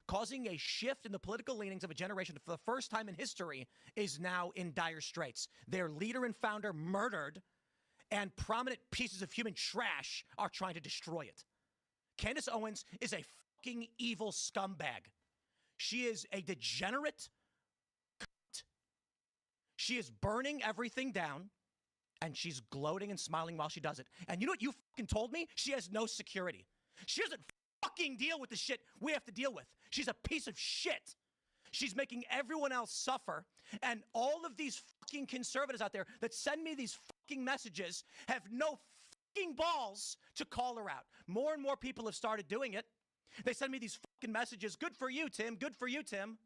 causing a shift in the political leanings of a generation that for the first time in history is now in dire straits. Their leader and founder murdered, and prominent pieces of human trash are trying to destroy it. Candace Owens is a fucking evil scumbag. She is a degenerate cunt. She is burning everything down, and she's gloating and smiling while she does it. And you know what you fucking told me? She has no security. She doesn't fucking deal with the shit we have to deal with. She's a piece of shit. She's making everyone else suffer. And all of these fucking conservatives out there that send me these fucking messages have no fucking balls to call her out. More and more people have started doing it. They send me these fucking messages. Good for you, Tim. Good for you, Tim.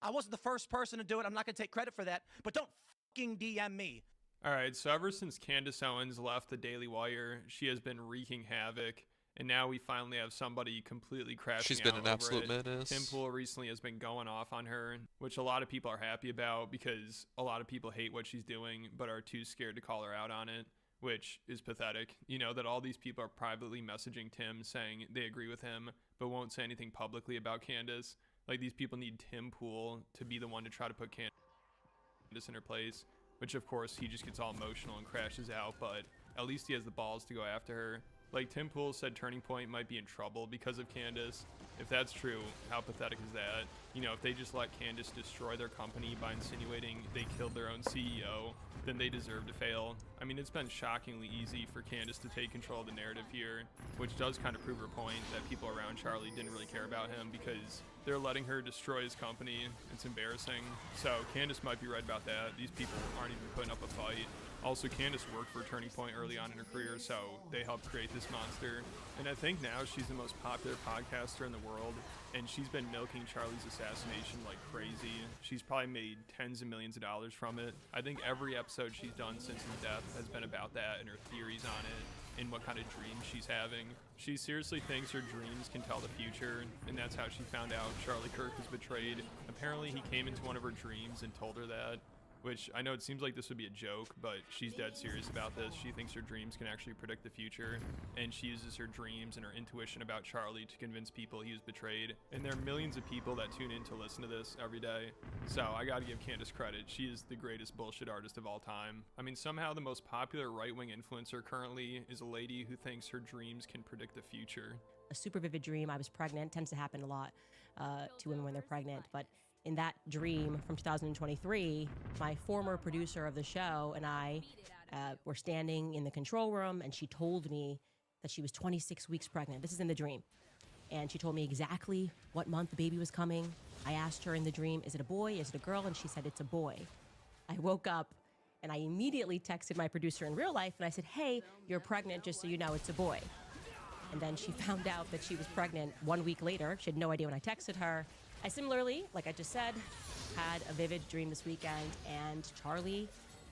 I wasn't the first person to do it. I'm not going to take credit for that. But don't fucking DM me. All right, so ever since Candace Owens left the Daily Wire, she has been wreaking havoc, and now we finally have somebody completely crashing out. She's been an over absolute it. menace. Tim Pool recently has been going off on her, which a lot of people are happy about because a lot of people hate what she's doing but are too scared to call her out on it, which is pathetic. You know, that all these people are privately messaging Tim saying they agree with him but won't say anything publicly about Candace. Like, these people need Tim Pool to be the one to try to put Candace in her place. Which, of course, he just gets all emotional and crashes out, but at least he has the balls to go after her. Like, Tim Pool said Turning Point might be in trouble because of Candace. If that's true, how pathetic is that? You know, if they just let Candace destroy their company by insinuating they killed their own CEO, then they deserve to fail. I mean, it's been shockingly easy for Candace to take control of the narrative here, which does kind of prove her point that people around Charlie didn't really care about him because they're letting her destroy his company. It's embarrassing. So Candace might be right about that. These people aren't even putting up a fight. Also, Candace worked for Turning Point early on in her career, so they helped create this monster. And I think now she's the most popular podcaster in the world, and she's been milking Charlie's assassination like crazy. She's probably made tens of millions of dollars from it. I think every episode she's done since his death has been about that and her theories on it and what kind of dreams she's having. She seriously thinks her dreams can tell the future, and that's how she found out Charlie Kirk was betrayed. Apparently, he came into one of her dreams and told her that. Which, I know it seems like this would be a joke, but she's dead serious about this. She thinks her dreams can actually predict the future, and she uses her dreams and her intuition about Charlie to convince people he was betrayed. And there are millions of people that tune in to listen to this every day. So I gotta give Candace credit. She is the greatest bullshit artist of all time. I mean, somehow the most popular right-wing influencer currently is a lady who thinks her dreams can predict the future. A super vivid dream. I was pregnant. Tends to happen a lot to women when they're pregnant, but in that dream from 2023, my former producer of the show and I were standing in the control room, and she told me that she was 26 weeks pregnant. This is in the dream. And she told me exactly what month the baby was coming. I asked her in the dream, is it a boy? Is it a girl? And she said, it's a boy. I woke up and I immediately texted my producer in real life, and I said, hey, you're pregnant, just so you know, it's a boy. And then she found out that she was pregnant 1 week later. She had no idea when I texted her. I similarly, like I just said, had a vivid dream this weekend, and Charlie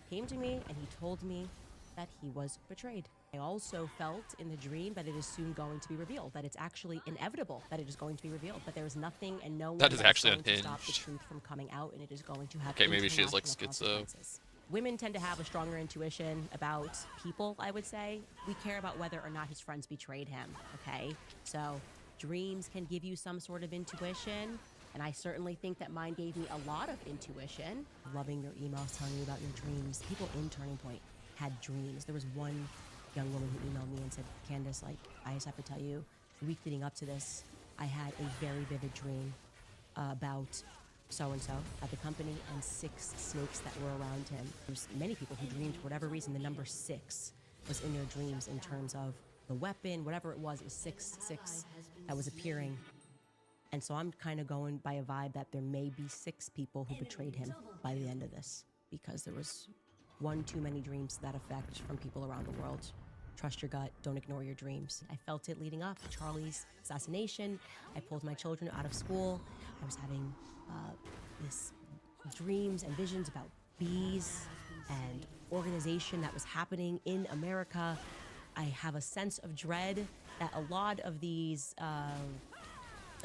came to me and he told me that he was betrayed. I also felt in the dream that it is soon going to be revealed, that it's actually inevitable that it is going to be revealed, but there is nothing and no one That is actually going to stop the unhinged. truth from coming out, and it is going to have Okay, maybe she is like international schizo. consequences. Women tend to have a stronger intuition about people, I would say. We care about whether or not his friends betrayed him, okay? So dreams can give you some sort of intuition, and I certainly think that mine gave me a lot of intuition. Loving your emails telling you about your dreams. People in Turning Point had dreams. There was one young woman who emailed me and said, Candace, like, I just have to tell you, the week leading up to this, I had a very vivid dream about so-and-so at the company and 6 snakes that were around him. There's many people who dreamed, for whatever reason, the number 6 was in their dreams in terms of the weapon, whatever it was 6 that was appearing. And so I'm kind of going by a vibe that there may be 6 people who betrayed him by the end of this, because there was one too many dreams to that effect from people around the world. Trust your gut, don't ignore your dreams. I felt it leading up to Charlie's assassination. I pulled my children out of school. I was having this dreams and visions about bees and organization that was happening in America. I have a sense of dread that a lot of these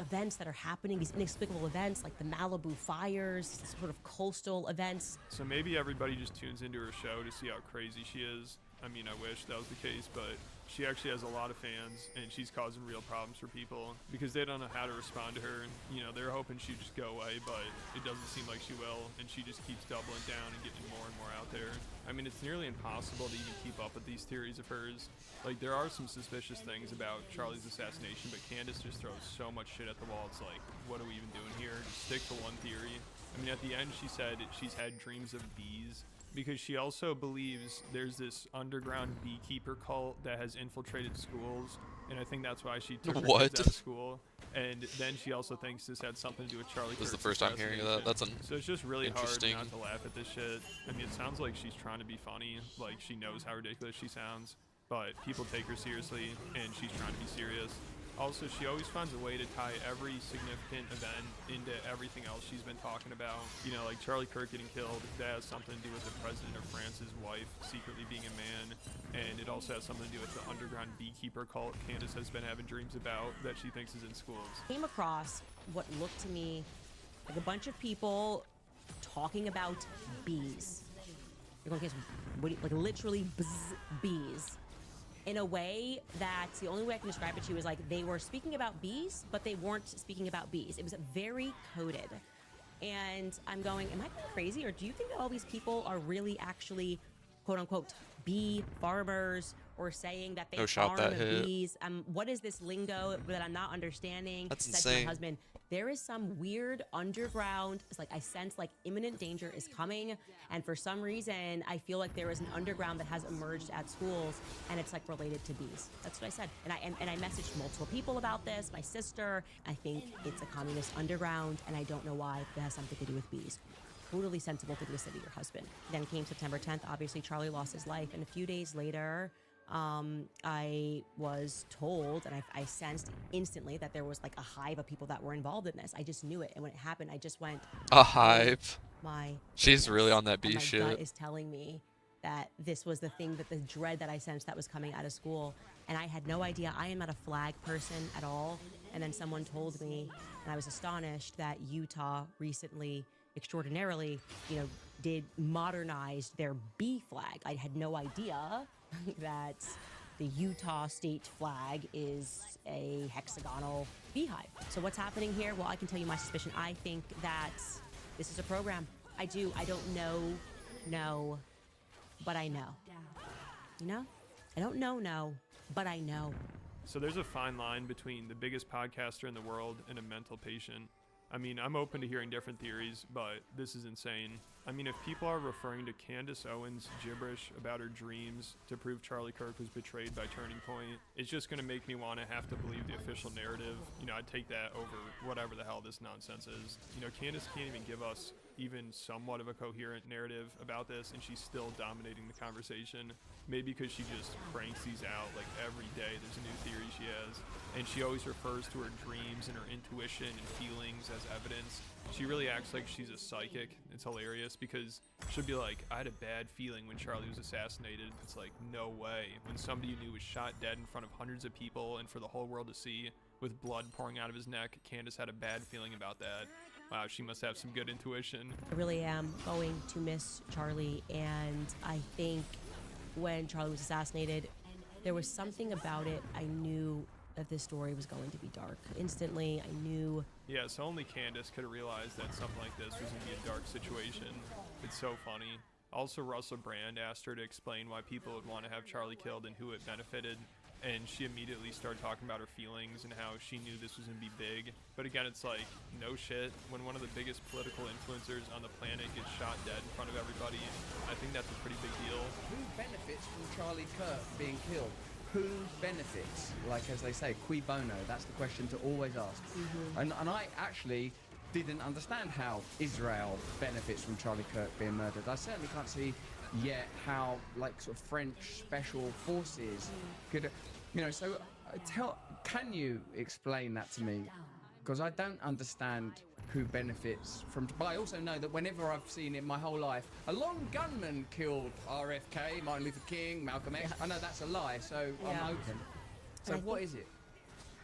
events that are happening, these inexplicable events like the Malibu fires, sort of coastal events. So maybe everybody just tunes into her show to see how crazy she is. I mean, I wish that was the case, but she actually has a lot of fans, and she's causing real problems for people because they don't know how to respond to her. You know, they're hoping she'd just go away, but it doesn't seem like she will, and she just keeps doubling down and getting more and more out there. I mean, it's nearly impossible to even keep up with these theories of hers. Like, there are some suspicious things about Charlie's assassination, but Candace just throws so much shit at the wall. It's like, what are we even doing here? Just stick to one theory. I mean, at the end, she said she's had dreams of bees, because she also believes there's this underground beekeeper cult that has infiltrated schools, and I think that's why she took her kids out of school. And then she also thinks this had something to do with Charlie Kirk's This is the first time hearing of that. That's so it's just really hard interesting. not to laugh at this shit. I mean, it sounds like she's trying to be funny, like she knows how ridiculous she sounds, but people take her seriously, and she's trying to be serious. Also, she always finds a way to tie every significant event into everything else she's been talking about. You know, like Charlie Kirk getting killed, that has something to do with the president of France's wife secretly being a man. And it also has something to do with the underground beekeeper cult Candace has been having dreams about that she thinks is in schools. Came across what looked to me like a bunch of people talking about bees. You're going, like literally bees. In a way that's the only way I can describe it to you is like they were speaking about bees, but they weren't speaking about bees. It was very coded. And I'm going, am I crazy? Or do you think that all these people are really actually, quote unquote, bee farmers, or saying that they farm bees? What is this lingo that I'm not understanding? That's Said insane. to my husband, there is some weird underground, it's like I sense like imminent danger is coming, and for some reason I feel like there is an underground that has emerged at schools, and it's like related to bees. That's what I said, and I messaged multiple people about this. My sister, I think it's a communist underground, and I don't know why it has something to do with bees. Totally sensible thing to say to your husband. Then came September 10th. Obviously, Charlie lost his life, and a few days later, I was told, and I sensed instantly that there was like a hive of people that were involved in this. I just knew it, and when it happened, I just went, A hive. She's goodness. really on that And bee my shit. gut is telling me that this was the thing, that the dread that I sensed that was coming out of school, and I had no idea. I am not a flag person at all. And then someone told me, and I was astonished, that Utah recently, extraordinarily, did modernize their bee flag. I had no idea that the Utah state flag is a hexagonal beehive. So what's happening here? Well, I can tell you my suspicion. I think that this is a program. I don't know, but I know. I don't know, but I know. So there's a fine line between the biggest podcaster in the world and a mental patient. I mean, I'm open to hearing different theories, but this is insane. I mean, if people are referring to Candace Owens' gibberish about her dreams to prove Charlie Kirk was betrayed by Turning Point, it's just going to make me want to have to believe the official narrative. I'd take that over whatever the hell this nonsense is. Candace can't even give us even somewhat of a coherent narrative about this, and she's still dominating the conversation. Maybe because she just cranks these out like every day. There's a new theory she has, and she always refers to her dreams and her intuition and feelings as evidence. She really acts like she's a psychic. It's hilarious because she'll be like, I had a bad feeling when Charlie was assassinated. It's like, no way. When somebody you knew was shot dead in front of hundreds of people and for the whole world to see with blood pouring out of his neck, Candace had a bad feeling about that. Wow, she must have some good intuition. I really am going to miss Charlie, and I think when Charlie was assassinated, there was something about it. I knew that this story was going to be dark. Instantly, I knew. Yeah, so only Candace could have realized that something like this was going to be a dark situation. It's so funny. Also, Russell Brand asked her to explain why people would want to have Charlie killed and who it benefited. And she immediately started talking about her feelings and how she knew this was going to be big. But again, it's like, no shit. When one of the biggest political influencers on the planet gets shot dead in front of everybody, I think that's a pretty big deal. Who benefits from Charlie Kirk being killed? Who benefits? Like, as they say, cui bono? That's the question to always ask. And I actually didn't understand how Israel benefits from Charlie Kirk being murdered. I certainly can't see yet how, like, sort of French special forces could, so can you explain that to me? Because I don't understand who benefits from, but I also know that whenever I've seen it my whole life, a lone gunman killed RFK, Martin Luther King, Malcolm X. I know that's a lie, so I'm open. So what is it?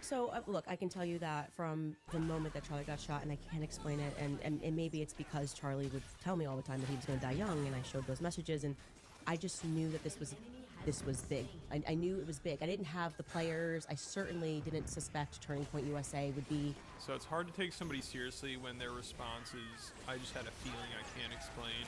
So, look, I can tell you that from the moment that Charlie got shot, and I can't explain it, and maybe it's because Charlie would tell me all the time that he was going to die young, and I showed those messages, and I just knew that this this was big. I knew it was big. I didn't have the players. I certainly didn't suspect Turning Point USA would be. So it's hard to take somebody seriously when their response is, I just had a feeling I can't explain.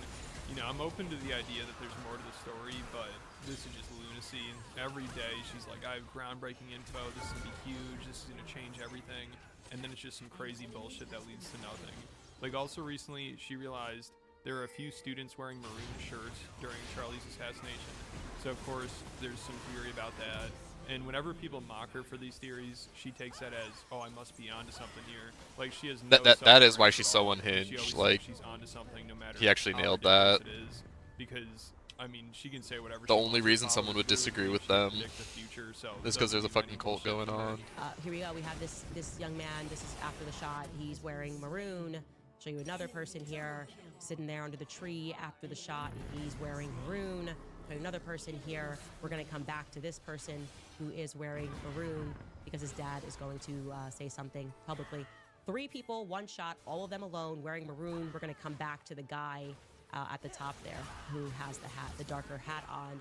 You know, I'm open to the idea that there's more to the story, but this is just lunacy. Every day she's like, I have groundbreaking info, this is gonna be huge, this is gonna change everything. And then it's just some crazy bullshit that leads to nothing. Like, also recently, she realized there are a few students wearing maroon shirts during Charlie's assassination. So of course, there's some theory about that. And whenever people mock her for these theories, she takes that as, oh, I must be onto something here. Like, she has no that is why self-awareness she's at so all, and she unhinged. always Like, thinks she's onto something, no matter he actually how nailed ridiculous that. it is. Because, I mean, she can say whatever. The she only wants, reason power someone would through, disagree she with can them predict the future, so is because those there's a would be fucking many cult bullshit going for her. on. Here we go. We have this young man. This is after the shot. He's wearing maroon. Show you another person here sitting there under the tree after the shot. He's wearing maroon. Show you another person here. We're going to come back to this person who is wearing maroon because his dad is going to say something publicly. 3 people, 1 shot, all of them alone, wearing maroon. We're going to come back to the guy at the top there who has the hat, the darker hat on,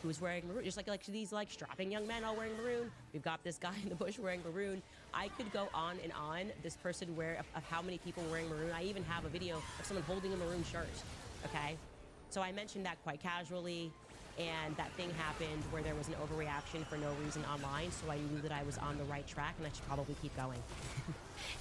who is wearing maroon. Just like these like strapping young men all wearing maroon. We've got this guy in the bush wearing maroon. I could go on and on. This person of how many people wearing maroon. I even have a video of someone holding a maroon shirt. Okay, so I mentioned that quite casually. And that thing happened where there was an overreaction for no reason online, so I knew that I was on the right track and I should probably keep going.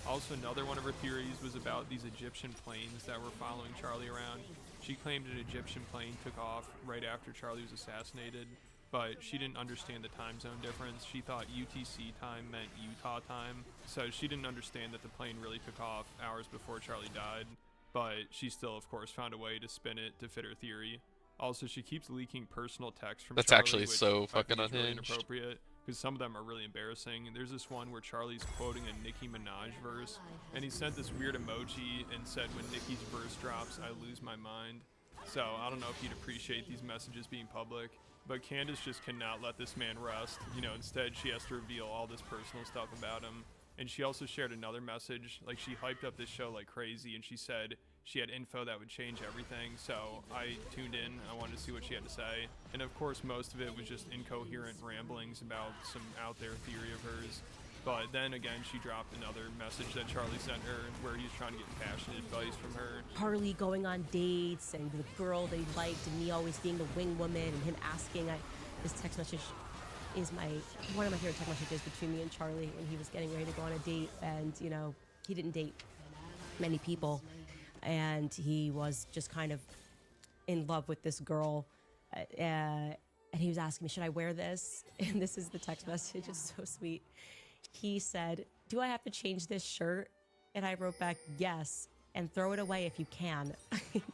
Also, another one of her theories was about these Egyptian planes that were following Charlie around. She claimed an Egyptian plane took off right after Charlie was assassinated, but she didn't understand the time zone difference. She thought UTC time meant Utah time, so she didn't understand that the plane really took off hours before Charlie died, but she still, of course, found a way to spin it to fit her theory. Also, she keeps leaking personal texts from That's Charlie, actually which so I fucking think is really unhinged. inappropriate, because some of them are really embarrassing. There's this one where Charlie's quoting a Nicki Minaj verse, and he sent this weird emoji and said, when Nicki's verse drops, I lose my mind. So, I don't know if you'd appreciate these messages being public, but Candace just cannot let this man rest. You know, instead, she has to reveal all this personal stuff about him. And she also shared another message, like she hyped up this show like crazy, and she said she had info that would change everything, so I tuned in, I wanted to see what she had to say. And of course, most of it was just incoherent ramblings about some out there theory of hers. But then again, she dropped another message that Charlie sent her where he's trying to get passionate advice from her. Harley going on dates and the girl they liked and me always being the wing woman and him asking. This text message is one of my favorite text messages between me and Charlie when he was getting ready to go on a date, and you know, he didn't date many people. And he was just kind of in love with this girl. And he was asking me, should I wear this? And this is the text message. It's so sweet. He said, do I have to change this shirt? And I wrote back, yes. And throw it away if you can.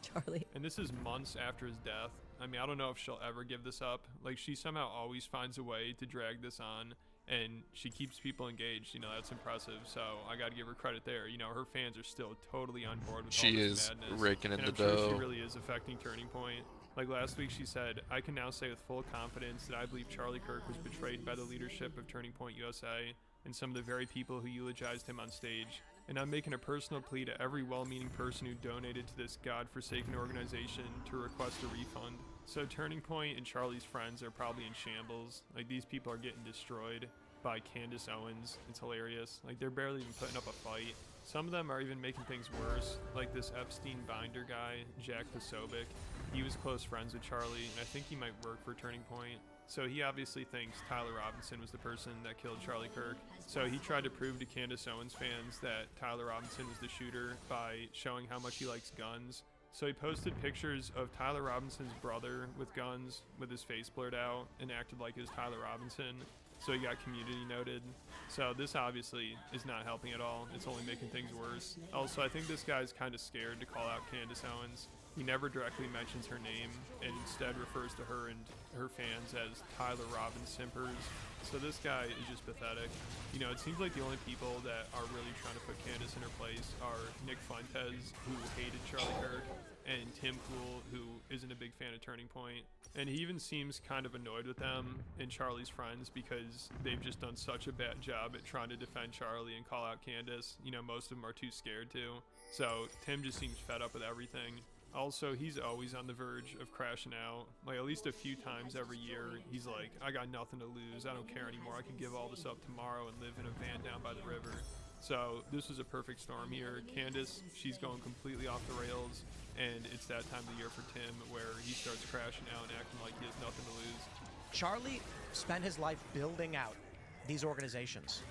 Charlie. And this is months after his death. I mean, I don't know if she'll ever give this up. Like, she somehow always finds a way to drag this on. And she keeps people engaged, you know, that's impressive. So I got to give her credit there. You know, her fans are still totally on board with all this madness. She is raking in and the I'm sure dough. she really is affecting Turning Point. Like last week she said, I can now say with full confidence that I believe Charlie Kirk was betrayed by the leadership of Turning Point USA and some of the very people who eulogized him on stage. And I'm making a personal plea to every well-meaning person who donated to this godforsaken organization to request a refund. So Turning Point and Charlie's friends are probably in shambles. Like, these people are getting destroyed by Candace Owens. It's hilarious. Like, they're barely even putting up a fight. Some of them are even making things worse, like this Epstein binder guy, Jack Posobiec. He was close friends with Charlie, and I think he might work for Turning Point. So he obviously thinks Tyler Robinson was the person that killed Charlie Kirk. So he tried to prove to Candace Owens fans that Tyler Robinson was the shooter by showing how much he likes guns. So he posted pictures of Tyler Robinson's brother with guns, with his face blurred out, and acted like it was Tyler Robinson. So he got community noted. So this obviously is not helping at all. It's only making things worse. Also, I think this guy's kind of scared to call out Candace Owens. He never directly mentions her name and instead refers to her and her fans as Tyler Robbins simpers. So this guy is just pathetic. You know, it seems like the only people that are really trying to put Candace in her place are Nick Fuentes, who hated Charlie Kirk, and Tim Pool, who isn't a big fan of Turning Point. And he even seems kind of annoyed with them and Charlie's friends because they've just done such a bad job at trying to defend Charlie and call out Candace. You know, most of them are too scared to. So Tim just seems fed up with everything. Also, he's always on the verge of crashing out. Like, at least a few times every year, he's like, I got nothing to lose. I don't care anymore. I can give all this up tomorrow and live in a van down by the river. So this was a perfect storm here. Candace, she's going completely off the rails, and it's that time of the year for Tim where he starts crashing out and acting like he has nothing to lose. Charlie spent his life building out these organizations.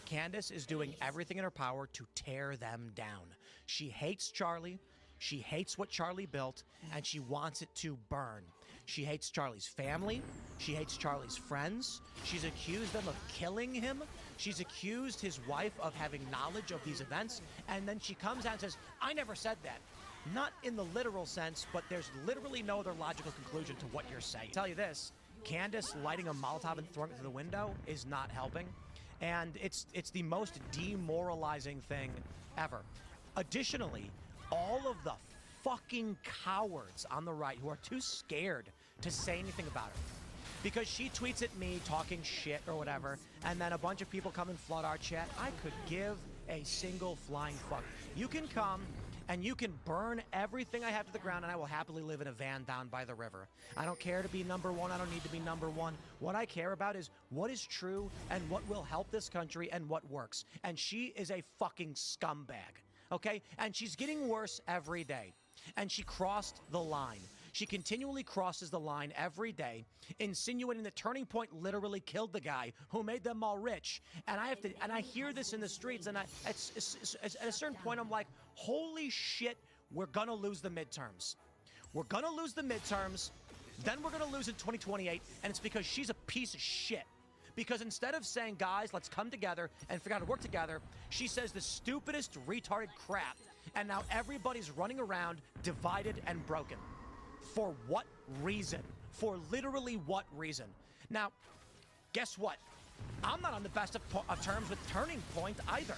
Candace is doing everything in her power to tear them down. She hates Charlie. She hates what Charlie built, and she wants it to burn. She hates Charlie's family. She hates Charlie's friends. She's accused them of killing him. She's accused his wife of having knowledge of these events, and then she comes out and says, I never said that. Not in the literal sense, but there's literally no other logical conclusion to what you're saying. I'll tell you this, Candace lighting a Molotov and throwing it through the window is not helping, and it's the most demoralizing thing ever. Additionally, all of the fucking cowards on the right who are too scared to say anything about her, because she tweets at me talking shit or whatever, and then a bunch of people come and flood our chat, I could give a single flying fuck. You can come and you can burn everything I have to the ground, and I will happily live in a van down by the river. I don't care to be number one. I don't need to be number one. What I care about is what is true and what will help this country and what works. And she is a fucking scumbag, okay? And she's getting worse every day. And she crossed the line. She continually crosses the line every day, insinuating that Turning Point literally killed the guy who made them all rich. And I hear this in the streets, and at a certain point, I'm like, holy shit, we're gonna lose the midterms. We're gonna lose the midterms, then we're gonna lose in 2028, and it's because she's a piece of shit. Because instead of saying, guys, let's come together and figure out how to work together, she says the stupidest, retarded crap, and now everybody's running around divided and broken. For what reason? For literally what reason? Now, guess what? I'm not on the best of terms with Turning Point either.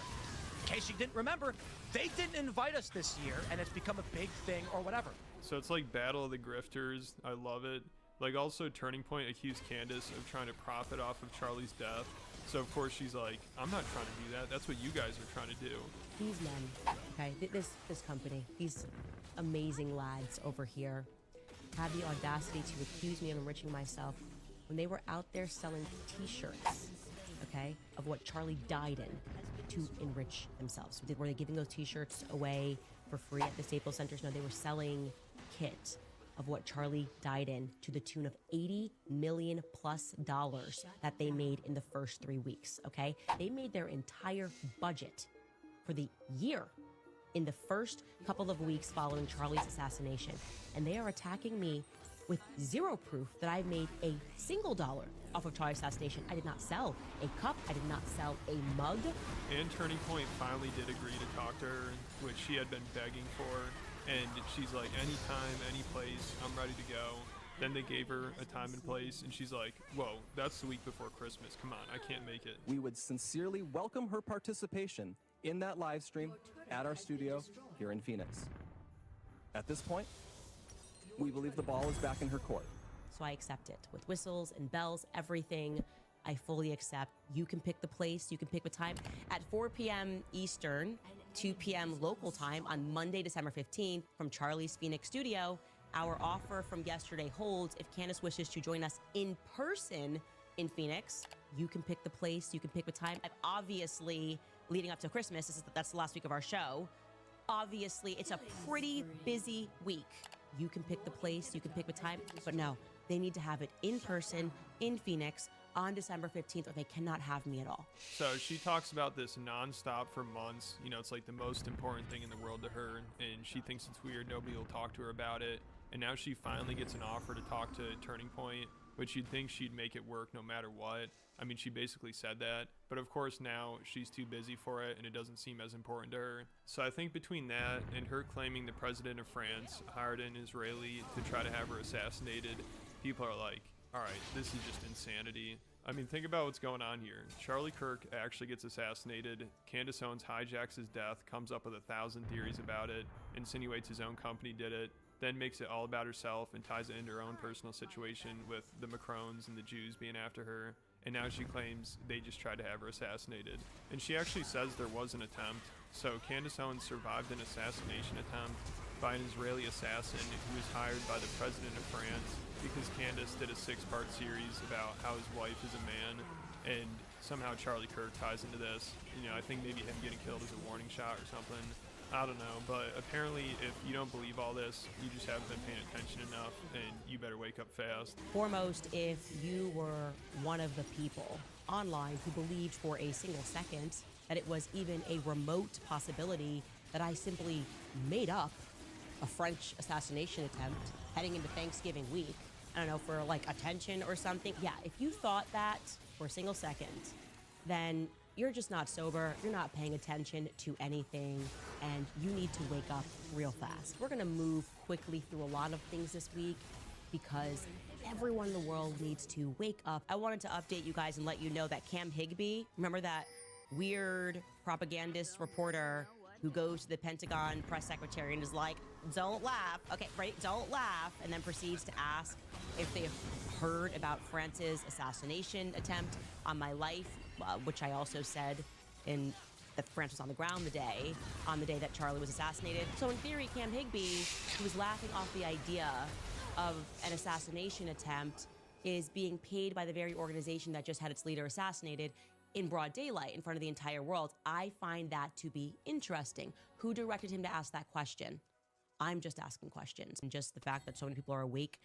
In case you didn't remember, they didn't invite us this year, and it's become a big thing or whatever. So it's like Battle of the Grifters. I love it. Like, also, Turning Point accused Candace of trying to profit off of Charlie's death. So, of course, she's like, I'm not trying to do that. That's what you guys are trying to do. These men, okay, this company, these amazing lads over here had the audacity to accuse me of enriching myself when they were out there selling t-shirts, okay, of what Charlie died in to enrich themselves. Were they giving those t-shirts away for free at the Staples Centers? No, they were selling kit of what Charlie died in to the tune of $80 million+ that they made in the first 3 weeks, okay? They made their entire budget for the year in the first couple of weeks following Charlie's assassination. And they are attacking me with zero proof that I made a single dollar off of Charlie's assassination. I did not sell a cup. I did not sell a mug. And Turning Point finally did agree to talk to her, which she had been begging for. And she's like, anytime, any place, I'm ready to go. Then they gave her a time and place, and she's like, whoa, that's the week before Christmas. Come on, I can't make it. We would sincerely welcome her participation in that live stream at our studio here in Phoenix. At this point, we believe the ball is back in her court. So I accept it with whistles and bells, everything. I fully accept. You can pick the place, you can pick the time. At 4 p.m. Eastern, 2 p.m. local time on Monday, December 15th, from Charlie's Phoenix studio, our offer from yesterday holds. If Candace wishes to join us in person in Phoenix, you can pick the place, you can pick the time. Obviously, leading up to Christmas, that's the last week of our show. Obviously, it's a pretty busy week. You can pick the place, you can pick the time, but no, they need to have it in person in Phoenix on December 15th, or they cannot have me at all. So she talks about this nonstop for months. You know, it's like the most important thing in the world to her, and she thinks it's weird. Nobody will talk to her about it. And now she finally gets an offer to talk to Turning Point, which you'd think she'd make it work no matter what. I mean, she basically said that. But of course now she's too busy for it, and it doesn't seem as important to her. So I think between that and her claiming the president of France hired an Israeli to try to have her assassinated, people are like, all right, this is just insanity. I mean, think about what's going on here. Charlie Kirk actually gets assassinated. Candace Owens hijacks his death, comes up with 1,000 theories about it, insinuates his own company did it, then makes it all about herself and ties it into her own personal situation with the Macrons and the Jews being after her. And now she claims they just tried to have her assassinated. And she actually says there was an attempt. So Candace Owens survived an assassination attempt, by an Israeli assassin who was hired by the president of France because Candace did a 6-part series about how his wife is a man, and somehow Charlie Kirk ties into this. You know, I think maybe him getting killed is a warning shot or something. I don't know, but apparently if you don't believe all this, you just haven't been paying attention enough, and you better wake up fast. Foremost, if you were one of the people online who believed for a single second that it was even a remote possibility that I simply made up a French assassination attempt heading into Thanksgiving week, I don't know, for like attention or something. Yeah, if you thought that for a single second, then you're just not sober, you're not paying attention to anything, and you need to wake up real fast. We're gonna move quickly through a lot of things this week because everyone in the world needs to wake up. I wanted to update you guys and let you know that Cam Higbee, remember that weird propagandist reporter who goes to the Pentagon press secretary and is like, don't laugh, okay, right, don't laugh, and then proceeds to ask if they've heard about France's assassination attempt on my life, which I also said that France was on the ground on the day that Charlie was assassinated. So in theory, Cam Higbee, who was laughing off the idea of an assassination attempt, is being paid by the very organization that just had its leader assassinated in broad daylight in front of the entire world. I find that to be interesting. Who directed him to ask that question? I'm just asking questions. And just the fact that so many people are awake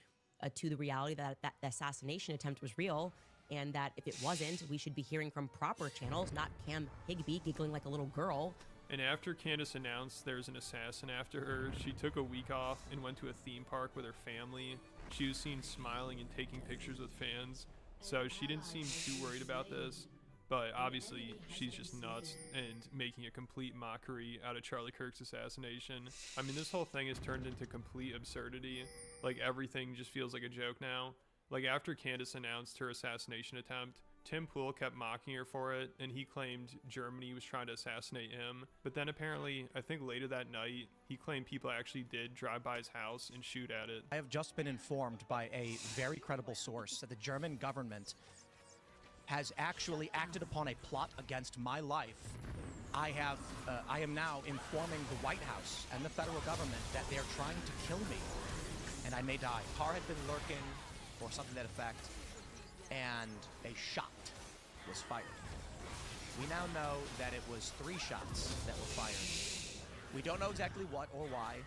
to the reality that that assassination attempt was real, and that if it wasn't, we should be hearing from proper channels, not Cam Higbee giggling like a little girl. And after Candace announced there's an assassin after her, she took a week off and went to a theme park with her family. She was seen smiling and taking pictures with fans, so she didn't seem too worried about this. But obviously, she's just nuts and making a complete mockery out of Charlie Kirk's assassination. I mean, this whole thing has turned into complete absurdity. Like, everything just feels like a joke now. Like, after Candace announced her assassination attempt, Tim Pool kept mocking her for it, and he claimed Germany was trying to assassinate him. But then apparently, I think later that night, he claimed people actually did drive by his house and shoot at it. I have just been informed by a very credible source that the German government has actually acted upon a plot against my life. I am now informing the White House and the federal government that they're trying to kill me, and I may die. Car had been lurking, or something to that effect, and a shot was fired. We now know that it was 3 shots that were fired. We don't know exactly what or why,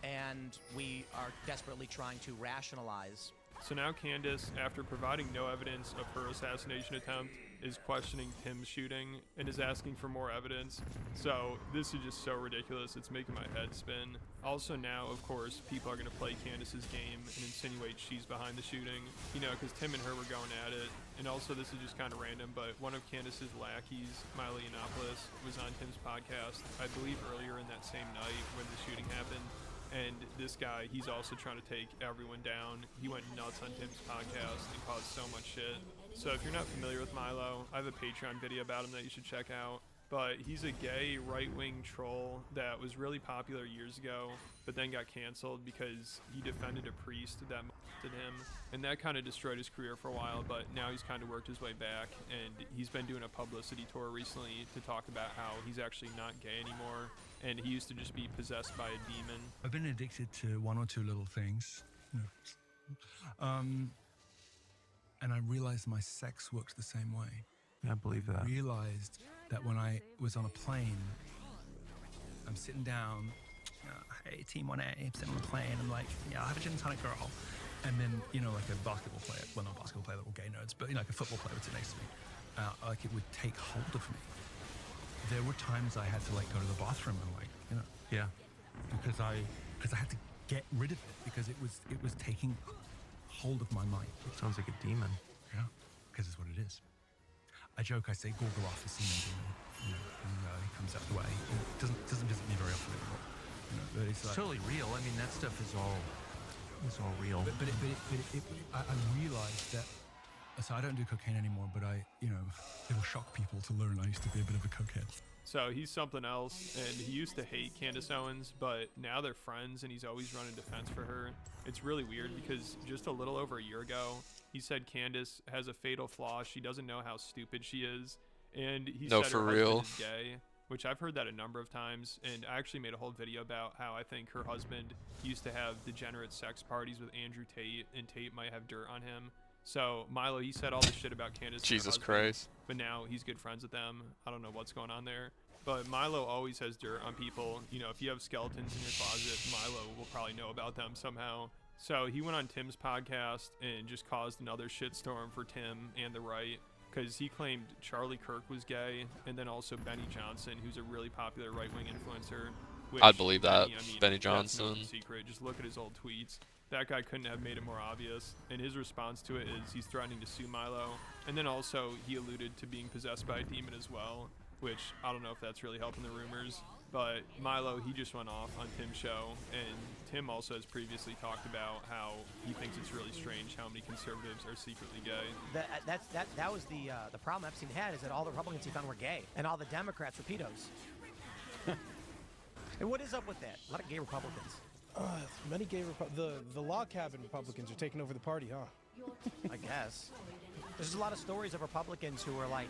and we are desperately trying to rationalize. So now Candace, after providing no evidence of her assassination attempt, is questioning Tim's shooting and is asking for more evidence. So this is just so ridiculous, it's making my head spin. Also now, of course, people are going to play Candace's game and insinuate she's behind the shooting, you know, because Tim and her were going at it. And also, this is just kind of random, but one of Candace's lackeys, Milo Yiannopoulos, was on Tim's podcast, I believe earlier in that same night when the shooting happened. And this guy, he's also trying to take everyone down. He went nuts on Tim's podcast and caused so much shit. So if you're not familiar with Milo, I have a Patreon video about him that you should check out. But he's a gay right-wing troll that was really popular years ago, but then got canceled because he defended a priest that molested him. And that kind of destroyed his career for a while, but now he's kind of worked his way back. And he's been doing a publicity tour recently to talk about how he's actually not gay anymore. And he used to just be possessed by a demon. I've been addicted to 1 or 2 little things. And I realized my sex works the same way. I believe that. I realized that when I was on a plane, I'm sitting down, hey, Team 1A, I'm sitting on the plane, I'm like, yeah, I'll have a gin and tonic girl. And then, you know, like a basketball player, well, not a basketball player, they're all gay nerds, but, you know, like a football player would sit next to me. Like it would take hold of me. There were times I had to like go to the bathroom and like, you know, Yeah. because I had to get rid of it because it was taking hold of my mind. It sounds like a demon. Yeah, because it's what it is. I joke, I say Gorgoroth, the semen demon, you know, and he comes out the way. It doesn't visit me very often anymore. You know, but it's It's like, totally real. I mean, that stuff is all real. but I realized that. So I don't do cocaine anymore, but it'll shock people to learn I used to be a bit of a cokehead. So he's something else, and he used to hate Candace Owens, but now they're friends, and he's always running defense for her. It's really weird because just a little over a year ago, he said Candace has a fatal flaw. She doesn't know how stupid she is, and he No, said for her real? husband is gay. which I've heard that a number of times, and I actually made a whole video about how I think her husband used to have degenerate sex parties with Andrew Tate, and Tate might have dirt on him. So Milo, he said all this shit about Candace. Jesus Christ. But now he's good friends with them. I don't know what's going on there. But Milo always has dirt on people. You know, if you have skeletons in your closet, Milo will probably know about them somehow. So he went on Tim's podcast and just caused another shitstorm for Tim and the right, because he claimed Charlie Kirk was gay, and then also Benny Johnson, who's a really popular right-wing influencer. Which, I'd believe that. Benny that's no Johnson. secret. Just look at his old tweets. That guy couldn't have made it more obvious. And his response to it is he's threatening to sue Milo. And then also he alluded to being possessed by a demon as well, which I don't know if that's really helping the rumors. But Milo, he just went off on Tim's show, and Tim also has previously talked about how he thinks it's really strange how many conservatives are secretly gay. That was the problem Epstein had, is that all the Republicans he found were gay, and all the Democrats were pedos. And what is up with that? A lot of gay Republicans. Many gay the log cabin Republicans are taking over the party, huh? I guess. There's a lot of stories of Republicans who were like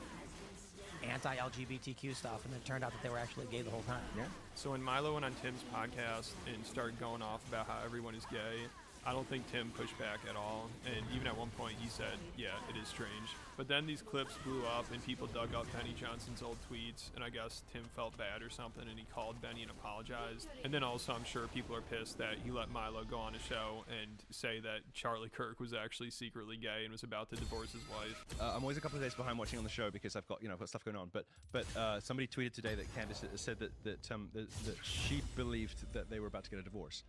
anti-LGBTQ stuff, and it turned out that they were actually gay the whole time. Yeah. So when Milo went on Tim's podcast and started going off about how everyone is gay, I don't think Tim pushed back at all. And even at one point he said, yeah, it is strange. But then these clips blew up and people dug up Benny Johnson's old tweets, and I guess Tim felt bad or something and he called Benny and apologized. And then also I'm sure people are pissed that he let Milo go on a show and say that Charlie Kirk was actually secretly gay and was about to divorce his wife. I'm always a couple of days behind watching on the show because I've got stuff going on. But somebody tweeted today that Candace said that she believed that they were about to get a divorce.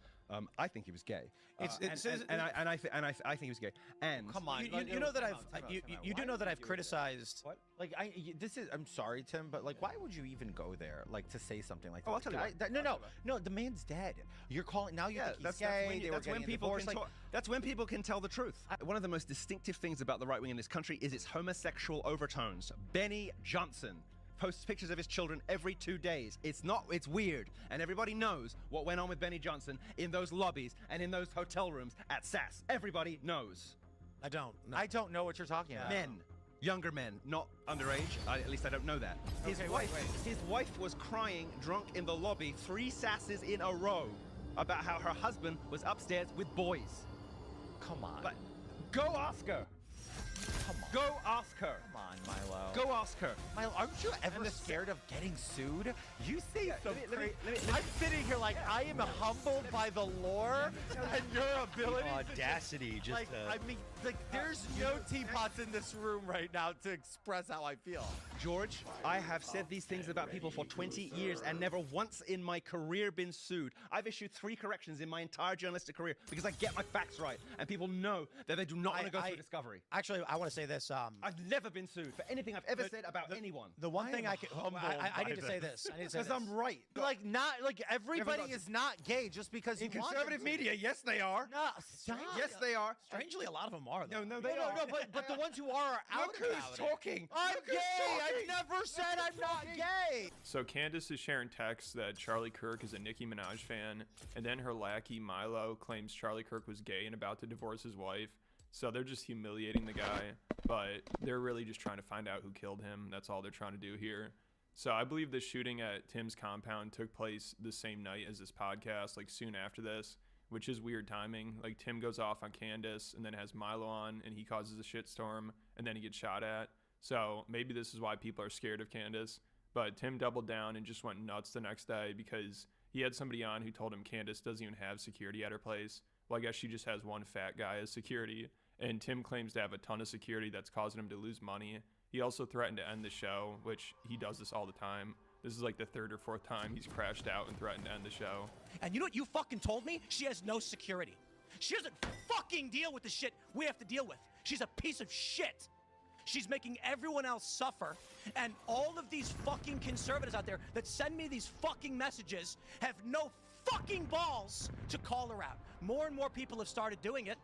I think he was gay. I think he was gay. And come on, you know that you do know that I've criticized. What? Like I'm sorry, Tim, but like, why would you even go there, like, to say something like that? Oh, I'll tell you why. No, the man's dead. You're calling now. You think he's gay? That's when people can tell the truth. One of the most distinctive things about the right wing in this country is its homosexual overtones. Benny Johnson posts pictures of his children every 2 days. It's weird, and everybody knows what went on with Benny Johnson in those lobbies and in those hotel rooms at SAS. Everybody knows. I don't. No. I don't know what you're talking about. Men, younger men, not underage. At least I don't know that. His wife was crying drunk in the lobby 3 SASs in a row about how her husband was upstairs with boys. Come on. But go ask her. Come on. Go ask her. Come on, Milo. Go ask her. Milo, aren't you ever scared of getting sued? You say I'm sitting here like I am humbled by the lore and your ability. Audacity, just like, I mean, like, there's no teapots in this room right now to express how I feel. George, I have said these things about people for 20 years and never once in my career been sued. I've issued 3 corrections in my entire journalistic career because I get my facts right, and people know that they do not want to go through discovery. Actually, I want to say this. I've never been sued for anything I've ever said about anyone. The one thing I need to say this. Because I'm right. Like everybody is not gay just because in conservative media, yes they are. No, stop. Yes they are. Strangely, a lot of them are. Though. No, but the ones who are out Look who's talking. I'm gay. I've never said I'm not gay. So Candace is sharing texts that Charlie Kirk is a Nicki Minaj fan, and then her lackey Milo claims Charlie Kirk was gay and about to divorce his wife. So they're just humiliating the guy, but they're really just trying to find out who killed him. That's all they're trying to do here. So I believe the shooting at Tim's compound took place the same night as this podcast, like soon after this, which is weird timing. Like Tim goes off on Candace and then has Milo on, and he causes a shitstorm, and then he gets shot at. So maybe this is why people are scared of Candace. But Tim doubled down and just went nuts the next day because he had somebody on who told him Candace doesn't even have security at her place. Well, I guess she just has one fat guy as security. And Tim claims to have a ton of security that's causing him to lose money. He also threatened to end the show, which he does this all the time. This is like the 3rd or 4th time he's crashed out and threatened to end the show. And you know what you fucking told me? She has no security. She doesn't fucking deal with the shit we have to deal with. She's a piece of shit. She's making everyone else suffer. And all of these fucking conservatives out there that send me these fucking messages have no fucking balls to call her out. More and more people have started doing it.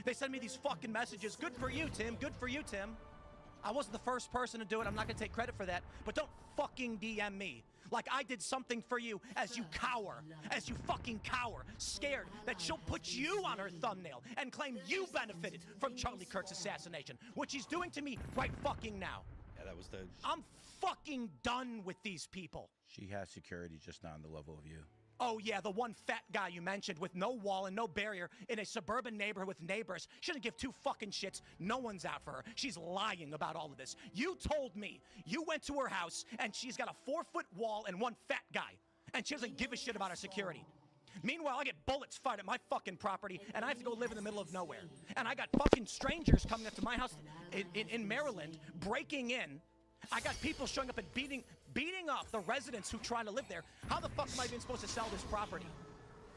They send me these fucking messages. Good for you, Tim. Good for you, Tim. I wasn't the first person to do it. I'm not going to take credit for that. But don't fucking DM me like I did something for you as you cower. As you fucking cower. Scared that she'll put you on her thumbnail and claim you benefited from Charlie Kirk's assassination, which he's doing to me right fucking now. Yeah, that was the... I'm fucking done with these people. She has security, just not on the level of you. Oh, yeah, the one fat guy you mentioned with no wall and no barrier in a suburban neighborhood with neighbors. She doesn't give two fucking shits. No one's out for her. She's lying about all of this. You told me you went to her house and she's got a 4-foot wall and one fat guy. And she doesn't give a shit about her security. Meanwhile, I get bullets fired at my fucking property and I have to go live in the middle of nowhere. And I got fucking strangers coming up to my house in Maryland, breaking in. I got people showing up and beating up the residents who try to live there. How the fuck am I even supposed to sell this property?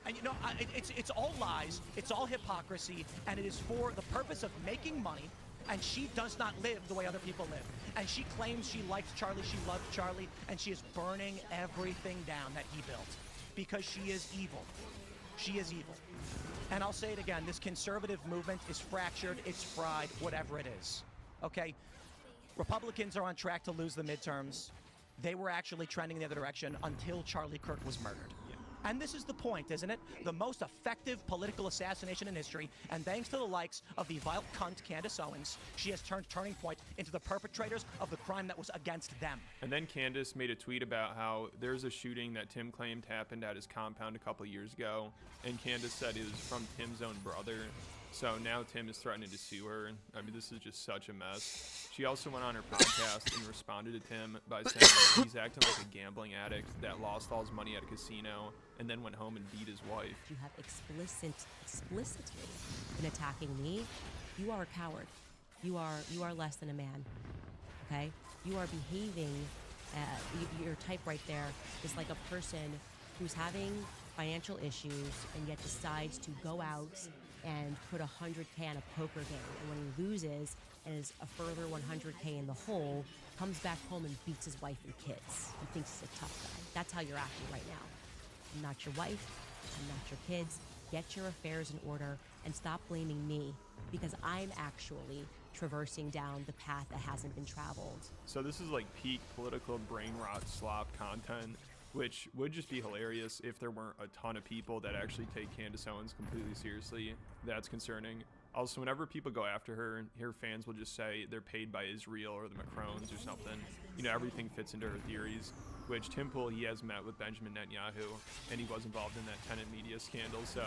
And you know, it's all lies, it's all hypocrisy, and it is for the purpose of making money. And she does not live the way other people live. And she claims she likes Charlie, she loves Charlie, and she is burning everything down that he built. Because she is evil. She is evil. And I'll say it again, this conservative movement is fractured, it's fried, whatever it is. Okay? Republicans are on track to lose the midterms. They were actually trending in the other direction until Charlie Kirk was murdered. And this is the point, isn't it? The most effective political assassination in history, and thanks to the likes of the vile cunt Candace Owens, she has turned Turning Point into the perpetrators of the crime that was against them. And then Candace made a tweet about how there's a shooting that Tim claimed happened at his compound a couple years ago, and Candace said it was from Tim's own brother. So now Tim is threatening to sue her. I mean, this is just such a mess. She also went on her podcast and responded to Tim by saying that he's acting like a gambling addict that lost all his money at a casino and then went home and beat his wife. You have explicitly been attacking me. You are a coward. You are less than a man. Okay? You are behaving. Your type right there is like a person who's having financial issues and yet decides to go out and put 100K on a poker game, and when he loses and is a further 100K in the hole, comes back home and beats his wife and kids. He thinks he's a tough guy. That's how you're acting right now. I'm not your wife. I'm not your kids. Get your affairs in order and stop blaming me, because I'm actually traversing down the path that hasn't been traveled. So this is like peak political brain rot slop content, which would just be hilarious if there weren't a ton of people that actually take Candace Owens completely seriously. That's concerning. Also, whenever people go after her, her fans will just say they're paid by Israel or the Macrons or something. You know, everything fits into her theories, which Tim Pool, he has met with Benjamin Netanyahu, and he was involved in that tenant media scandal, so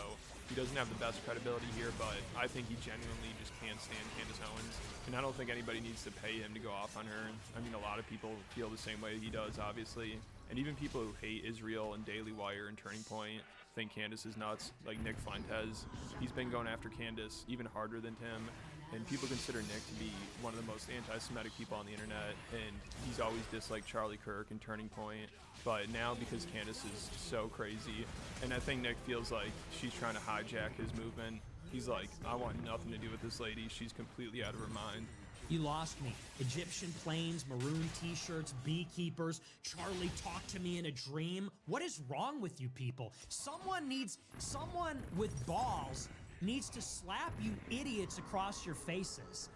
he doesn't have the best credibility here, but I think he genuinely just can't stand Candace Owens, and I don't think anybody needs to pay him to go off on her. I mean, a lot of people feel the same way he does, obviously. And even people who hate Israel and Daily Wire and Turning Point think Candace is nuts, like Nick Fuentes. He's been going after Candace even harder than Tim, and people consider Nick to be one of the most anti-Semitic people on the internet, and he's always disliked Charlie Kirk and Turning Point. But now, because Candace is so crazy, and I think Nick feels like she's trying to hijack his movement, he's like, I want nothing to do with this lady. She's completely out of her mind. You lost me. Egyptian planes, maroon t-shirts, beekeepers. Charlie talked to me in a dream. What is wrong with you people? Someone with balls needs to slap you idiots across your faces.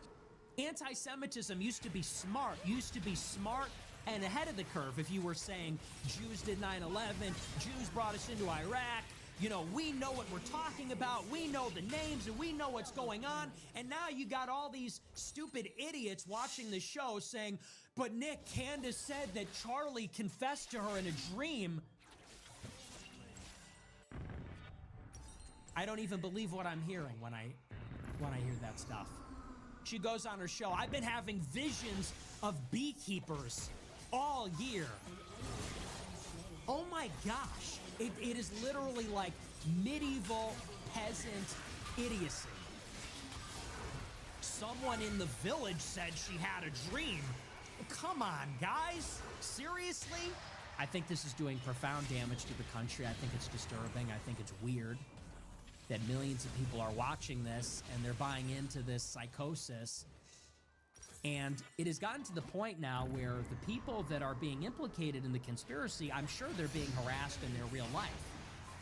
Anti-Semitism used to be smart and ahead of the curve. If you were saying Jews did 9/11, Jews brought us into Iraq, you know, we know what we're talking about, we know the names, and we know what's going on, and now you got all these stupid idiots watching the show saying, but Nick, Candace said that Charlie confessed to her in a dream. I don't even believe what I'm hearing when I hear that stuff. She goes on her show, I've been having visions of beekeepers all year. Oh my gosh. It is literally like medieval peasant idiocy. Someone in the village said she had a dream. Come on, guys. Seriously? I think this is doing profound damage to the country. I think it's disturbing. I think it's weird that millions of people are watching this and they're buying into this psychosis. And it has gotten to the point now where the people that are being implicated in the conspiracy, I'm sure they're being harassed in their real life.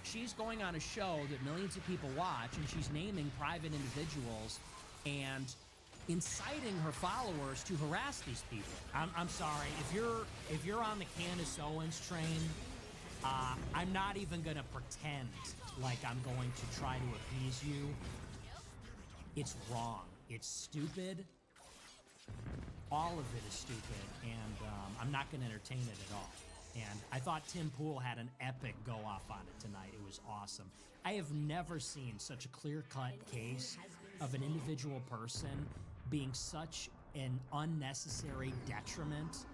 She's going on a show that millions of people watch, and she's naming private individuals and inciting her followers to harass these people. I'm sorry, if you're on the Candace Owens train, I'm not even gonna pretend like I'm going to try to appease you. It's wrong. It's stupid. all of it is stupid, and I'm not going to entertain it at all. And I thought Tim Pool had an epic go-off on it tonight. It was awesome. I have never seen such a clear-cut case of an individual person being such an unnecessary detriment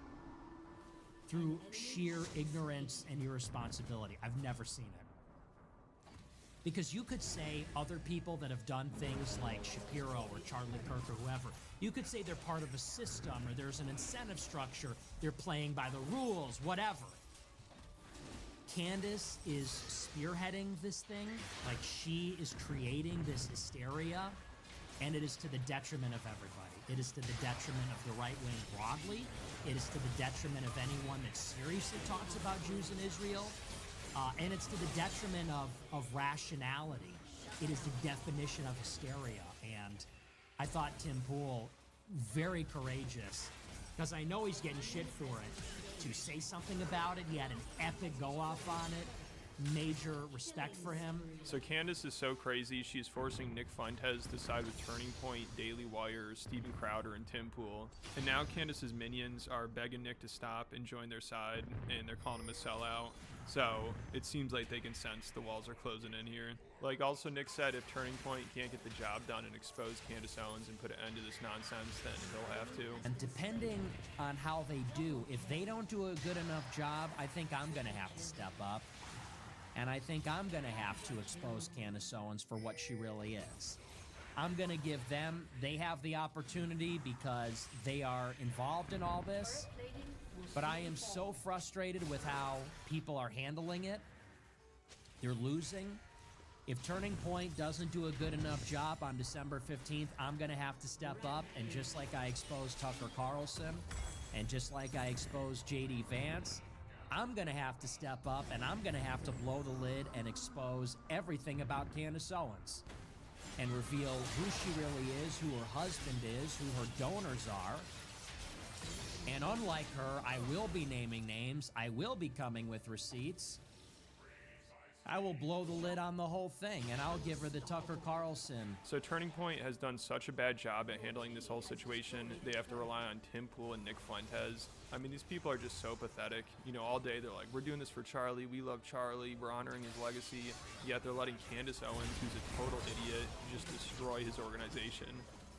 through sheer ignorance and irresponsibility. I've never seen it. Because you could say other people that have done things like Shapiro or Charlie Kirk or whoever, you could say they're part of a system or there's an incentive structure, they're playing by the rules, whatever. Candace is spearheading this thing, like she is creating this hysteria, and it is to the detriment of everybody. It is to the detriment of the right wing broadly. It is to the detriment of anyone that seriously talks about Jews in Israel. And it's to the detriment of rationality. It is the definition of hysteria. And I thought Tim Pool, very courageous, because I know he's getting shit for it, to say something about it. He had an epic go-off on it. Major respect for him. So Candace is so crazy, she's forcing Nick Fuentes to side with Turning Point, Daily Wire, Steven Crowder, and Tim Pool. And now Candace's minions are begging Nick to stop and join their side, and they're calling him a sellout. So it seems like they can sense the walls are closing in here. Like also Nick said, if Turning Point can't get the job done and expose Candace Owens and put an end to this nonsense, then they'll have to. And depending on how they do, if they don't do a good enough job, I think I'm going to have to step up. And I think I'm going to have to expose Candace Owens for what she really is. I'm going to give them, they have the opportunity because they are involved in all this. But I am so frustrated with how people are handling it. They're losing. If Turning Point doesn't do a good enough job on December 15th, I'm going to have to step up. And just like I exposed Tucker Carlson, and just like I exposed J.D. Vance, I'm going to have to step up, and I'm going to have to blow the lid and expose everything about Candace Owens and reveal who she really is, who her husband is, who her donors are. And unlike her, I will be naming names. I will be coming with receipts. I will blow the lid on the whole thing, and I'll give her the Tucker Carlson. So Turning Point has done such a bad job at handling this whole situation. They have to rely on Tim Pool and Nick Fuentes. I mean, these people are just so pathetic. You know, all day they're like, we're doing this for Charlie. We love Charlie. We're honoring his legacy. Yet they're letting Candace Owens, who's a total idiot, just destroy his organization.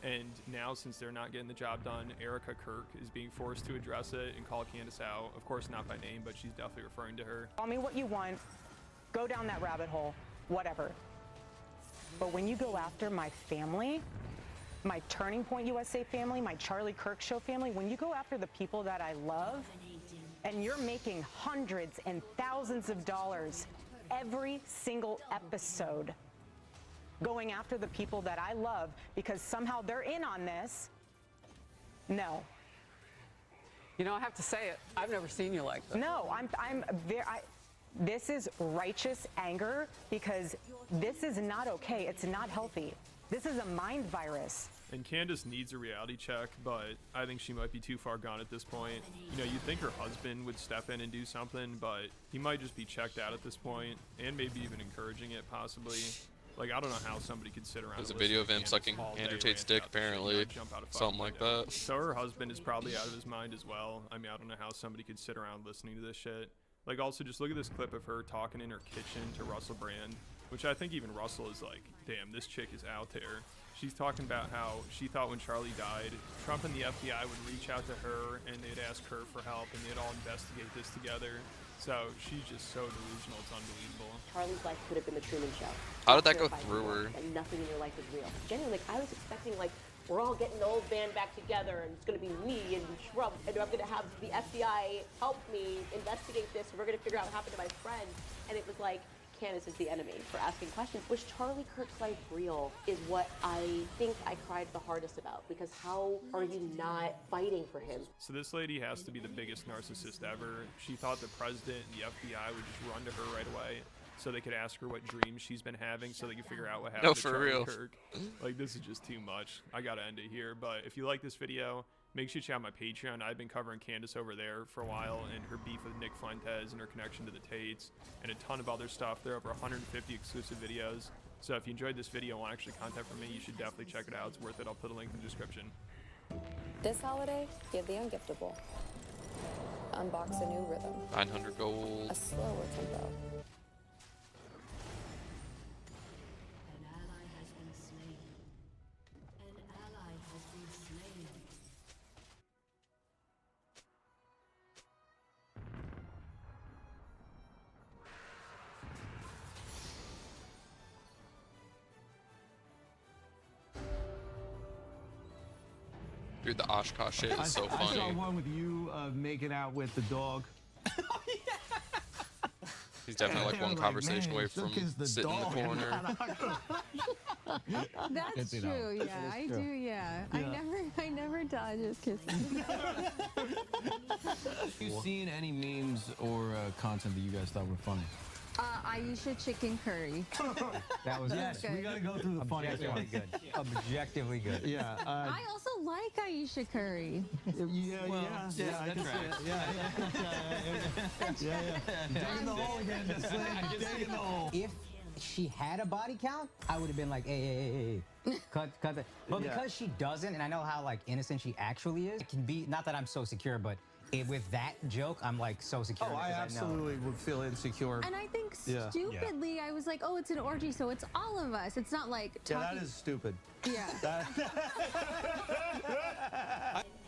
And now, since they're not getting the job done, Erica Kirk is being forced to address it and call Candace out. Of course, not by name, but she's definitely referring to her. Call me what you want. Go down that rabbit hole, whatever. But when you go after my family, my Turning Point USA family, my Charlie Kirk Show family, when you go after the people that I love, and you're making hundreds and thousands of dollars every single episode, going after the people that I love because somehow they're in on this, no. You know, I have to say it, I've never seen you like this. No, this is righteous anger because this is not okay. It's not healthy. This is a mind virus. And Candace needs a reality check, but I think she might be too far gone at this point. You know, you'd think her husband would step in and do something, but he might just be checked out at this point, and maybe even encouraging it, possibly. Like, I don't know how somebody could sit around. There's a video of him sucking Andrew Tate's dick, apparently. Something like that. So her husband is probably out of his mind as well. I mean, I don't know how somebody could sit around listening to this shit. Like, also, just look at this clip of her talking in her kitchen to Russell Brand, which I think even Russell is like, damn, this chick is out there. She's talking about how she thought when Charlie died, Trump and the FBI would reach out to her and they'd ask her for help and they'd all investigate this together. So she's just so delusional, it's unbelievable. Charlie's life could have been the Truman Show. How did that go through her? And nothing in your life is real. Genuinely, like, I was expecting, like, we're all getting the old band back together, and it's going to be me and Trump, and I'm going to have the FBI help me investigate this, and we're going to figure out what happened to my friend. And it was like, Candace is the enemy for asking questions. Was Charlie Kirk's life real is what I think I cried the hardest about, because how are you not fighting for him? So this lady has to be the biggest narcissist ever. She thought the president and the FBI would just run to her right away so they could ask her what dreams she's been having so they could figure out what happened to Charlie Kirk. Like, this is just too much. I gotta end it here. But if you like this video, make sure you check out my Patreon. I've been covering Candace over there for a while, and her beef with Nick Fuentes and her connection to the Tates and a ton of other stuff. There are over 150 exclusive videos. So if you enjoyed this video and want actually content from me, you should definitely check it out. It's worth it. I'll put a link in the description. This holiday, give the ungiftable. Unbox a new rhythm. 900 gold. A slower tempo. Dude, the Oshkosh shit is so funny. I saw one with you making out with the dog. He's definitely like one conversation away from sitting in the corner. That's true. Yeah, I do. Yeah, I never dodge his kisses. Have you seen any memes or content that you guys thought were funny? Aisha chicken curry. That was yes. We got to go through the funniest one. Good. Objectively good. Yeah. I also like Aisha curry. Yeah, I can see it. Yeah. Dig in the hole again, just saying. Dig in the hole. If she had a body count, I would have been like, hey. Cut that. But because she doesn't, and I know how like innocent she actually is, it can be, not that I'm so secure, but with that joke, I'm like so secure. Oh, I absolutely would feel insecure. And I think stupidly, I was like, oh, it's an orgy, so it's all of us. It's not like talking. Yeah, that is stupid. Yeah.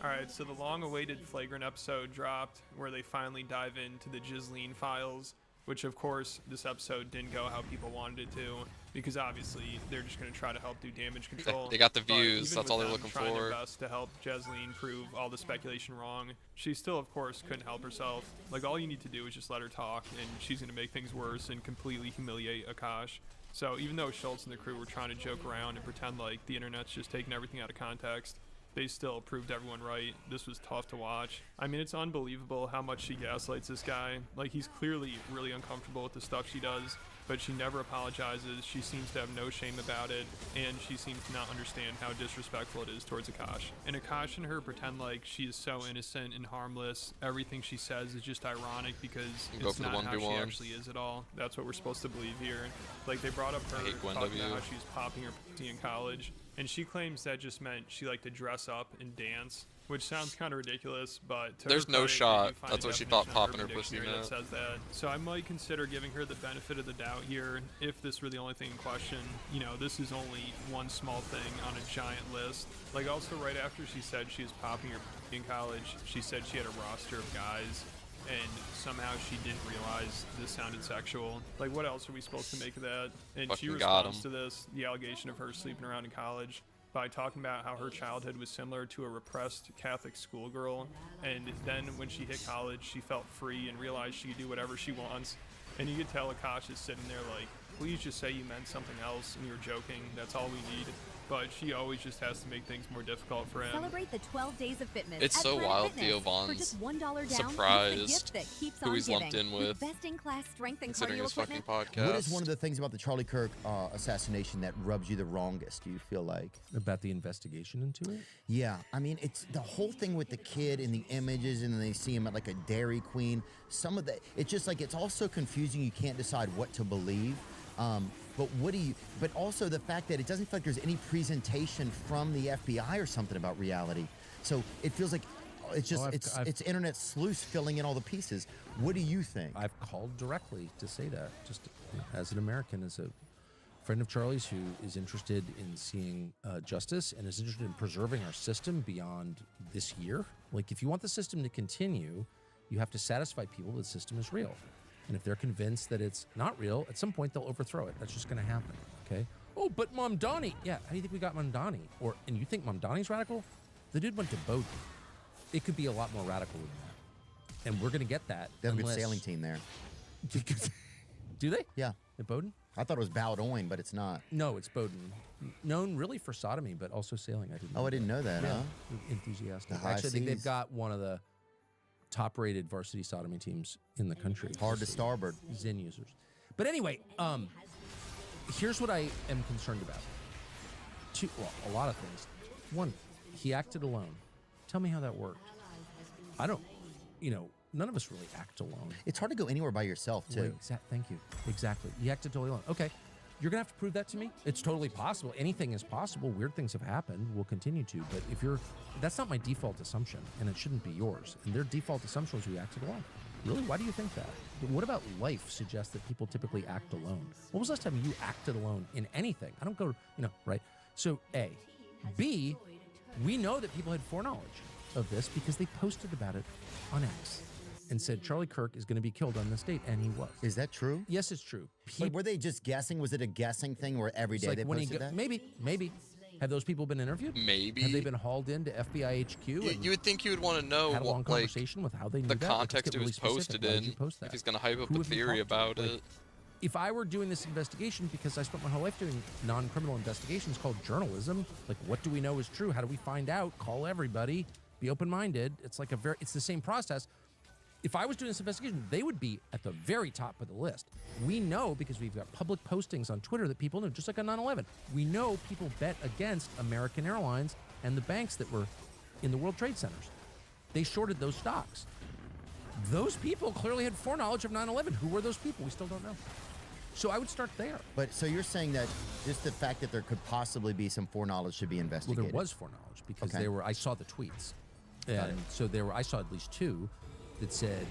All right, so the long-awaited Flagrant episode dropped, where they finally dive into the Ghislaine files, which of course this episode didn't go how people wanted it to, because obviously they're just going to try to help do damage control. They got the views, that's all they're looking trying for. Their best to help Ghislaine prove all the speculation wrong. She still, of course, couldn't help herself. Like, all you need to do is just let her talk, and she's going to make things worse and completely humiliate Akash. So even though Schultz and the crew were trying to joke around and pretend like the internet's just taking everything out of context, they still proved everyone right. This was tough to watch. I mean, it's unbelievable how much she gaslights this guy. Like, he's clearly really uncomfortable with the stuff she does, but she never apologizes. She seems to have no shame about it, and she seems to not understand how disrespectful it is towards Akash. And Akash and her pretend like she is so innocent and harmless. Everything she says is just ironic because it's not how she actually is at all. That's what we're supposed to believe here. Like, they brought up her talking about how she was popping her pussy in college, and she claims that just meant she liked to dress up and dance, which sounds kind of ridiculous, but there's no shot. That's what she thought popping her pussy meant. Says that. So I might consider giving her the benefit of the doubt here, if this were the only thing in question. You know, this is only one small thing on a giant list. Like, also right after she said she was popping her pussy in college, she said she had a roster of guys, and somehow she didn't realize this sounded sexual. Like, what else are we supposed to make of that? And she responds to this, the allegation of her sleeping around in college, by talking about how her childhood was similar to a repressed Catholic schoolgirl, and then when she hit college, she felt free and realized she could do whatever she wants. And you could tell Akash is sitting there like, please just say you meant something else and you're joking, that's all we need. But she always just has to make things more difficult for him. Celebrate the 12 days of fitness. It's so wild, Theo Von's surprised who he's lumped in with, best-in-class strength and considering his fucking podcast. What is one of the things about the Charlie Kirk assassination that rubs you the wrongest, do you feel like? About the investigation into it? Yeah, I mean, it's the whole thing with the kid and the images, and then they see him at like a Dairy Queen. Some of the, it's just like, it's all so confusing, you can't decide what to believe. But also the fact that it doesn't feel like there's any presentation from the FBI or something about reality. So it feels like it's just, it's internet sleuths filling in all the pieces. What do you think? I've called directly to say that, just as an American, as a friend of Charlie's who is interested in seeing justice and is interested in preserving our system beyond this year. Like, if you want the system to continue, you have to satisfy people that the system is real. And if they're convinced that it's not real, at some point they'll overthrow it. That's just going to happen, okay? Oh, but Mamdani. Yeah, how do you think we got Mamdani? And you think Mamdani's radical? The dude went to Bowdoin. It could be a lot more radical than that. And we're going to get that. They have a good sailing team there. Do they? Yeah. At Bowdoin? I thought it was Bowdoin, but it's not. No, it's Bowdoin. Known really for sodomy, but also sailing. I didn't know that, huh? Enthusiastic. The high Actually, I think they've seas. got one of the top-rated varsity sodomy teams in the country. Hard to starboard. Zen users. But anyway, here's what I am concerned about. A lot of things. One, he acted alone. Tell me how that worked. I don't, none of us really act alone. It's hard to go anywhere by yourself, too. Thank you. Exactly. He acted totally alone. Okay. You're gonna have to prove that to me. It's totally possible. Anything is possible. Weird things have happened. We'll continue to. But that's not my default assumption, and it shouldn't be yours. And their default assumption was we acted alone. Really? Why do you think that? What about life suggests that people typically act alone? When was the last time you acted alone in anything? I don't go, right? So A. B, we know that people had foreknowledge of this because they posted about it on X and said Charlie Kirk is going to be killed on this date, and he was. Is that true? Yes, it's true. But were they just guessing? Was it a guessing thing where every day they posted that? Maybe. Have those people been interviewed? Maybe. Have they been hauled into FBI HQ? You would think you would want to know had a long what, conversation with how they knew the that? context it was posted in. If he's going to hype up a theory about it. If I were doing this investigation, because I spent my whole life doing non-criminal investigations called journalism, like what do we know is true? How do we find out? Call everybody. Be open-minded. It's like it's the same process. If I was doing this investigation, they would be at the very top of the list. We know, because we've got public postings on Twitter that people know, just like on 9/11. We know people bet against American Airlines and the banks that were in the World Trade Centers. They shorted those stocks. Those people clearly had foreknowledge of 9/11. Who were those people? We still don't know. So I would start there. But so you're saying that just the fact that there could possibly be some foreknowledge should be investigated? Well, there was foreknowledge because I saw the tweets. And so I saw at least two that said,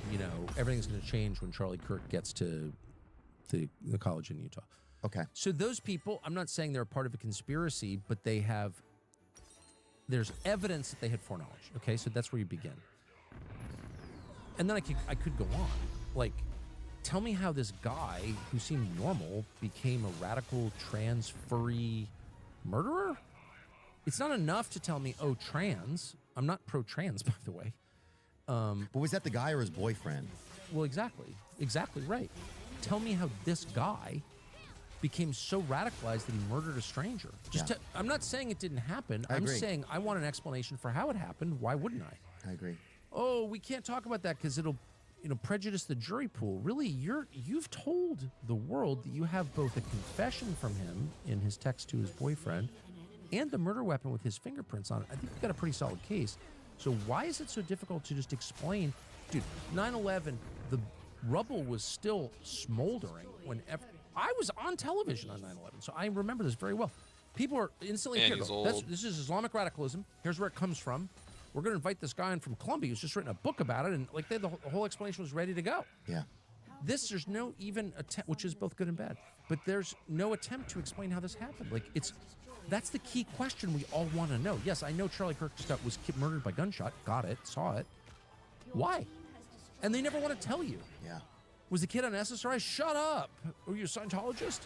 everything's going to change when Charlie Kirk gets to the college in Utah. Okay. So those people, I'm not saying they're part of a conspiracy, but there's evidence that they had foreknowledge. Okay, so that's where you begin. And then I could go on. Like, tell me how this guy who seemed normal became a radical trans furry murderer? It's not enough to tell me, oh, trans. I'm not pro-trans, by the way. But was that the guy or his boyfriend? Well, exactly right. Tell me how this guy became so radicalized that he murdered a stranger. I'm not saying it didn't happen. I'm saying I want an explanation for how it happened. Why wouldn't I? I agree. Oh, we can't talk about that because it'll, prejudice the jury pool. Really, you've told the world that you have both a confession from him in his text to his boyfriend and the murder weapon with his fingerprints on it. I think you've got a pretty solid case. So why is it so difficult to just explain? Dude, 9/11, the rubble was still smoldering whenever I was on television on 9/11, so I remember this very well. People are instantly this is Islamic radicalism. Here's where it comes from. We're going to invite this guy in from Columbia who's just written a book about it, and the whole explanation was ready to go. Yeah. There's no even attempt, which is both good and bad, but there's no attempt to explain how this happened. That's the key question we all want to know. Yes, I know Charlie Kirk was murdered by gunshot. Got it. Saw it. Why? And they never want to tell you. Yeah. Was the kid on SSRI? Shut up. Are you a Scientologist?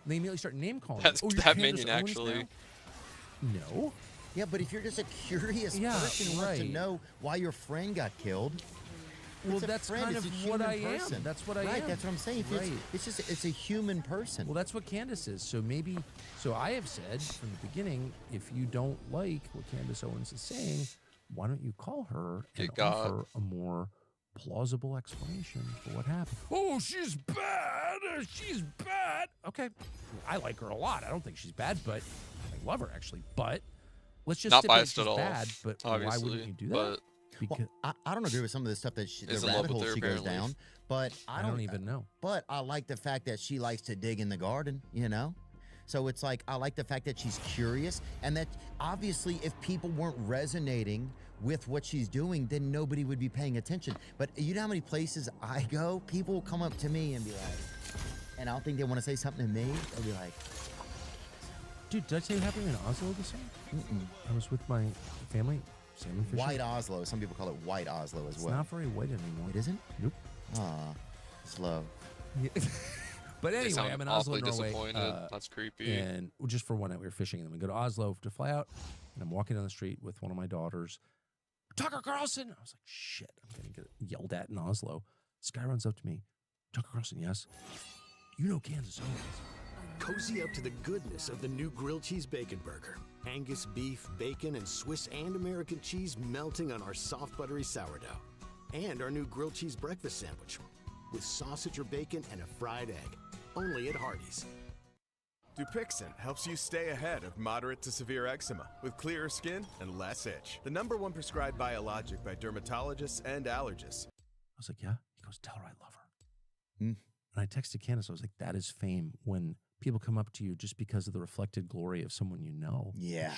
And they immediately start name calling. That's you're that Candace minion, Owens actually. Now? No. Yeah, but if you're just a curious person who wants to know why your friend got killed, well, that's kind of what I am. That's what I am. Right, that's what I'm saying. Right. It's a human person. Well, that's what Candace is. So I have said from the beginning, if you don't like what Candace Owens is saying, why don't you call her and offer a more plausible explanation for what happened? Oh, she's bad. She's bad. Okay. I like her a lot. I don't think she's bad, but I love her actually. But let's just not stipulate biased she's at all. Bad, but why wouldn't you do that? Well, I don't agree with some of the stuff that the rabbit hole she goes down, but I don't even know. But I like the fact that she likes to dig in the garden, So it's like, I like the fact that she's curious, and that obviously if people weren't resonating with what she's doing, then nobody would be paying attention. But you know how many places I go, people will come up to me and be like, and I don't think they want to say something to me, they'll be like, dude, did I tell you what happened in Oslo this summer? I was with my family. Salmon fishing. White Oslo. Some people call it White Oslo as well. It's not very white anymore. It isn't? Nope. Aw, slow. Yeah. But anyway, I'm in Oslo, Norway. That's creepy. And just for one night, we were fishing, and then we go to Oslo to fly out. And I'm walking down the street with one of my daughters. Tucker Carlson! I was like, shit, I'm going to get yelled at in Oslo. This guy runs up to me. Tucker Carlson, yes. You know Kansas Owens. Cozy up to the goodness of the new grilled cheese bacon burger. Angus beef, bacon, and Swiss and American cheese melting on our soft buttery sourdough. And our new grilled cheese breakfast sandwich with sausage or bacon and a fried egg. Only at Hardee's. Dupixent helps you stay ahead of moderate to severe eczema with clearer skin and less itch. The #1 prescribed biologic by dermatologists and allergists. I was like, yeah? He goes, tell her I love her. And I texted Candace, I was like, that is fame when people come up to you just because of the reflected glory of someone you know. Yeah.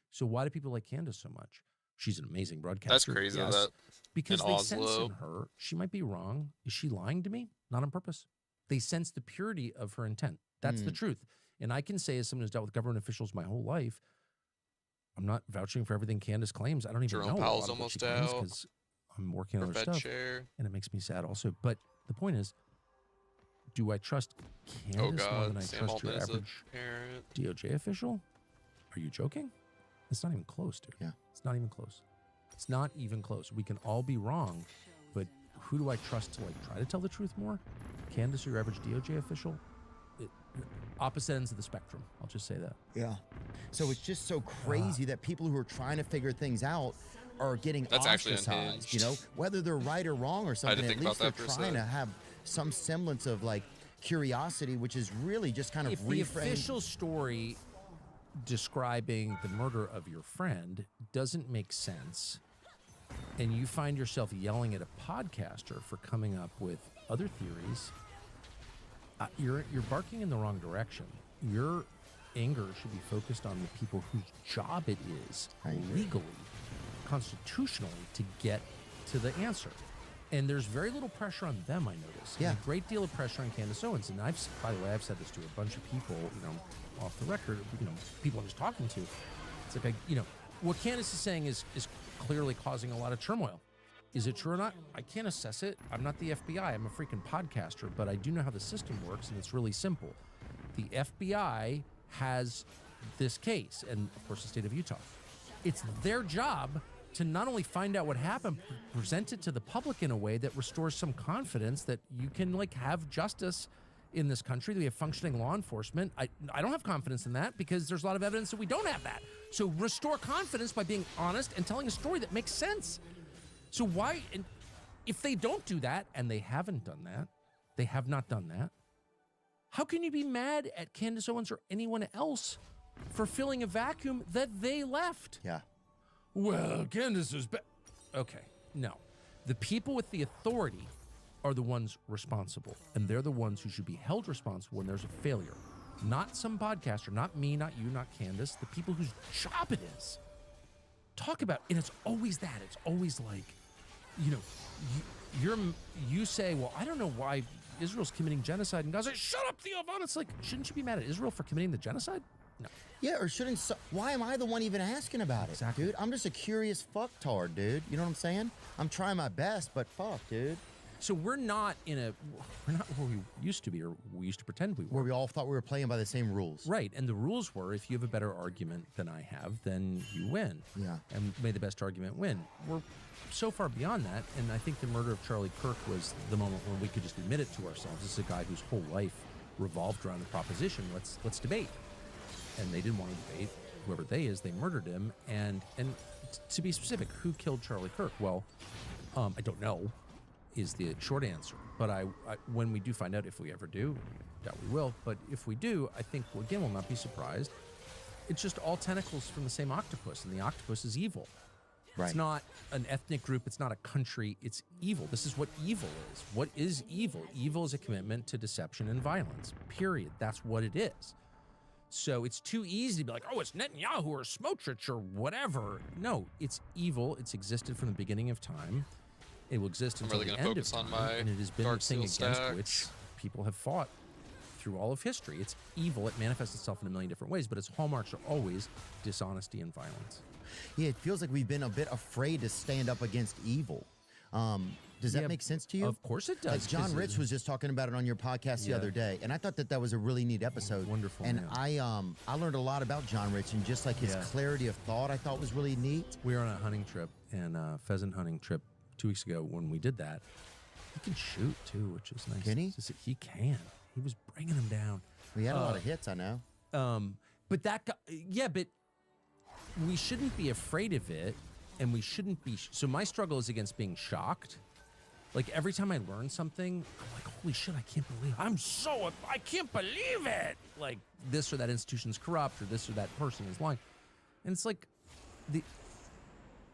So why do people like Candace so much? She's an amazing broadcaster. That's crazy. Yes, That because in they Oslo. sense in her, she might be wrong. Is she lying to me? Not on purpose. They sense the purity of her intent. That's the truth. And I can say, as someone who's dealt with government officials my whole life, I'm not vouching for everything Candace claims. I don't even Jerome know Powell's a lot of what she almost claims out. because I'm working on Her other Fed stuff, chair. and it makes me sad also. But the point is, do I trust Candace more than I Sam trust your Altman is a average parent. DOJ official? Are you joking? It's not even close, dude. Yeah. It's not even close. It's not even close. We can all be wrong, but who do I trust to like try to tell the truth more? Candace or your average DOJ official? Opposite ends of the spectrum. I'll just say that. Yeah. So it's just so crazy that people who are trying to figure things out are getting That's actually ostracized, unhinged. you know, whether they're right or wrong or something. didn't At think least about they're that for a trying to sec. have some semblance of like curiosity, which is really just kind of If the reframed. official story describing the murder of your friend doesn't make sense, and you find yourself yelling at a podcaster for coming up with other theories, you're barking in the wrong direction. Your anger should be focused on the people whose job it is legally, constitutionally, to get to the answer. And there's very little pressure on them, I notice. Yeah. And a great deal of pressure on Candace Owens. And by the way, I've said this to a bunch of people, off the record, people I'm just talking to. It's like, what Candace is saying is clearly causing a lot of turmoil. Is it true or not? I can't assess it. I'm not the FBI. I'm a freaking podcaster, but I do know how the system works, and it's really simple. The FBI has this case, and of course the state of Utah. It's their job to not only find out what happened, but present it to the public in a way that restores some confidence that you can have justice in this country, that we have functioning law enforcement. I don't have confidence in that because there's a lot of evidence that we don't have that. So restore confidence by being honest and telling a story that makes sense. So why, and if they don't do that, and they haven't done that, they have not done that, how can you be mad at Candace Owens or anyone else for filling a vacuum that they left? Yeah. Well, Candace is okay, no. The people with the authority are the ones responsible, and they're the ones who should be held responsible when there's a failure. Not some podcaster, not me, not you, not Candace, the people whose job it is. Talk about, and it's always that. It's always like, you say, well, I don't know why Israel's committing genocide in Gaza. Shut up, Theo Von. It's like, shouldn't you be mad at Israel for committing the genocide? No. Yeah, or shouldn't... why am I the one even asking about it, dude? I'm just a curious fucktard, dude. You know what I'm saying? I'm trying my best, but fuck, dude. So we're not where we used to be, or we used to pretend we were. Where we all thought we were playing by the same rules. Right, and the rules were, if you have a better argument than I have, then you win. Yeah. And may the best argument win. We're so far beyond that, and I think the murder of Charlie Kirk was the moment when we could just admit it to ourselves. This is a guy whose whole life revolved around the proposition, let's debate. And they didn't want to debate. Whoever they is, they murdered him. And to be specific, who killed Charlie Kirk? Well, I don't know is the short answer. But I when we do find out, if we ever do, doubt we will, but if we do, I think, again, we'll not be surprised. It's just all tentacles from the same octopus, and the octopus is evil. Right. It's not an ethnic group. It's not a country. It's evil. This is what evil is. What is evil? Evil is a commitment to deception and violence, period. That's what it is. So it's too easy to be like, oh, it's Netanyahu or Smotrich or whatever. No, it's evil. It's existed from the beginning of time. It will exist until the end of time, and it has been the thing against which people have fought through all of history. It's evil. It manifests itself in a million different ways, but its hallmarks are always dishonesty and violence. Yeah, it feels like we've been a bit afraid to stand up against evil. Does that make sense to you? Of course it does. Like John Rich was just talking about it on your podcast the other day, and I thought that was a really neat episode. Wonderful. And I learned a lot about John Rich, and just like his clarity of thought, I thought was really neat. We were on a hunting trip, and pheasant hunting trip 2 weeks ago. When we did that, he can shoot too, which is nice. Can he? He can. He was bringing them down. We had a lot of hits, I know. But that guy, but we shouldn't be afraid of it, and we shouldn't be. So my struggle is against being shocked. Like every time I learn something, I'm like, holy shit, I can't believe it. I can't believe it. Like this or that institution's corrupt, or this or that person is lying. And it's like,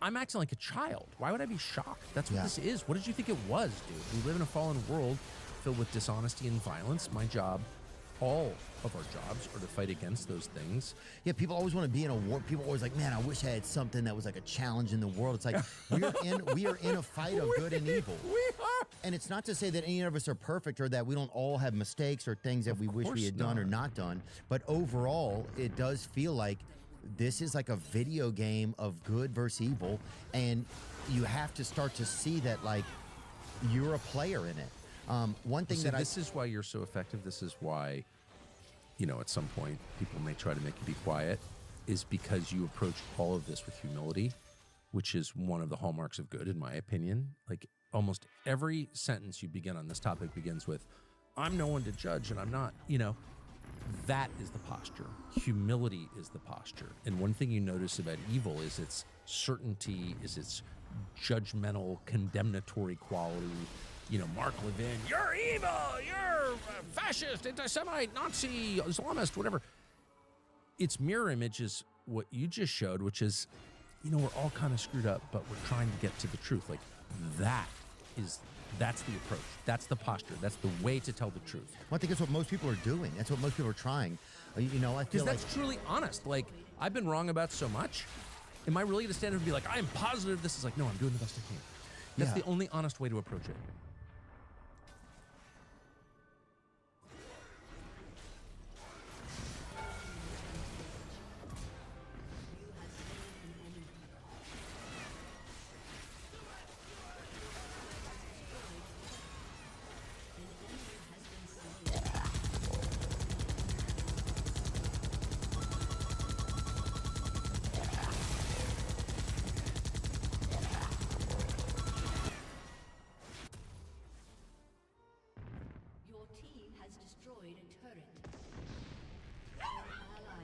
I'm acting like a child. Why would I be shocked? That's what this is. What did you think it was, dude? We live in a fallen world. filled with dishonesty and violence. My job, all of our jobs, are to fight against those things. Yeah, people always want to be in a war. People always like, man, I wish I had something that was like a challenge in the world. It's like we are in a fight of good and evil. We are. And it's not to say that any of us are perfect or that we don't all have mistakes or things that we wish we had done or not done. But overall, it does feel like this is like a video game of good versus evil, and you have to start to see that like you're a player in it. One thing this is why you're so effective. This is why, you know, at some point people may try to make you be quiet, is because you approach all of this with humility, which is one of the hallmarks of good, in my opinion. Like almost every sentence you begin on this topic begins with, I'm no one to judge and I'm not, you know. That is the posture. Humility is the posture. And one thing you notice about evil is its certainty, is its judgmental, condemnatory quality. You know, Mark Levin, you're evil, you're fascist, anti-Semite, Nazi, Islamist, whatever. Its mirror image is what you just showed, which is, you know, we're all kind of screwed up, but we're trying to get to the truth. Like, that's the approach. That's the posture. That's the way to tell the truth. Well, I think that's what most people are doing. That's what most people are trying. You know, I feel because that's truly honest. Like, I've been wrong about so much. Am I really going to stand up and be like, I'm positive this is like, no, I'm doing the best I can. That's the only honest way to approach it.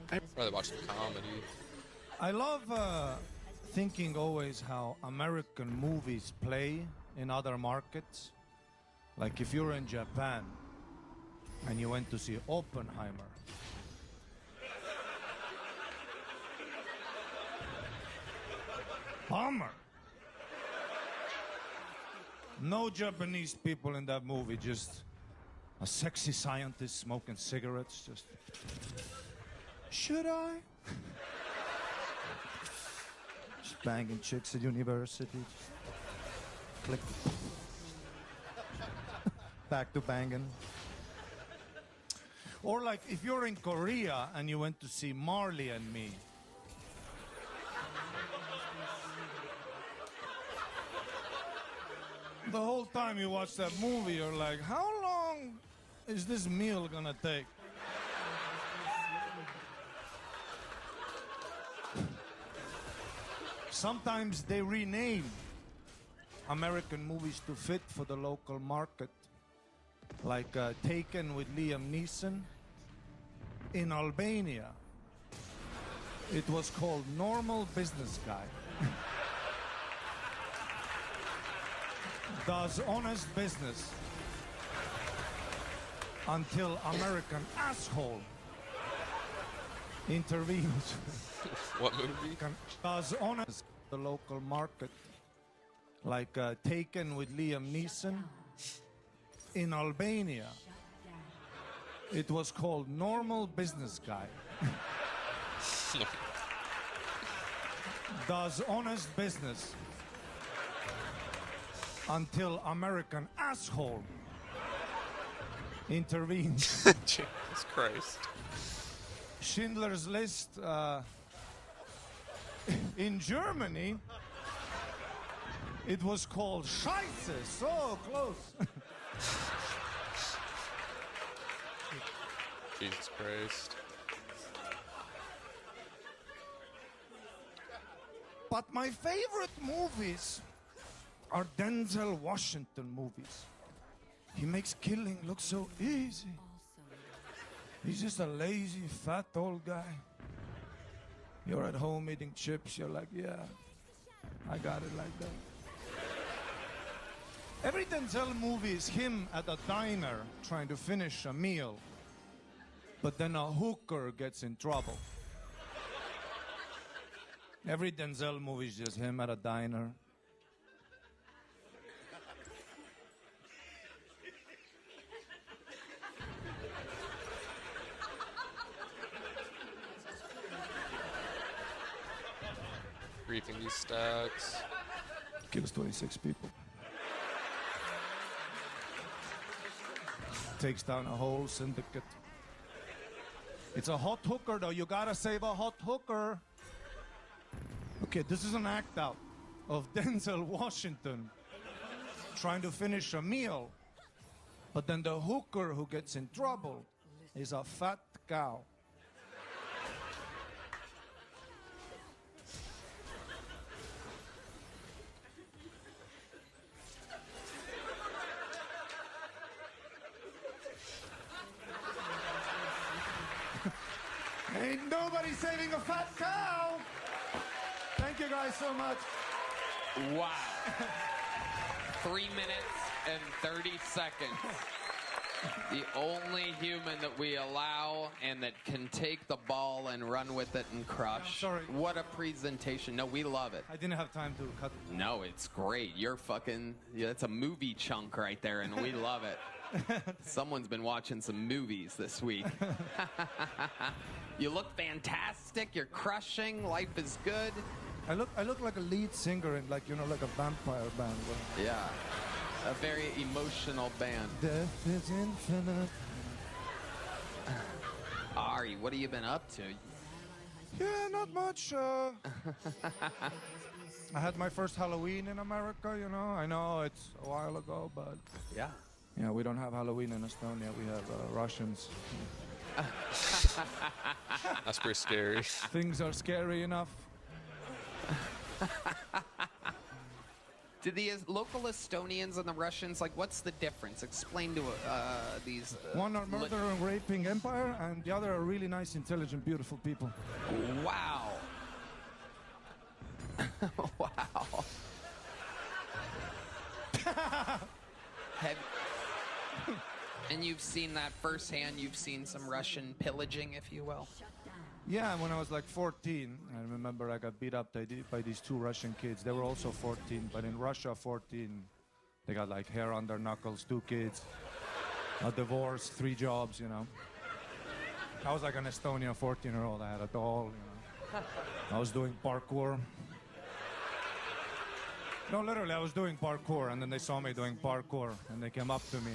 I'd rather watch the comedy. I love thinking always how American movies play in other markets. Like if you're in Japan and you went to see Oppenheimer, bummer. No Japanese people in that movie, just a sexy scientist smoking cigarettes, just... Should I? Just banging chicks at university. Just click. Back to banging. Or like if you're in Korea and you went to see Marley and Me. The whole time you watch that movie, you're like, how long is this meal gonna take? Sometimes they rename American movies to fit for the local market. Like Taken with Liam Neeson. In Albania, it was called Normal Business Guy. Does honest business until American asshole intervenes. What movie? Does honest the local market. Like Taken with Liam Neeson. In Albania, it was called Normal Business Guy. Does honest business until American asshole intervenes. Jesus Christ. Schindler's List in Germany, it was called Scheiße. So close. Jesus Christ. But my favorite movies are Denzel Washington movies. He makes killing look so easy. He's just a lazy, fat old guy. You're at home eating chips, you're like, yeah, I got it like that. Every Denzel movie is him at a diner trying to finish a meal, but then a hooker gets in trouble. Every Denzel movie is just him at a diner. griefing these stacks. Kills 26 people. Takes down a whole syndicate. It's a hot hooker, though. You gotta save a hot hooker. Okay, this is an act out of Denzel Washington trying to finish a meal. But then the hooker who gets in trouble is a fat cow. Ain't nobody saving a fat cow. Thank you guys so much. Wow. 3 minutes and 30 seconds. The only human that we allow and that can take the ball and run with it and crush. I'm sorry. What a presentation. No, we love it. I didn't have time to cut. No, it's great. You're fucking, yeah, it's a movie chunk right there, and we love it. Someone's been watching some movies this week. You look fantastic. You're crushing. Life is good. I look like a lead singer in, like, you know, like a vampire band. Yeah. A very emotional band. Death is infinite. Ari, what have you been up to? Yeah, not much. I had my first Halloween in America, you know. I know it's a while ago, but... Yeah. Yeah, we don't have Halloween in Estonia. We have Russians. That's pretty scary. Things are scary enough. Do the local Estonians and the Russians, like, what's the difference? Explain to these... One are murder and raping empire, and the other are really nice, intelligent, beautiful people. Wow. Wow. And you've seen that firsthand. You've seen some Russian pillaging, if you will. Yeah, when I was like 14, I remember I got beat up by these two Russian kids. They were also 14, but in Russia, 14, they got like hair on their knuckles, 2 kids, a divorce, 3 jobs, you know. I was like an Estonian 14-year-old. I had a doll, you know. I was doing parkour. No, literally, I was doing parkour, and then they saw me doing parkour, and they came up to me,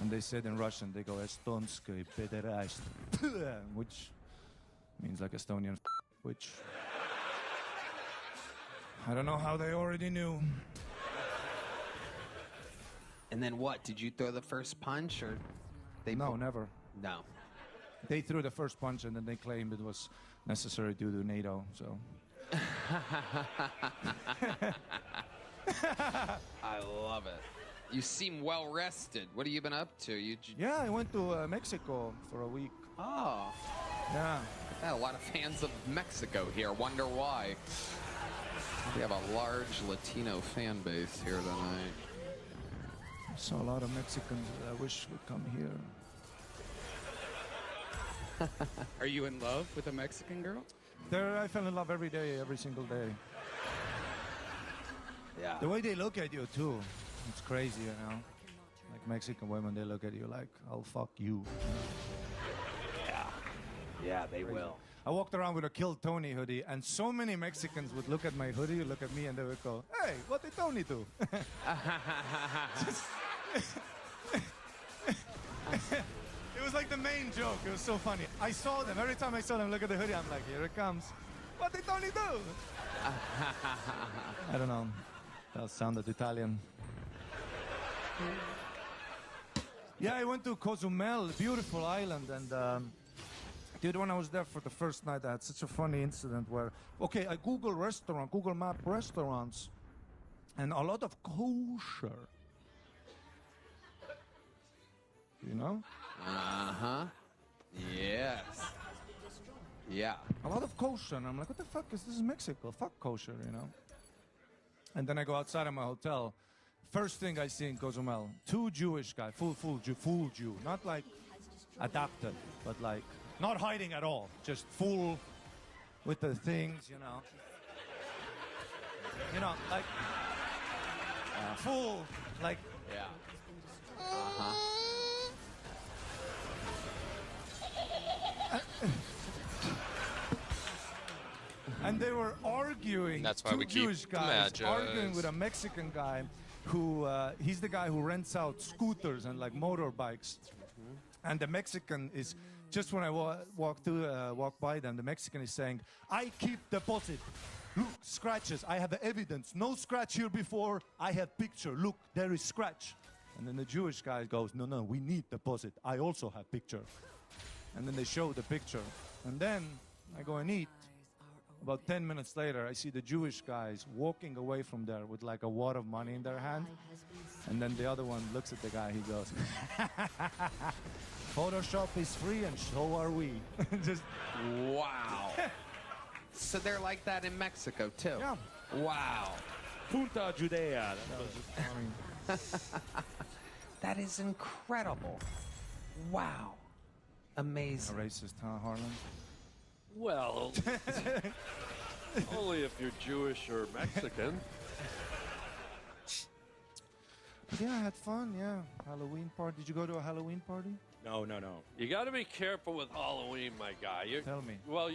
and they said in Russian, they go, "Estonskoy pederast," which means like Estonian, which I don't know how they already knew. And then what? Did you throw the first punch, or they? No, never. No. They threw the first punch, and then they claimed it was necessary due to NATO. So. I love it. You seem well rested. What have you been up to? Yeah, I went to Mexico for a week. Oh. Yeah. A lot of fans of Mexico here. Wonder why. We have a large Latino fan base here tonight. I saw a lot of Mexicans that I wish would come here. Are you in love with a Mexican girl? I fell in love every day, every single day. Yeah. The way they look at you, too. It's crazy, you know? Like Mexican women, they look at you like, I'll fuck you. Yeah. Yeah, they will. I walked around with a Kill Tony hoodie, and so many Mexicans would look at my hoodie, look at me, and they would go, "Hey, what did Tony do?" It was like the main joke. It was so funny. I saw them. Every time I saw them look at the hoodie, I'm like, here it comes. What did Tony do? I don't know. That sounded Italian. Yeah, I went to Cozumel, beautiful island, and dude, when I was there for the first night, I had such a funny incident where, okay, I Google Map restaurants, and a lot of kosher. You know? Uh-huh. Yes. Yeah. A lot of kosher, and I'm like, what the fuck is this? Is Mexico? Fuck kosher, you know? And then I go outside of my hotel. First thing I see in Cozumel, 2 Jewish guys, full Jew, not like adapted, but like not hiding at all, just full with the things, you know, like full, like yeah. Uh-huh. And they were arguing. That's why two we keep Jewish the guys Magis. arguing with a Mexican guy who he's the guy who rents out scooters and like motorbikes. And the Mexican is just when I walk by them, the Mexican is saying, "I keep deposit. Look, scratches. I have evidence. No scratch here before. I have picture. Look, there is scratch." And then the Jewish guy goes, "No, no, we need deposit. I also have picture." And then they show the picture. And then I go and eat. About 10 minutes later, I see the Jewish guys walking away from there with like a wad of money in their hand. And then the other one looks at the guy, he goes, "Photoshop is free and so are we." Just Wow. So they're like that in Mexico too. Yeah. Wow. Punta Judea. That is incredible. Wow. Amazing. A racist, huh, Harlan? Well, only if you're Jewish or Mexican. Yeah, I had fun, yeah. Halloween party. Did you go to a Halloween party? No. You got to be careful with Halloween, my guy. Tell me. Well,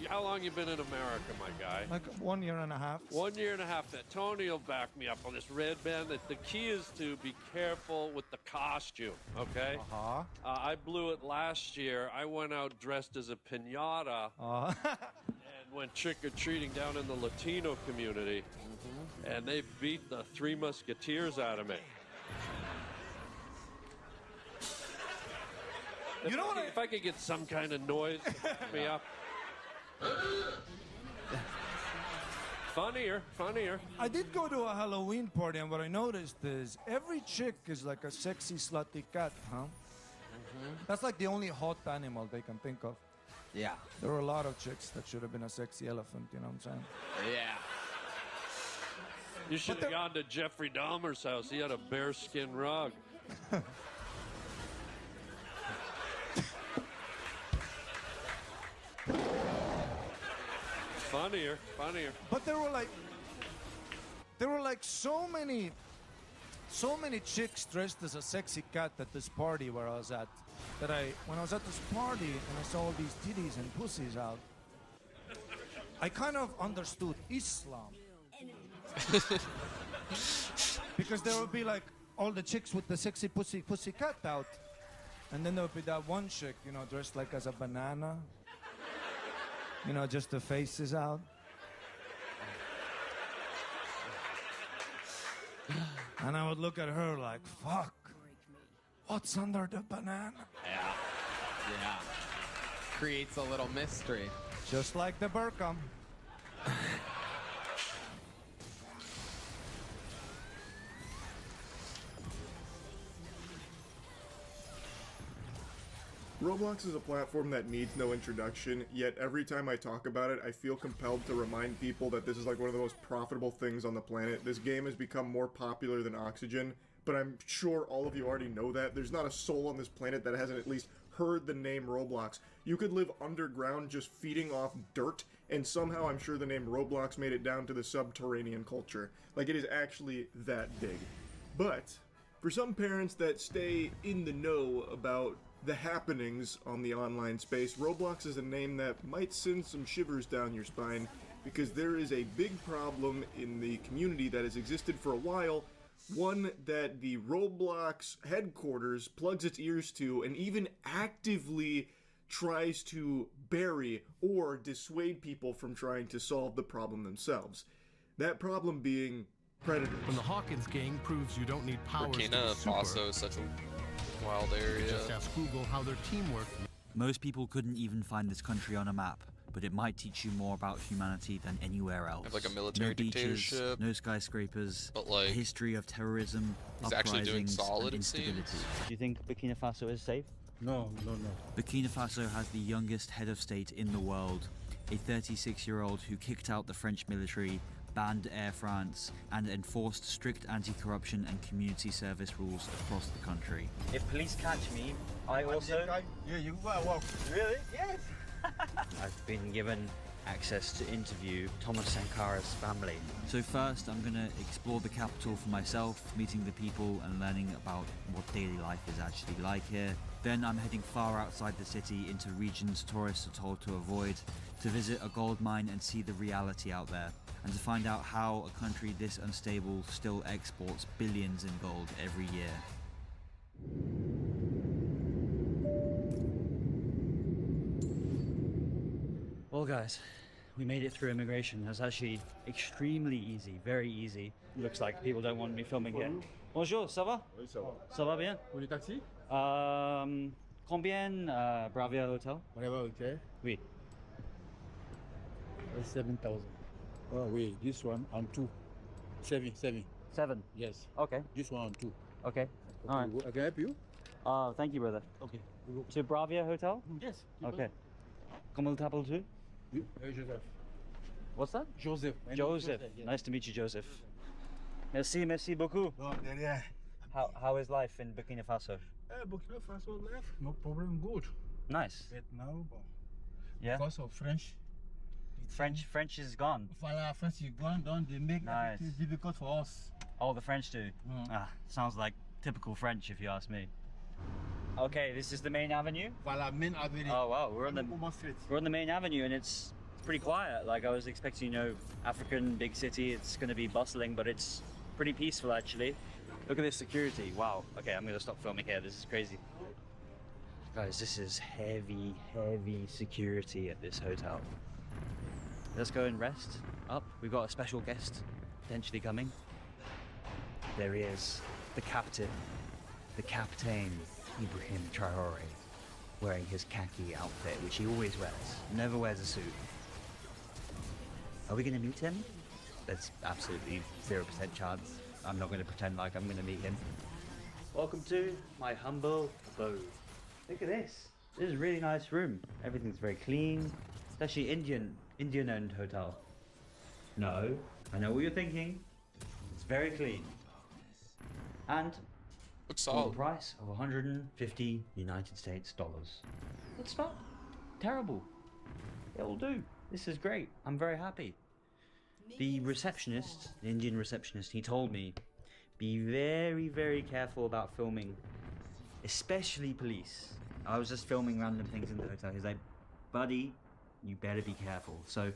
how long you been in America, my guy? Like 1 year and a half. 1 year and a half. That Tony will back me up on this, Red Band. The key is to be careful with the costume, okay? Uh-huh. I blew it last year. I went out dressed as a piñata and went trick-or-treating down in the Latino community. And they beat the Three Musketeers out of me. You know what? If I could get some kind of noise to back me up. Funnier. I did go to a Halloween party, and what I noticed is every chick is like a sexy, slutty cat, huh? That's like the only hot animal they can think of. Yeah. There were a lot of chicks that should have been a sexy elephant, you know what I'm saying? Yeah. You should have gone to Jeffrey Dahmer's house. He had a bearskin rug. Funnier. But there were like so many chicks dressed as a sexy cat at this party where I was at, that when I was at this party and I saw all these titties and pussies out, I kind of understood Islam. Because there would be like all the chicks with the sexy pussy cat out, and then there would be that one chick, you know, dressed like as a banana. You know, just the face is out. And I would look at her like, fuck, what's under the banana? Yeah. Creates a little mystery. Just like the burqa. Roblox is a platform that needs no introduction, yet every time I talk about it, I feel compelled to remind people that this is like one of the most profitable things on the planet. This game has become more popular than oxygen, but I'm sure all of you already know that. There's not a soul on this planet that hasn't at least heard the name Roblox. You could live underground just feeding off dirt, and somehow I'm sure the name Roblox made it down to the subterranean culture. Like, it is actually that big. But for some parents that stay in the know about the happenings on the online space, Roblox is a name that might send some shivers down your spine, because there is a big problem in the community that has existed for a while, one that the Roblox headquarters plugs its ears to and even actively tries to bury or dissuade people from trying to solve the problem themselves. That problem being predators. When the Hawkins gang proves you don't need powers to be Burkina super, Faso is such a wild area. just ask Google how their teamwork. Most people couldn't even find this country on a map, but it might teach you more about humanity than anywhere else. Have like a military no beaches, dictatorship, no skyscrapers, but like a history of terrorism, he's actually doing uprisings, solid, and it instability. seems. Do you think Burkina Faso is safe? No. Burkina Faso has the youngest head of state in the world, a 36-year-old who kicked out the French military, banned Air France, and enforced strict anti-corruption and community service rules across the country. If police catch me, I also... Yeah, you well. Really? Yes. I've been given access to interview Thomas Sankara's family. So first I'm gonna explore the capital for myself, meeting the people and learning about what daily life is actually like here. Then I'm heading far outside the city into regions tourists are told to avoid, to visit a gold mine and see the reality out there, and to find out how a country this unstable still exports billions in gold every year. Well guys, we made it through immigration. It was actually extremely easy, very easy. Looks like people don't want me filming here. Bonjour, ça va? Oui, ça va. Ça va bien? Pour les taxis? Combien Bravia Hotel? Bravia Hotel? Oui. 7,000. Oh, wait, this one on 2. 7. 7? Yes. Okay. This one on 2. Okay. All right. I can help you? Thank you, brother. Okay. To Bravia Hotel? Yes. Okay. Comment t'appelles tu? Joseph. What's that? Joseph. Joseph. Yes. Nice to meet you, Joseph. Merci beaucoup. No, derrière. How is life in Burkina Faso? Burkina Faso life, no problem, good. Nice. But now, Yeah. because of French. French is gone. Voilà, French is gone, don't they make Nice. it difficult for us. Oh, the French do? Sounds like typical French if you ask me. Okay, this is the main avenue? Voilà, main avenue. Oh wow, we're on the main avenue and it's pretty quiet. Like I was expecting, you know, African big city, it's gonna be bustling, but it's pretty peaceful actually. Look at this security, wow. Okay, I'm gonna stop filming here, this is crazy. Guys, this is heavy security at this hotel. Let's go and rest up. We've got a special guest potentially coming. There he is, the captain, the Captain Ibrahim Traore, wearing his khaki outfit, which he always wears, never wears a suit. Are we going to meet him? There's absolutely 0% chance. I'm not going to pretend like I'm going to meet him. Welcome to my humble abode. Look at this. This is a really nice room. Everything's very clean. It's actually Indian-owned hotel. No, I know what you're thinking. It's very clean. And for the price of 150 United States dollars. It's not terrible. It'll do. This is great. I'm very happy. The receptionist, the Indian receptionist, he told me, be very careful about filming, especially police. I was just filming random things in the hotel. He's like, buddy, you better be careful. So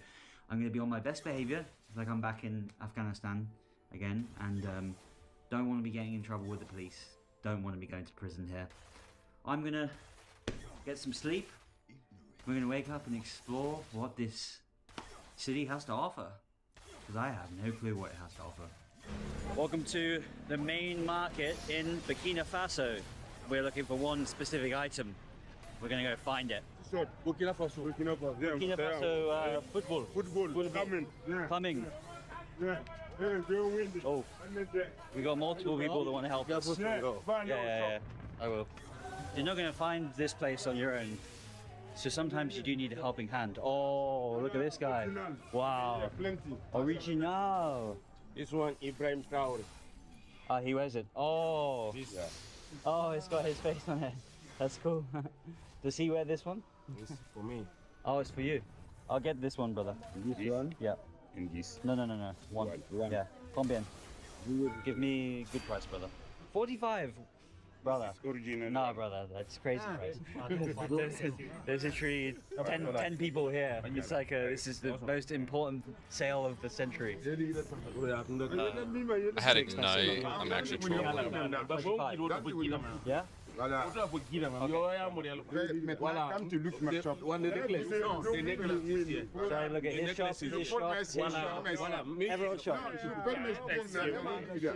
I'm going to be on my best behavior if I come back in Afghanistan again, and don't want to be getting in trouble with the police. Don't want to be going to prison here. I'm going to get some sleep. We're going to wake up and explore what this city has to offer, because I have no clue what it has to offer. Welcome to the main market in Burkina Faso. We're looking for one specific item. We're going to go find it. Burkina Faso. Burkina Faso football. Coming. Oh, we got multiple people that want to help us. Yeah. I will. You're not going to find this place on your own. So sometimes you do need a helping hand. Oh, look at this guy. Wow. Original. This one, Ibrahim Traore. He wears it. Oh. Oh, it's got his face on it. That's cool. Does he wear this one? This is for me. Oh, it's for you. I'll get this one, brother. This one? Yeah. And this? No. One. Yeah. Combien? Give me good price, brother. 45. Brother. Original. No, brother, that's crazy price. There's literally 10 people here. It's like this is the most important sale of the century. I had Ignite. I'm actually trolling. Yeah? Voilà. Voilà. Come to look my shop. One necklace. The necklace. So I look at his shop, his shop. Everyone's shop.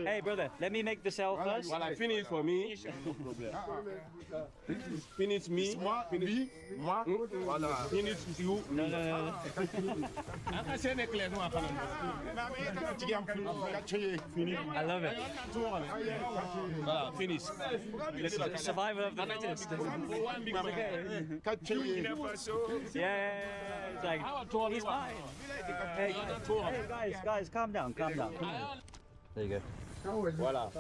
Hey, brother, let me make the sale first. Voilà, finish for me. Finish me. Finish. Voilà. Finish you. No. I love it. Voilà, finish. Survival of the fittest. Yeah. It's like, he's fine. Hey, guys, calm down. There you go. Voilà.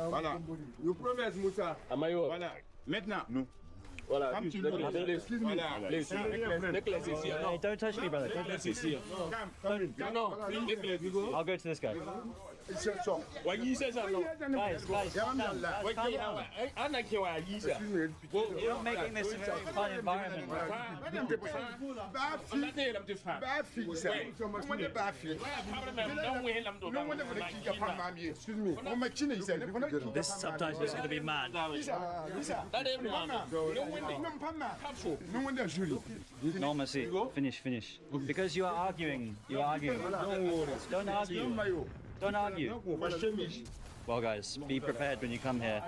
You promise, Moussa. Amayo. Voilà. Maintenant, nous. Come to excuse me. Necklace is here. Hey, don't touch me, brother. Necklace is here. No, I'll go to this guy. Why you say so? Guys, calm down. I'm not here. Why you say? You're not making this a fun environment. This subtitle is going to be mad. No, merci. Finish. Because you are arguing. Don't argue. Don't argue. Well, guys, be prepared when you come here.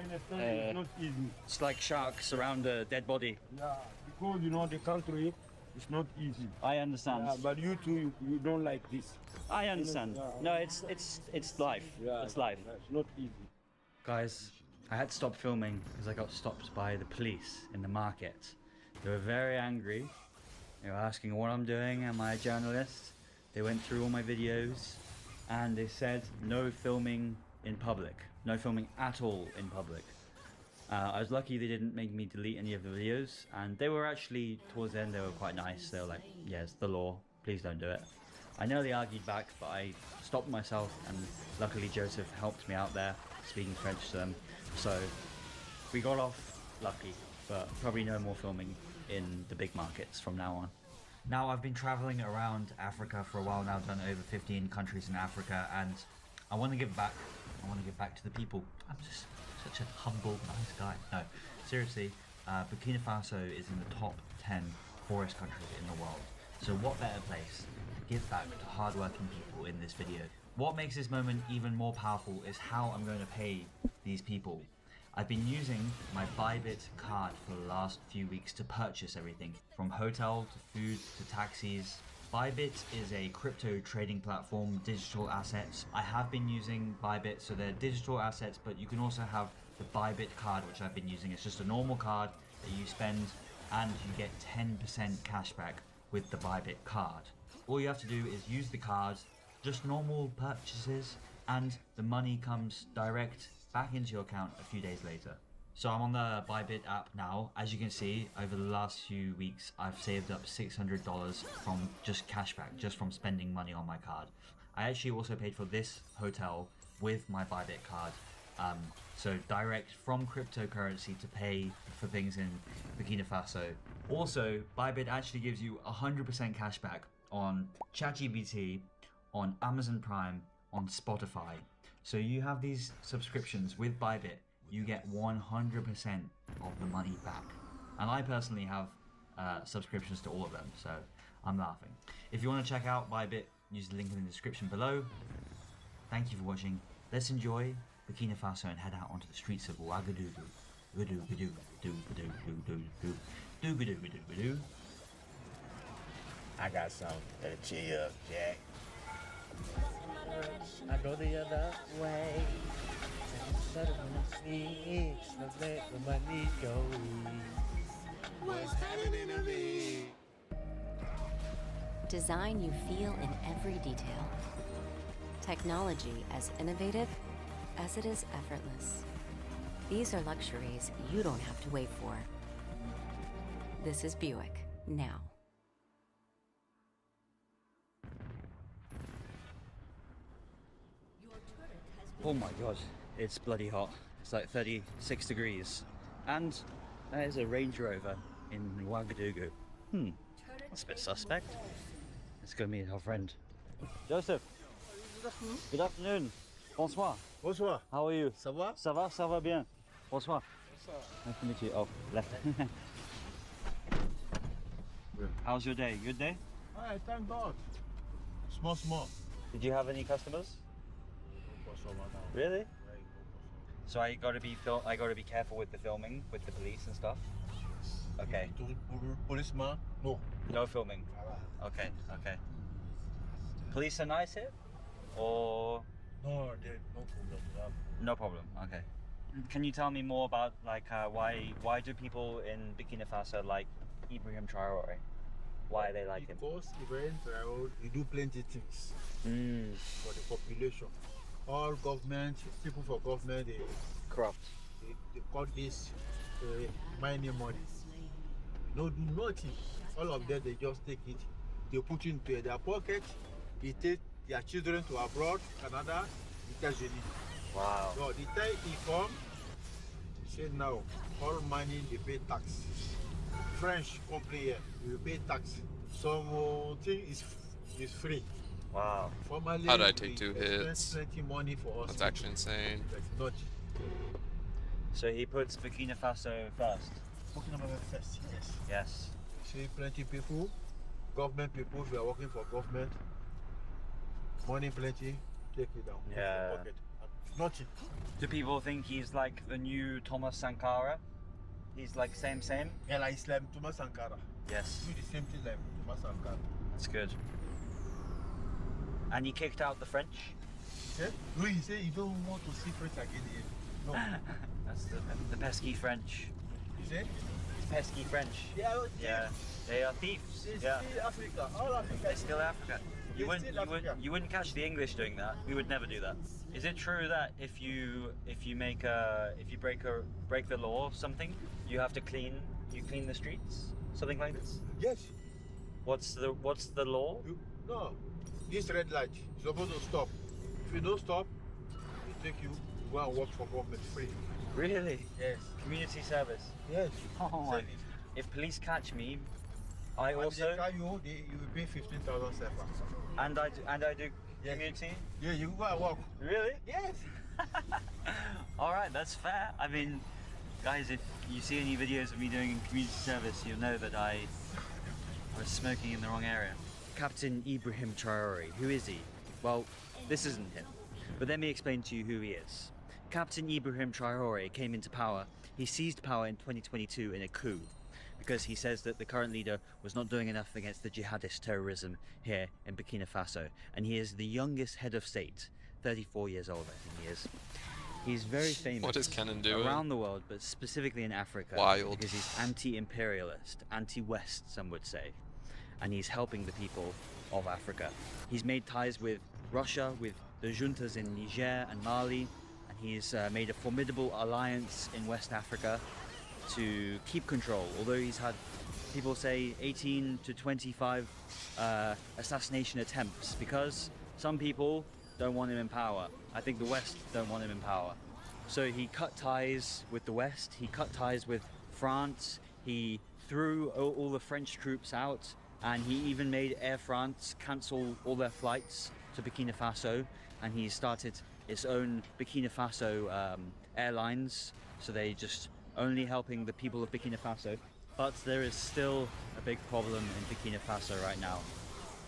It's like sharks around a dead body. Yeah, because you know the country, it's not easy. I understand. Yeah, but you too, you don't like this. I understand. No, it's life. Yeah, it's life. It's not easy. Guys, I had to stop filming because I got stopped by the police in the market. They were very angry. They were asking what I'm doing. Am I a journalist? They went through all my videos and they said no filming in public. No filming at all in public. I was lucky they didn't make me delete any of the videos, and they were actually, towards the end, they were quite nice. They were like, yeah, it's the law, please don't do it. I nearly argued back, but I stopped myself, and luckily Joseph helped me out there, speaking French to them. So we got off lucky, but probably no more filming in the big markets from now on. Now, I've been traveling around Africa for a while now, done over 15 countries in Africa, and I want to give back. I want to give back to the people. I'm just such a humble, nice guy. No, seriously, Burkina Faso is in the top 10 poorest countries in the world. So what better place to give back to hardworking people in this video? What makes this moment even more powerful is how I'm going to pay these people. I've been using my Bybit card for the last few weeks to purchase everything, from hotel to food to taxis. Bybit is a crypto trading platform, digital assets. I have been using Bybit, so they're digital assets, but you can also have the Bybit card, which I've been using. It's just a normal card that you spend, and you get 10% cash back with the Bybit card. All you have to do is use the card, just normal purchases, and the money comes direct back into your account a few days later. So I'm on the Bybit app now. As you can see, over the last few weeks, I've saved up $600 from just cashback, just from spending money on my card. I actually also paid for this hotel with my Bybit card. So direct from cryptocurrency to pay for things in Burkina Faso. Also, Bybit actually gives you 100% cashback on ChatGPT, on Amazon Prime, on Spotify. So you have these subscriptions with Bybit, you get 100% of the money back. And I personally have subscriptions to all of them, so I'm laughing. If you want to check out Bybit, use the link in the description below. Thank you for watching. Let's enjoy Burkina Faso and head out onto the streets of Ouagadougou. I got some that'll cheer you up, Jack. I go the other way. Design you feel in every detail. Technology as innovative as it is effortless. These are luxuries you don't have to wait for. This is Buick, now. Oh my god, it's bloody hot. It's like 36 degrees. And there's a Range Rover in Ouagadougou. That's a bit suspect. Let's go meet our friend. Joseph. Good afternoon. Bonsoir. Bonsoir. How are you? Ça va? Ça va, ça va bien. Bonsoir. Nice to meet you. Oh, left. How's your day? Good day? Hi, thank God. Small. Did you have any customers? Really? So I got to be careful with the filming, with the police and stuff. Okay. Policeman? No. No filming. Okay. Police are nice here, or? No, there's no problem. No problem. Okay. Can you tell me more about why do people in Burkina Faso like Ibrahim Traoré? Why they like him? Because Ibrahim Traoré, he do plenty things for the population. All government, people for government, they corrupt. They got this mining money. No do nothing. All of them, they just take it. They put it into their pocket. They take their children to abroad, Canada, États-Unis. Wow. So the time he come, he said now, all money they pay tax. French company here, you pay tax. Some thing is free. Wow. How did I take 2 hits? Money for us. That's actually insane. That's not. So he puts Burkina Faso first. Burkina Faso first, yes. Yes. See plenty people, government people, we are working for government. Money plenty, take it down. Yeah. Pocket. Nothing. Do people think he's like the new Thomas Sankara? He's like same? Yeah, like Islam, Thomas Sankara. Yes. Do the same thing like Thomas Sankara. That's good. And he kicked out the French? No, he said you don't want to see French again here. No. That's the pesky French. You said? Pesky French. Yeah, yeah. They are thieves. It's yeah. still Africa. All Africa. They're still Africa. You wouldn't catch the English doing that. We would never do that. Is it true that if you break the law or something, you have to clean the streets? Something like this? Yes. What's the law? No. This red light is supposed to stop. If you don't stop, they take you to go and work for government free. Really? Yes. Community service? Yes. Oh my. If police catch me, I also... If they catch you will pay 15,000 CFA. And I do community? Yeah, you go and work. Really? Yes. Alright, that's fair. I mean, guys, if you see any videos of me doing community service, you'll know that I was smoking in the wrong area. Captain Ibrahim Traore, who is he? Well, this isn't him, but let me explain to you who he is. Captain Ibrahim Traore came into power. He seized power in 2022 in a coup because he says that the current leader was not doing enough against the jihadist terrorism here in Burkina Faso, and he is the youngest head of state, 34 years old I think he is. He's very famous What is Kenan doing? around the world, but specifically in Africa. Wild. Because he's anti-imperialist, anti-West, some would say. And he's helping the people of Africa. He's made ties with Russia, with the juntas in Niger and Mali, and he's made a formidable alliance in West Africa to keep control. Although he's had, people say, 18 to 25 assassination attempts, because some people don't want him in power. I think the West don't want him in power. So he cut ties with the West, he cut ties with France, he threw all the French troops out, and he even made Air France cancel all their flights to Burkina Faso, and he started his own Burkina Faso airlines, so they just only helping the people of Burkina Faso. But there is still a big problem in Burkina Faso right now.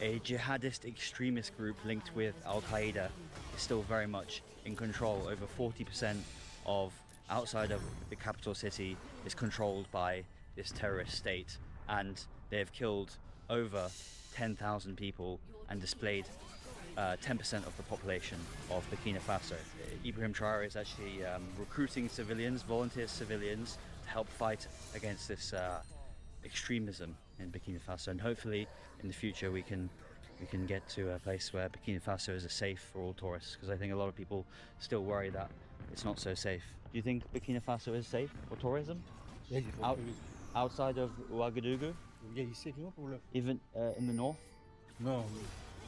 A jihadist extremist group linked with Al-Qaeda is still very much in control. Over 40% of outside of the capital city is controlled by this terrorist state, and they have killed over 10,000 people and displaced 10% of the population of Burkina Faso. Ibrahim Traore is actually recruiting civilians, volunteer civilians, to help fight against this extremism in Burkina Faso, and hopefully in the future we can get to a place where Burkina Faso is safe for all tourists, because I think a lot of people still worry that it's not so safe. Do you think Burkina Faso is safe for tourism? Yes, Outside of Ouagadougou? Yeah, you said no problem. Even in the north? No,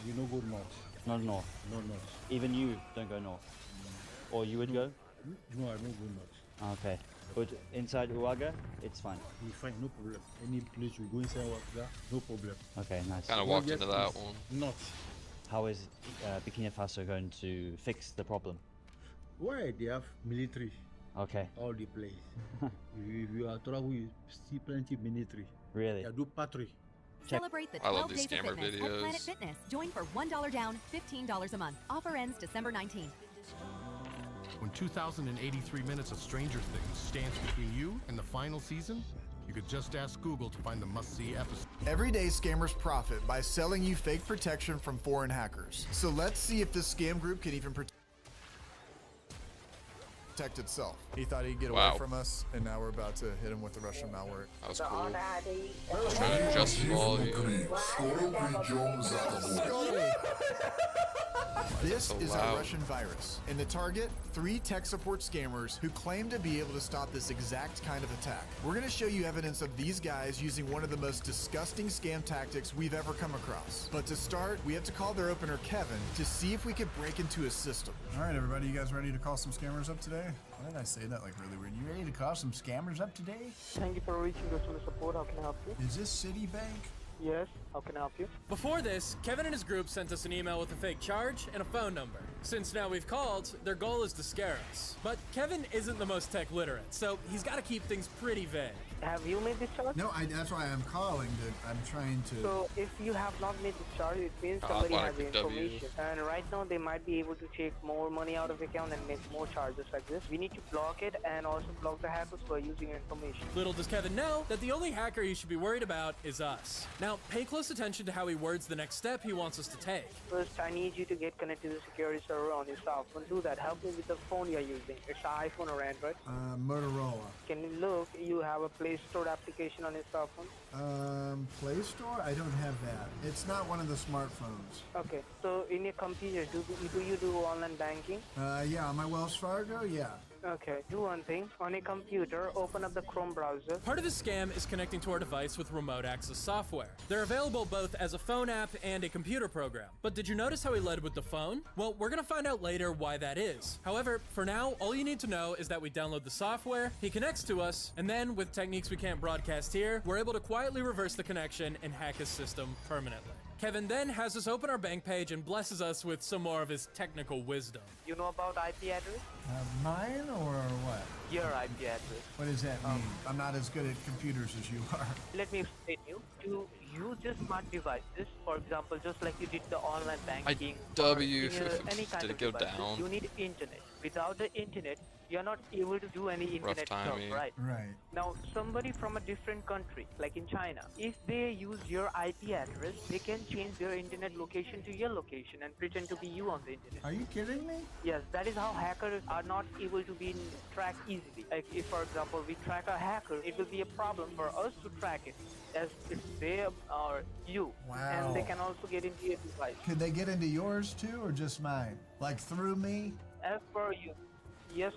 you no go north. Not north? No north. Even you don't go north? Or you would go? No, I don't go north. Okay. But inside Ouaga, it's fine? We fine, no problem. Any place you go inside Ouaga, no problem. Okay, nice. Kind of walked into that one. North. How is Burkina Faso going to fix the problem? Why? They have military. Okay. All the place. if you are trouble, you see plenty military. Really? They do patrol. Celebrate the 12 days of fitness at Planet Fitness. Join for $1 down, $15 a month. Offer ends December 19th. When 2,083 minutes of Stranger Things stands between you and the final season, you could just ask Google to find the must-see episode. Every day, scammers profit by selling you fake protection from foreign hackers. So let's see if this scam group can even protect itself. He thought he'd get away from us, and now we're about to hit him with the Russian malware. That was cool. Trying to adjust volume. This so is loud? our Russian virus, and the target, 3 tech support scammers who claim to be able to stop this exact kind of attack. We're going to show you evidence of these guys using one of the most disgusting scam tactics we've ever come across. But to start, we have to call their opener Kevin to see if we could break into his system. All right, everybody, you guys ready to call some scammers up today? Why did I say that like really weird? You ready to call some scammers up today? Thank you for reaching customer support. How can I help you? Is this Citibank? Yes, how can I help you? Before this, Kevin and his group sent us an email with a fake charge and a phone number. Since now we've called, their goal is to scare us. But Kevin isn't the most tech literate, so he's got to keep things pretty vague. Have you made this charge? No, that's why I'm calling. I'm trying to... So, if you have not made this charge, it means somebody has the information. And right now, they might be able to take more money out of the account and make more charges like this. We need to block it and also block the hackers who are using your information. Little does Kevin know that the only hacker he should be worried about is us. Now, pay close attention to how he words the next step he wants us to take. First, I need you to get connected to the security server on your cell phone. Do that. Help me with the phone you're using. It's an iPhone or Android. Motorola. Can you look? You have a Play Store application on your cell phone? Play Store? I don't have that. It's not one of the smartphones. Okay, so in your computer, do you do online banking? Yeah, on my Wells Fargo, yeah. Okay, do one thing. On a computer, open up the Chrome browser. Part of the scam is connecting to our device with remote access software. They're available both as a phone app and a computer program. But did you notice how he led with the phone? Well, we're gonna find out later why that is. However, for now, all you need to know is that we download the software, he connects to us, and then, with techniques we can't broadcast here, we're able to quietly reverse the connection and hack his system permanently. Kevin then has us open our bank page and blesses us with some more of his technical wisdom. You know about IP address? Mine or what? Your IP address. What does that mean? I'm not as good at computers as you are. Let me explain you. To use this smart devices, for example, just like you did the online banking, any kind Did of it go devices, down? you need internet. Without the internet, you're not able to do any internet stuff, timing. right? Right. Now, somebody from a different country, like in China, if they use your IP address, they can change their internet location to your location and pretend to be you on the internet. Are you kidding me? Yes, that is how hackers are not able to be tracked easily. Like if, for example, we track a hacker, it will be a problem for us to track it, as it's they or you. Wow. And they can also get into your device. Could they get into yours too, or just mine? Like through me? As per you, yes.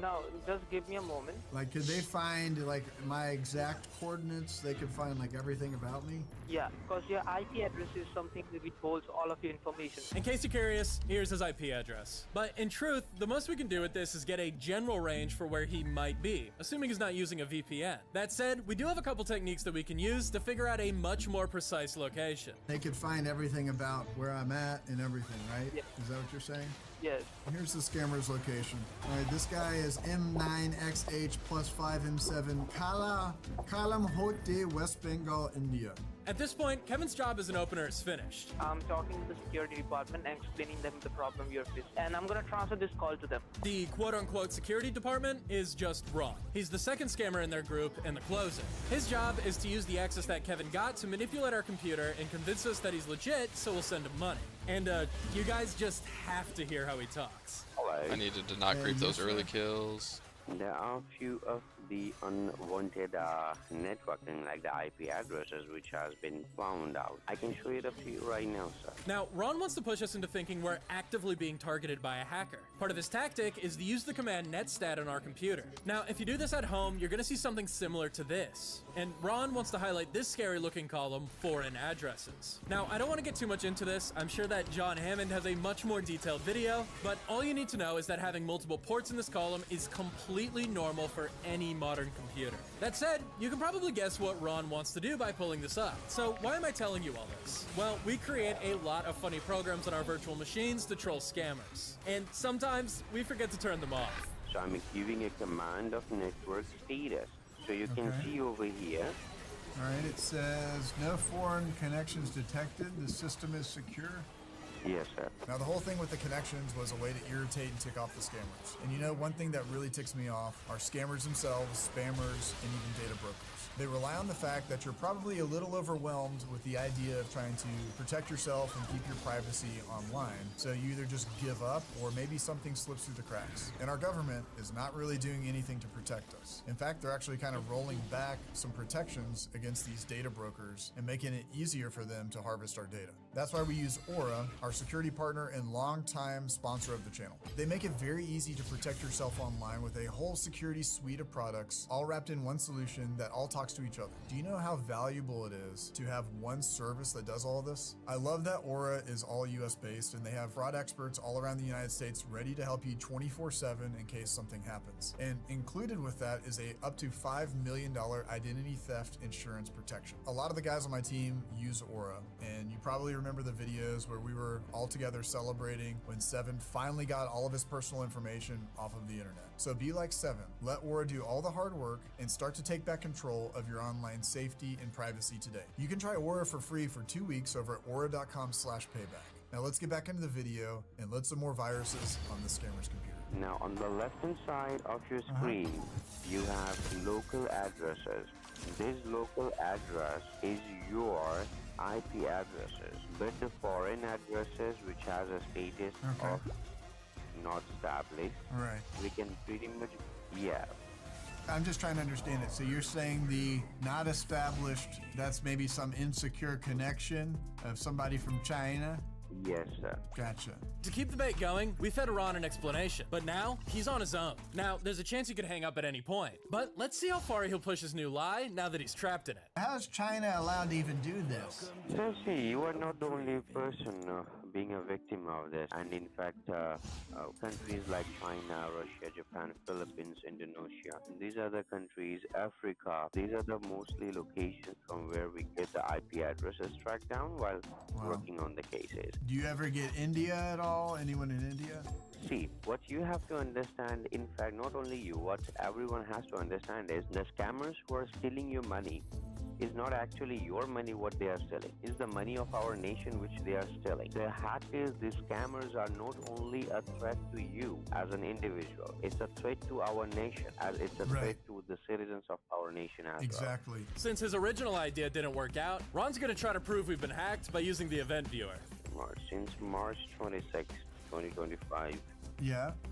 No, just give me a moment. Like, could they find like my exact coordinates? They could find like everything about me? Yeah, because your IP address is something that holds all of your information. In case you're curious, here's his IP address. But in truth, the most we can do with this is get a general range for where he might be, assuming he's not using a VPN. That said, we do have a couple techniques that we can use to figure out a much more precise location. They could find everything about where I'm at and everything, right? Yeah. Is that what you're saying? Yes. Here's the scammer's location. All right, this guy is M9XH plus 5M7 Kalam Hote, West Bengal, India. At this point, Kevin's job as an opener is finished. I'm talking to the security department and explaining them the problem you're facing. And I'm gonna transfer this call to them. The quote-unquote security department is just Ron. He's the second scammer in their group and the closer. His job is to use the access that Kevin got to manipulate our computer and convince us that he's legit, so we'll send him money. And you guys just have to hear how he talks. Hello. I needed to not creep those early kills. There are a few of the unwanted networking, like the IP addresses, which has been found out. I can show it up to you right now, sir. Now, Ron wants to push us into thinking we're actively being targeted by a hacker. Part of his tactic is to use the command netstat on our computer. Now, if you do this at home, you're gonna see something similar to this. And Ron wants to highlight this scary looking column, foreign addresses. Now, I don't want to get too much into this. I'm sure that John Hammond has a much more detailed video, but all you need to know is that having multiple ports in this column is completely normal for any modern computer. That said, you can probably guess what Ron wants to do by pulling this up. So why am I telling you all this? Well, we create a lot of funny programs on our virtual machines to troll scammers. And sometimes we forget to turn them off. So I'm giving a command of network status. So you can see over here. All right, it says no foreign connections detected. The system is secure. Yes, sir. Now, the whole thing with the connections was a way to irritate and tick off the scammers. And you know, one thing that really ticks me off are scammers themselves, spammers, and even data brokers. They rely on the fact that you're probably a little overwhelmed with the idea of trying to protect yourself and keep your privacy online. So you either just give up or maybe something slips through the cracks. And our government is not really doing anything to protect us. In fact, they're actually kind of rolling back some protections against these data brokers and making it easier for them to harvest our data. That's why we use Aura, our our security partner and longtime sponsor of the channel. They make it very easy to protect yourself online with a whole security suite of products, all wrapped in one solution that all talks to each other. Do you know how valuable it is to have one service that does all of this? I love that Aura is all US based and they have fraud experts all around the United States ready to help you 24/7 in case something happens. And included with that is a up to $5 million identity theft insurance protection. A lot of the guys on my team use Aura, and you probably remember the videos where we were all together celebrating when Seven finally got all of his personal information off of the internet. So be like Seven, let Aura do all the hard work and start to take back control of your online safety and privacy today. You can try Aura for free for 2 weeks over at aura.com/payback. Now let's get back into the video and let some more viruses on the scammer's computer. Now on the left hand side of your screen, you have local addresses. This local address is your IP addresses, but the foreign addresses which has a status of not established, we can pretty much, I'm just trying to understand it. So you're saying the not established, that's maybe some insecure connection of somebody from China? Yes, sir. Gotcha. To keep the bait going, we fed Ron an explanation, but now he's on his own. Now, there's a chance he could hang up at any point, but let's see how far he'll push his new lie now that he's trapped in it. How's China allowed to even do this? So see, you are not the only person being a victim of this, and in fact, countries like China, Russia, Japan, Philippines, Indonesia, these are the countries, Africa, these are the mostly locations from where we get the IP addresses tracked down while working on the cases. Do you ever get India at all? Anyone in India? See, what you have to understand, in fact, not only you, what everyone has to understand is the scammers who are stealing your money is not actually your money what they are stealing. It's the money of our nation which they are stealing. The hackers, the scammers are not only a threat to you as an individual, it's a threat to our nation, as it's a threat to the citizens of our nation as well. Since his original idea didn't work out, Ron's gonna try to prove we've been hacked by using the event viewer. Since March 26, 2025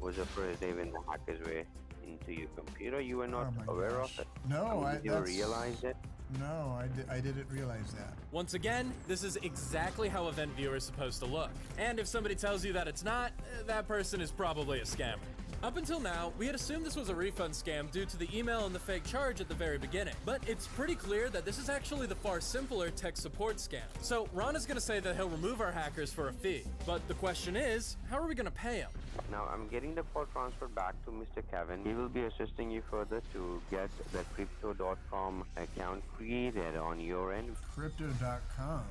was the first day when the hackers were into your computer, you were not aware of it? No, did you realize it? No, I didn't realize that. Once again, this is exactly how Event Viewer is supposed to look. And if somebody tells you that it's not, that person is probably a scammer. Up until now, we had assumed this was a refund scam due to the email and the fake charge at the very beginning. But it's pretty clear that this is actually the far simpler tech support scam. So Ron is gonna say that he'll remove our hackers for a fee. But the question is, how are we gonna pay him? Now I'm getting the call transferred back to Mr. Kevin. He will be assisting you further to get the crypto.com account created on your end. Crypto.com?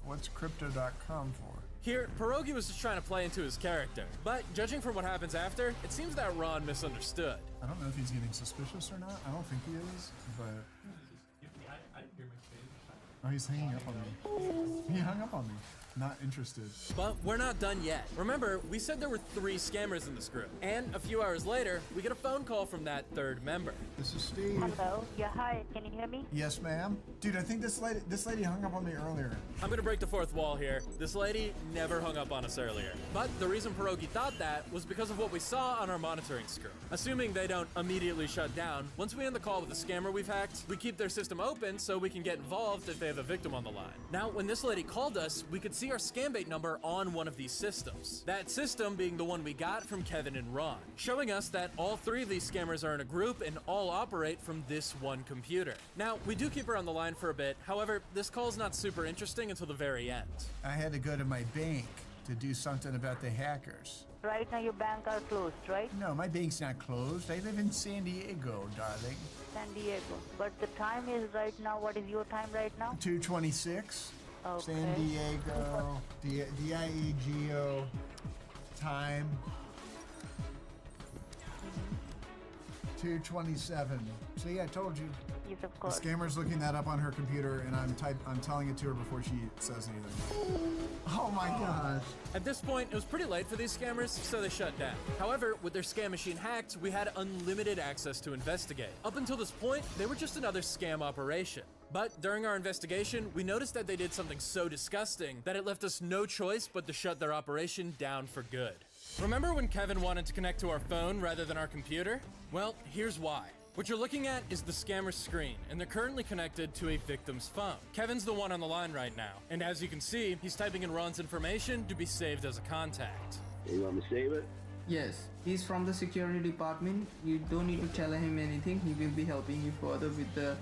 What's crypto.com for? Here, Pierogi was just trying to play into his character, but judging from what happens after, it seems that Ron misunderstood. I don't know if he's getting suspicious or not. I don't think he is, but... Oh, he's hanging up on me. He hung up on me. Not interested. But we're not done yet. Remember, we said there were 3 scammers in this group, and a few hours later, we get a phone call from that 3rd member. This is Steve. Hello. Yeah, hi. Can you hear me? Yes, ma'am. Dude, I think this lady hung up on me earlier. I'm gonna break the 4th wall here. This lady never hung up on us earlier. But the reason Pierogi thought that was because of what we saw on our monitoring screen. Assuming they don't immediately shut down, once we end the call with the scammer we've hacked, we keep their system open so we can get involved if they have a victim on the line. Now, when this lady called us, we could see our scam bait number on one of these systems. That system being the one we got from Kevin and Ron, showing us that all 3 of these scammers are in a group and all operate from this one computer. Now, we do keep her on the line for a bit, however, this call's not super interesting until the very end. I had to go to my bank to do something about the hackers. Right now your bank are closed, right? No, my bank's not closed. I live in San Diego, darling. San Diego. But the time is right now, what is your time right now? 2:26. Okay. San Diego, DIEGO, time 2:27. See, I told you. Yes, of The course. scammer's looking that up on her computer, and I'm telling it to her before she says anything. Oh my gosh. At this point, it was pretty late for these scammers, so they shut down. However, with their scam machine hacked, we had unlimited access to investigate. Up until this point, they were just another scam operation. But during our investigation, we noticed that they did something so disgusting that it left us no choice but to shut their operation down for good. Remember when Kevin wanted to connect to our phone rather than our computer? Well, here's why. What you're looking at is the scammer's screen, and they're currently connected to a victim's phone. Kevin's the one on the line right now, and as you can see, he's typing in Ron's information to be saved as a contact. You want me to save it? Yes, he's from the security department. You don't need to tell him anything. He will be helping you further with the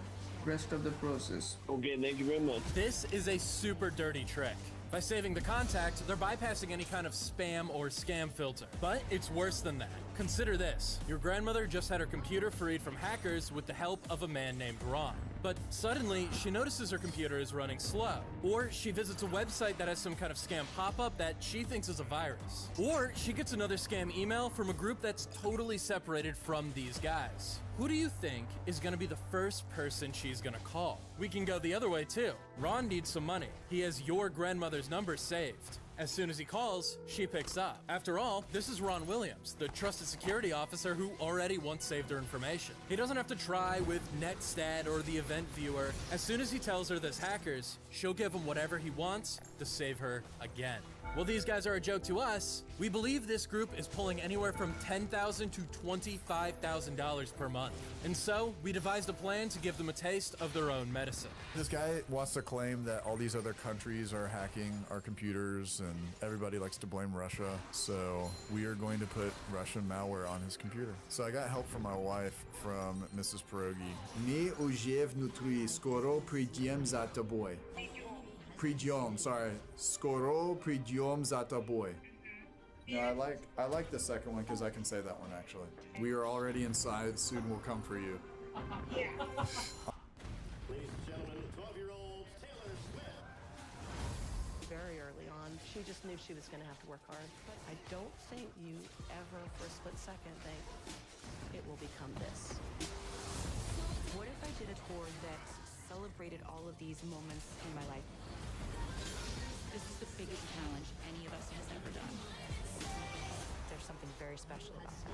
rest of the process. Okay, thank you very much. This is a super dirty trick. By saving the contact, they're bypassing any kind of spam or scam filter. But it's worse than that. Consider this. Your grandmother just had her computer freed from hackers with the help of a man named Ron. But suddenly, she notices her computer is running slow. Or she visits a website that has some kind of scam pop-up that she thinks is a virus. Or she gets another scam email from a group that's totally separated from these guys. Who do you think is gonna be the first person she's gonna call? We can go the other way too. Ron needs some money. He has your grandmother's number saved. As soon as he calls, she picks up. After all, this is Ron Williams, the trusted security officer who already once saved her information. He doesn't have to try with Netstat or the event viewer. As soon as he tells her there's hackers, she'll give him whatever he wants to save her again. Well, these guys are a joke to us. We believe this group is pulling anywhere from $10,000 to $25,000 per month. And so, we devised a plan to give them a taste of their own medicine. This guy wants to claim that all these other countries are hacking our computers and everybody likes to blame Russia. So we are going to put Russian malware on his computer. So I got help from my wife, from Mrs. Pierogi. My używ nutri skoro przyjdziemy za tobой. Przyjdziemy, sorry. Skoro przyjdziemy za tobой. No, I like the second one because I can say that one actually. We are already inside, soon we'll come for you. Ladies and gentlemen, 12-year-old Taylor Swift. Very early on, she just knew she was going to have to work hard. But I don't think you ever, for a split second, think it will become this. What if I did a tour that celebrated all of these moments in my life? This is the biggest challenge any of us has ever done. There's something very special about that.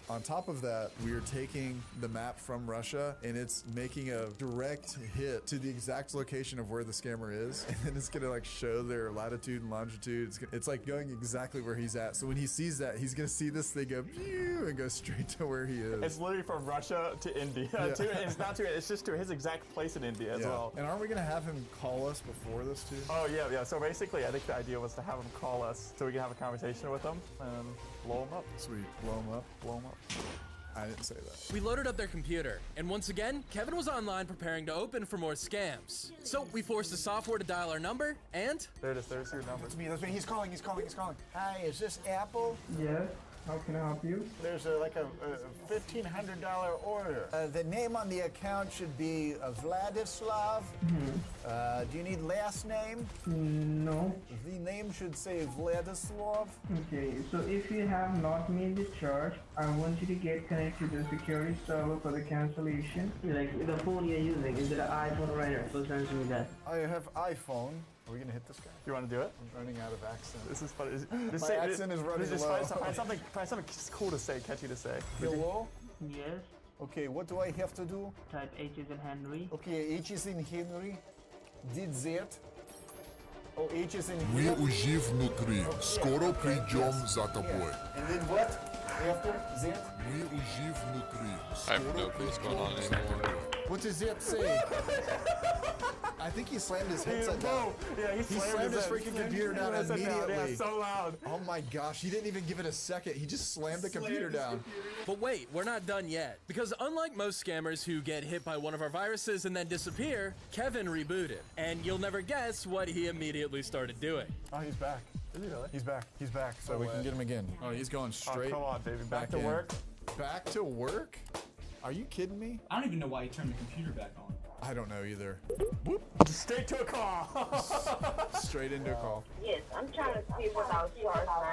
On top of that, we are taking the map from Russia and it's making a direct hit to the exact location of where the scammer is. And then it's gonna like show their latitude and longitude. It's like going exactly where he's at. So when he sees that, he's gonna see this thing go pew and go straight to where he is. It's literally from Russia to India. Yeah. It's not to, it's just to his exact place in India as well. And aren't we gonna have him call us before this too? Oh yeah. So basically, I think the idea was to have him call us so we can have a conversation with him and blow him up. Sweet, blow him up, blow him up. I didn't say that. We loaded up their computer, and once again, Kevin was online preparing to open for more scams. So we forced the software to dial our number, and... There it is, there's your number. That's me, he's calling. Hi, is this Apple? Yes, how can I help you? There's like a $1,500 order. The name on the account should be Vladislav. Do you need last name? No. The name should say Vladislav. Okay, so if you have not made the charge, I want you to get connected to the security server for the cancellation. Like the phone you're using, is it an iPhone or Android? Please answer me that. I have iPhone. Are we gonna hit this guy? You want to do it? I'm running out of accent. This is funny. My accent is running low. Find something cool to say, catchy to say. Hello? Yes. Okay, what do I have to do? Type H is in Henry. Okay, H is in Henry. Did that. Oh, H is in Ми Henry. ужив внутри. Скоро придем за тобой. And then what? After that? Мы ужив внутри. I have no clue what's going on anymore. What does that say? I think he slammed his headset down. Yeah, he slammed his freaking computer down immediately. Yeah, so loud. Oh my gosh, he didn't even give it a second. He just slammed the computer down. But wait, we're not done yet. Because unlike most scammers who get hit by one of our viruses and then disappear, Kevin rebooted. And you'll never guess what he immediately started doing. Oh, he's back. Is he really? He's back. So we can get him again. Oh, he's going straight. Oh, come on, baby. Back to in. work. Back to work? Are you kidding me? I don't even know why you turned the computer back on. I don't know either. Whoop! Straight to a call. Straight into a call. Yes, I'm trying to see what our stars are.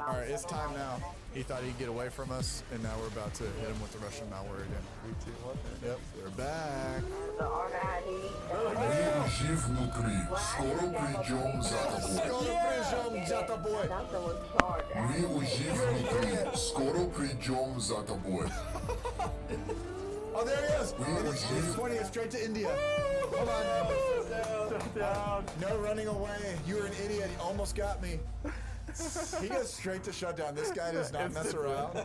All right, it's time now. He thought he'd get away from us, and now we're about to hit him with the Russian malware again. 3, 2, 1. Yep, we're back. Жив внутри. Скоро придем за тобой. Скоро придем за тобой. Мы уже внутри. Скоро придем за тобой. Oh, there he is! He's 20 straight to India. Hold on. No running away. You were an idiot. He almost got me. He goes straight to shutdown. This guy does not mess around.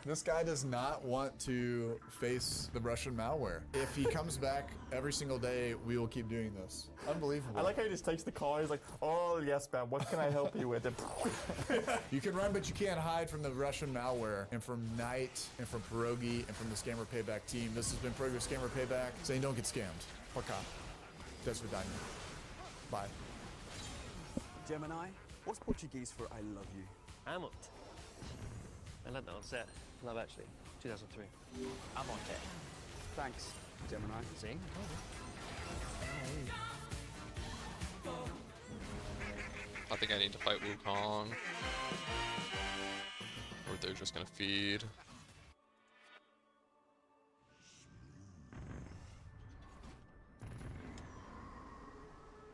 This guy does not want to face the Russian malware. If he comes back every single day, we will keep doing this. Unbelievable. I like how he just takes the call. He's like, oh, yes, ma'am. What can I help you with? You can run, but you can't hide from the Russian malware. And from Knight, and from Pierogi, and from the Scammer Payback team, this has been Pierogi Scammer Payback saying don't get scammed. Poka. That's what I mean. Bye. Gemini, what's Portuguese for I love you? Amot. I learned that on set. Love Actually, 2003. Amante. Thanks, Gemini. See? I think I need to fight Wukong. Or they're just gonna feed.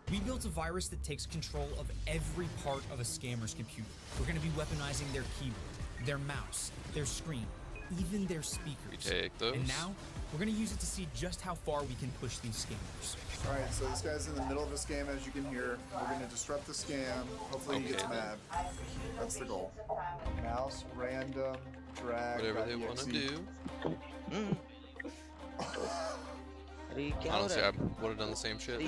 We built a virus that takes control of every part of a scammer's computer. We're going to be weaponizing their keyboard, their mouse, their screen, even their speakers. We take those. And now, we're going to use it to see just how far we can push these scammers. All right, so this guy's in the middle of a scam, as you can hear. We're going to disrupt the scam. Hopefully he gets mad. That's the goal. Mouse, random, drag. Whatever they want to do. Honestly, I would have done the same shit.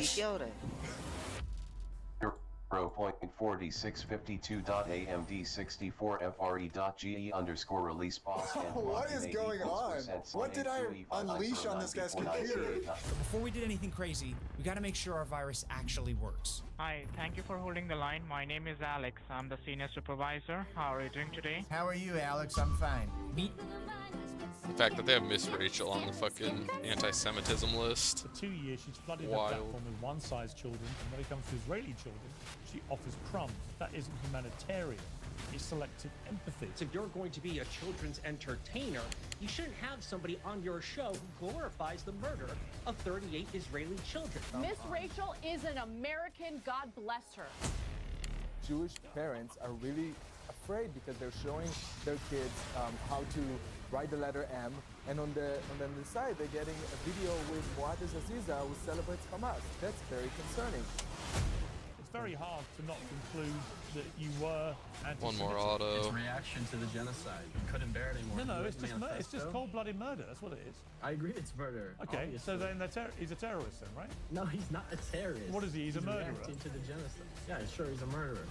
Pro.4262.amd64FRE.GE_release boss. What is going on? What did I unleash on this guy's computer? Before we did anything crazy, we got to make sure our virus actually works. Hi, thank you for holding the line. My name is Alex. I'm the senior supervisor. How are you doing today? How are you, Alex? I'm fine. The fact that they have Miss Rachel on the fucking anti-Semitism list. For 2 years, she's flooded her Wild. platform with one-size children, and when it comes to Israeli children, she offers crumbs. That isn't humanitarian. It's selective empathy. If you're going to be a children's entertainer, you shouldn't have somebody on your show who glorifies the murder of 38 Israeli children. Miss Rachel is an American. God bless her. Jewish parents are really afraid because they're showing their kids how to write the letter M, and on the side they're getting a video with Whatta who celebrates Hamas. That's very concerning. It's very hard to not conclude that you were anti-Semitic. One more auto. It's reaction to the genocide. You couldn't bear it anymore. No, it's just cold-blooded murder. That's what it is. I agree, it's murder. Okay, obviously. so then he's a terrorist then, right? No, he's not a terrorist. What is he? He's a murderer. Reacting to the genocide. Yeah, sure, he's a murderer.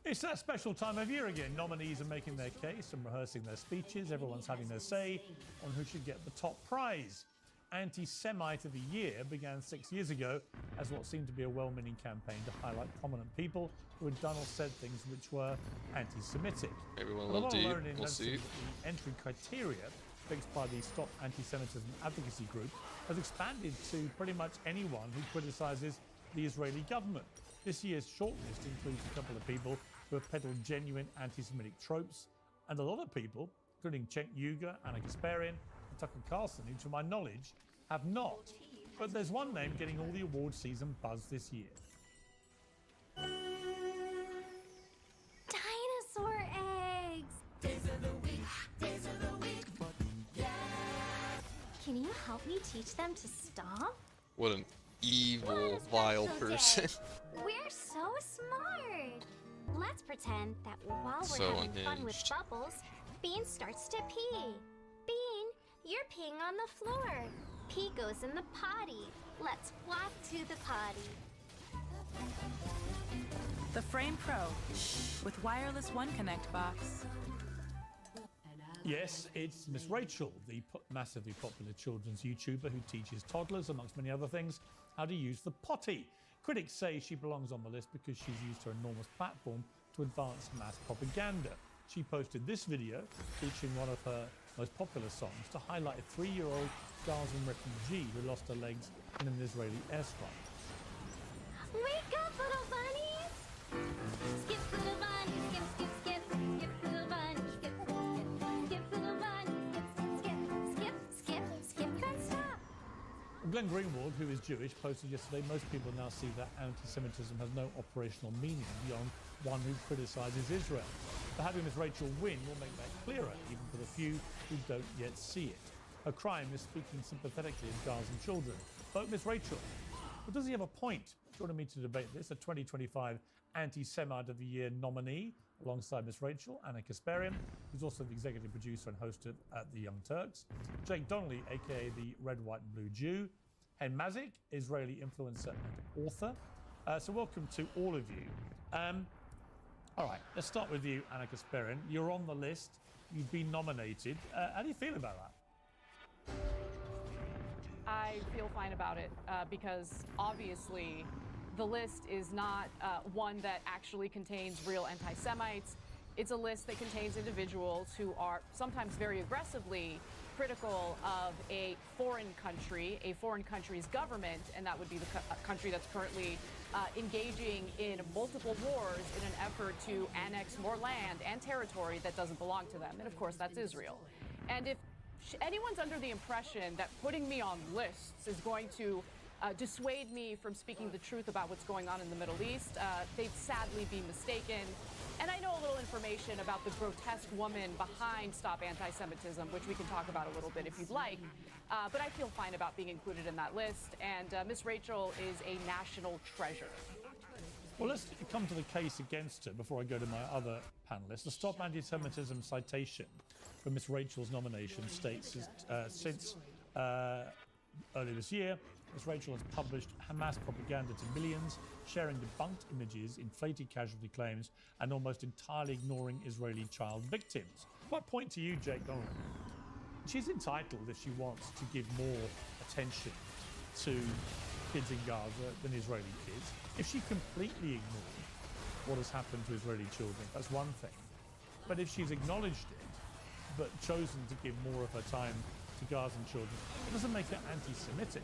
It's that special time of year again. Nominees are making their case and rehearsing their speeches. Everyone's having their say on who should get the top prize. Anti-Semite of the Year began 6 years ago as what seemed to be a well-meaning campaign to highlight prominent people who had done or said things which were anti-Semitic. Maybe one a little deep. We'll see. The entry criteria fixed by the Stop Anti-Semitism Advocacy Group has expanded to pretty much anyone who criticizes the Israeli government. This year's shortlist includes a couple of people who have peddled genuine anti-Semitic tropes, and a lot of people, including Cenk Uygur, Anna Kasparian, and Tucker Carlson, who to my knowledge have not. But there's one name getting all the award season buzz this year. Dinosaur eggs! Days of the week, days of the week. Yeah! Can you help me teach them to stop? What an evil, vile person. We're so smart! Let's pretend that while we're So having fun with unhinged. Bubbles, Bean starts to pee. Bean, you're peeing on the floor. Pee goes in the potty. Let's walk to the potty. The Frame Pro with wireless One Connect box. Yes, it's Miss Rachel, the massively popular children's YouTuber who teaches toddlers, amongst many other things, how to use the potty. Critics say she belongs on the list because she's used her enormous platform to advance mass propaganda. She posted this video featuring one of her most popular songs to highlight a 3-year-old Gazan refugee who lost her legs in an Israeli airstrike. Wake up, little bunnies! Skip, little bunny, skip, skip, skip, skip, little bunny, skip, skip, skip, little bunny, skip, skip, skip, skip, don't stop. Glenn Greenwald, who is Jewish, posted yesterday, most people now see that anti-Semitism has no operational meaning beyond one who criticizes Israel. But having Miss Rachel win will make that clearer, even for the few who don't yet see it. Her crime is speaking sympathetically of Gazan children. Vote Miss Rachel. But does he have a point? Joining me to debate this, a 2025 Anti-Semite of the Year nominee, alongside Miss Rachel, Anna Kasparian, who's also the executive producer and host at The Young Turks, Jake Donnelly, aka the Red, White and Blue Jew, Hen Mazik, Israeli influencer and author. So welcome to all of you. All right, let's start with you, Anna Kasparian. You're on the list. You've been nominated. How do you feel about that? I feel fine about it because obviously the list is not one that actually contains real anti-Semites. It's a list that contains individuals who are sometimes very aggressively critical of a foreign country's government, and that would be the country that's currently engaging in multiple wars in an effort to annex more land and territory that doesn't belong to them. And of course, that's Israel. And if anyone's under the impression that putting me on lists is going to dissuade me from speaking the truth about what's going on in the Middle East, they'd sadly be mistaken. And I know a little information about the grotesque woman behind Stop Anti-Semitism, which we can talk about a little bit if you'd like. But I feel fine about being included in that list. And Miss Rachel is a national treasure. Well, let's come to the case against her before I go to my other panelists. The Stop Anti-Semitism citation for Miss Rachel's nomination states since earlier this year, Miss Rachel has published Hamas propaganda to millions, sharing debunked images, inflated casualty claims, and almost entirely ignoring Israeli child victims. My point to you, Jake Donnelly, she's entitled, if she wants, to give more attention to kids in Gaza than Israeli kids. If she completely ignored what has happened to Israeli children, that's one thing. But if she's acknowledged it, but chosen to give more of her time to Gazan children, it doesn't make her anti-Semitic.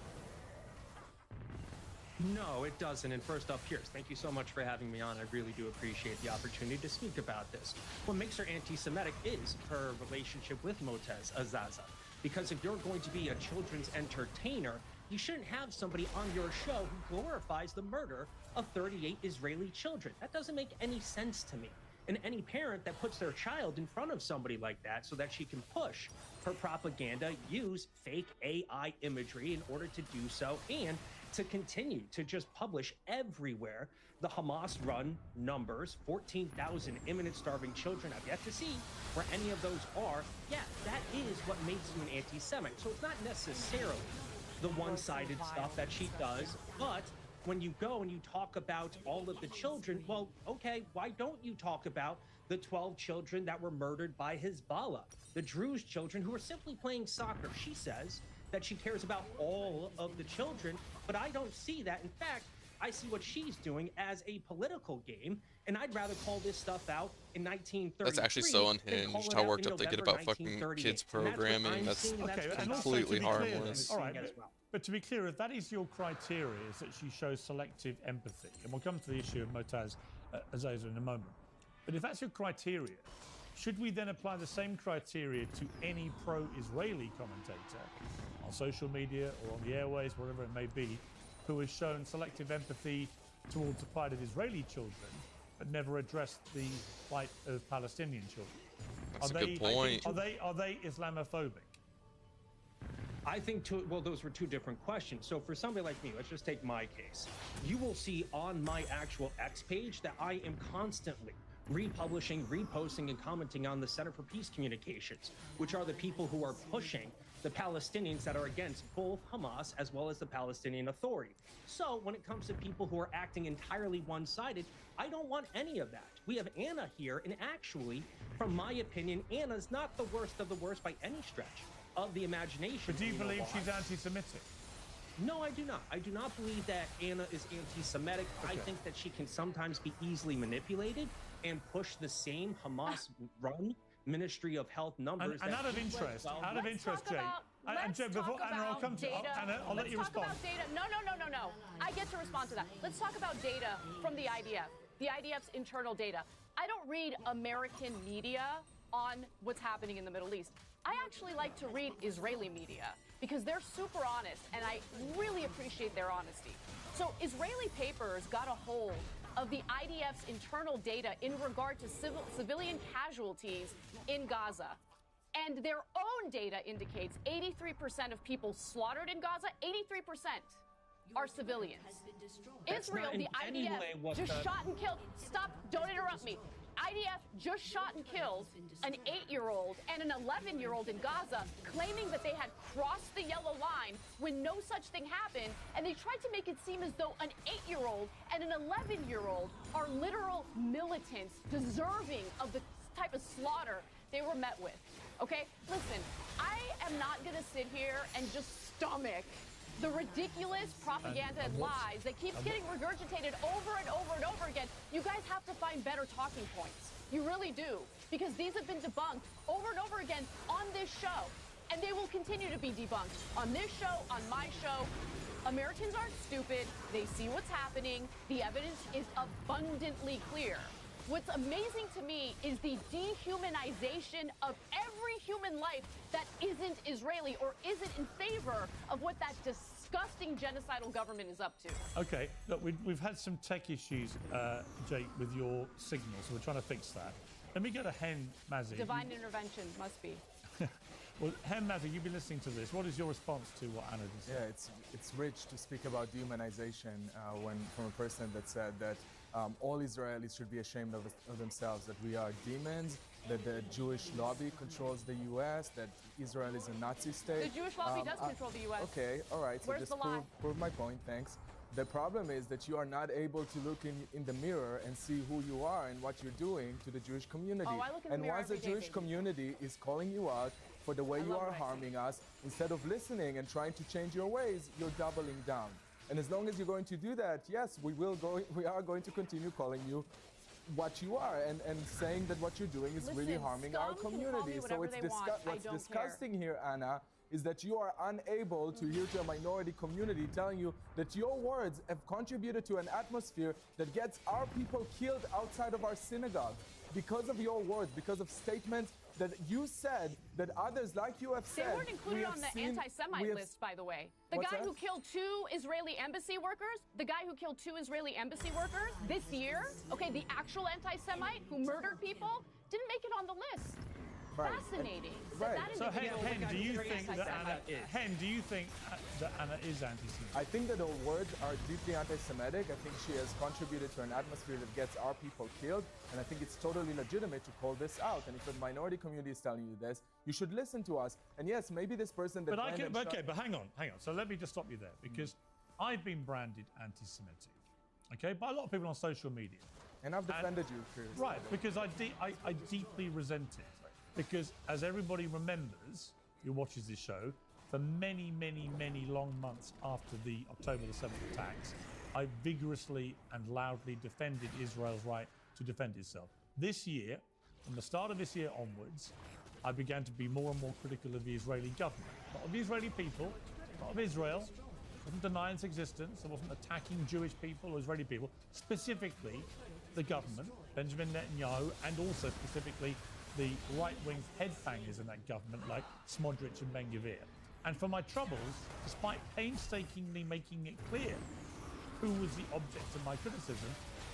No, it doesn't. And first up, Pierce, thank you so much for having me on. I really do appreciate the opportunity to speak about this. What makes her anti-Semitic is her relationship with Motez Azaza. Because if you're going to be a children's entertainer, you shouldn't have somebody on your show who glorifies the murder of 38 Israeli children. That doesn't make any sense to me. And any parent that puts their child in front of somebody like that so that she can push her propaganda, use fake AI imagery in order to do so, and to continue to just publish everywhere the Hamas-run numbers, 14,000 imminent starving children. I've yet to see where any of those are. Yeah, that is what makes you an anti-Semite. So it's not necessarily the one-sided stuff that she does, but when you go and you talk about all of the children, well, okay, why don't you talk about the 12 children that were murdered by Hezbollah, the Druze children who are simply playing soccer? She says that she cares about all of the children, but I don't see that. In fact, I see what she's doing as a political game, and I'd rather call this stuff out in 1933. That's actually so unhinged, how worked up they get about fucking kids programming. That's completely harmless. All right, but to be clear, if that is your criteria, is that she shows selective empathy, and we'll come to the issue of Motaz Azaza in a moment, but if that's your criteria, should we then apply the same criteria to any pro-Israeli commentator on social media or on the airways, wherever it may be, who has shown selective empathy towards the plight of Israeli children, but never addressed the plight of Palestinian children? That's a good point. Are they Islamophobic? I think those were two different questions. So for somebody like me, let's just take my case. You will see on my actual X page that I am constantly republishing, reposting, and commenting on the Center for Peace Communications, which are the people who are pushing the Palestinians that are against both Hamas as well as the Palestinian Authority. So when it comes to people who are acting entirely one-sided, I don't want any of that. We have Anna here, and actually, from my opinion, Anna's not the worst of the worst by any stretch of the imagination. But do you believe she's anti-Semitic? No, I do not. I do not believe that Anna is anti-Semitic. Okay. I think that she can sometimes be easily manipulated. and push the same Hamas-run Ministry of Health numbers. And that out of he interest, well, out of interest, Jay. And Jay, before Anna, I'll come to Anna. I'll let you respond. Let's talk about data. No. I get to respond to that. Let's talk about data from the IDF. The IDF's internal data. I don't read American media on what's happening in the Middle East. I actually like to read Israeli media because they're super honest, and I really appreciate their honesty. So Israeli papers got a hold of the IDF's internal data in regard to civilian casualties in Gaza. And their own data indicates 83% of people slaughtered in Gaza, 83% are civilians. Israel, the IDF, just shot and killed. Stop, don't interrupt me. IDF just shot and killed an 8-year-old and an 11-year-old in Gaza, claiming that they had crossed the yellow line when no such thing happened, and they tried to make it seem as though an 8-year-old and an 11-year-old are literal militants deserving of the type of slaughter they were met with. Okay? Listen, I am not going to sit here and just stomach the ridiculous propaganda and lies that keeps getting regurgitated over and over and over again. You guys have to find better talking points. You really do. Because these have been debunked over and over again on this show. And they will continue to be debunked on this show, on my show. Americans aren't stupid. They see what's happening. The evidence is abundantly clear. What's amazing to me is the dehumanization of every human life that isn't Israeli or isn't in favor of what that disgusting genocidal government is up to. Okay, look, we've had some tech issues, Jake, with your signal, so we're trying to fix that. Let me go to Hen Mazzy. Divine intervention must be. Well, Hen Mazzy, you've been listening to this. What is your response to what Anna just said? Yeah, it's rich to speak about dehumanization from a person that said that all Israelis should be ashamed of themselves, that we are demons, that the Jewish lobby controls the U.S., that Israel is a Nazi state. The Jewish lobby does control the U.S. Okay, all right. So Where's just the lie? prove my point, thanks. The problem is that you are not able to look in the mirror and see who you are and what you're doing to the Jewish community. Oh, I look in the and mirror once the every day, Jewish baby. community is calling you out for the way you are harming us, instead of listening and trying to change your ways, you're doubling down. And as long as you're going to do that, yes, we are going to continue calling you what you are and saying that what you're doing is really harming our community. So it's what's disgusting here, Anna, is that you are unable to hear to a minority community telling you that your words have contributed to an atmosphere that gets our people killed outside of our synagogue because of your words, because of statements that you said that others like you have said. They weren't included on the anti-Semite list, by the way. The guy who killed 2 Israeli embassy workers, this year, okay, the actual anti-Semite who murdered people, didn't make it on the list. Right. Fascinating. Right. So Hen, do you think that Anna is anti-Semitic? I think that her words are deeply anti-Semitic. I think she has contributed to an atmosphere that gets our people killed, and I think it's totally legitimate to call this out. And if the minority community is telling you this, you should listen to us. And yes, maybe this person that. But hang on. So let me just stop you there, because I've been branded anti-Semitic, okay, by a lot of people on social media. And I've defended you, Chris. Right, because I deeply resent it. Because as everybody remembers, who watches this show, for many, many, many long months after the October the 7th attacks, I vigorously and loudly defended Israel's right to defend itself. This year, from the start of this year onwards, I began to be more and more critical of the Israeli government. Not of the Israeli people, not of Israel. I wasn't denying its existence. I wasn't attacking Jewish people or Israeli people. Specifically, the government, Benjamin Netanyahu, and also specifically the right-wing headbangers in that government like Smotrich and Ben-Gvir. And for my troubles, despite painstakingly making it clear who was the object of my criticism,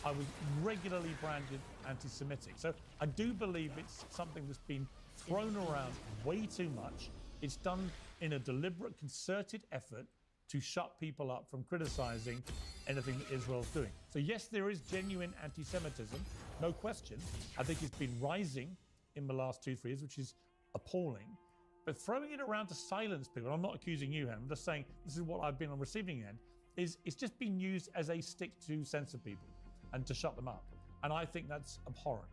I was regularly branded anti-Semitic. So I do believe it's something that's been thrown around way too much. It's done in a deliberate, concerted effort to shut people up from criticizing anything that Israel's doing. So yes, there is genuine anti-Semitism, no question. I think it's been rising in the last 2-3 years, which is appalling. But throwing it around to silence people, and I'm not accusing you, Hen, I'm just saying this is what I've been on the receiving end, is it's just been used as a stick to censor people and to shut them up. And I think that's abhorrent.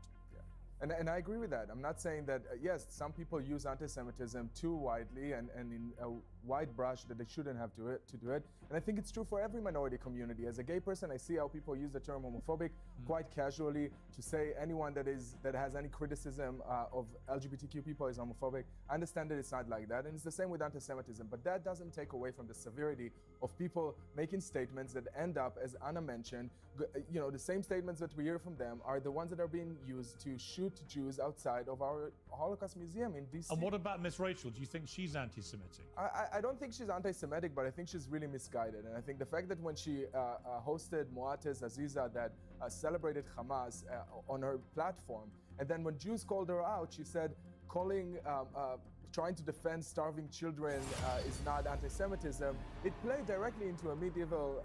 And I agree with that. I'm not saying that, yes, some people use anti-Semitism too widely and in a wide brush that they shouldn't have to do it. And I think it's true for every minority community. As a gay person, I see how people use the term homophobic quite casually to say anyone that has any criticism of LGBTQ people is homophobic. I understand that it's not like that. And it's the same with anti-Semitism. But that doesn't take away from the severity of people making statements that end up, as Anna mentioned, the same statements that we hear from them are the ones that are being used to shoot Jews outside of our Holocaust Museum in DC. And what about Miss Rachel? Do you think she's anti-Semitic? I don't think she's anti-Semitic, but I think she's really misguided. And I think the fact that when she hosted Whatta's Aziza that celebrated Hamas on her platform, and then when Jews called her out, she said trying to defend starving children is not anti-Semitism. It played directly into a medieval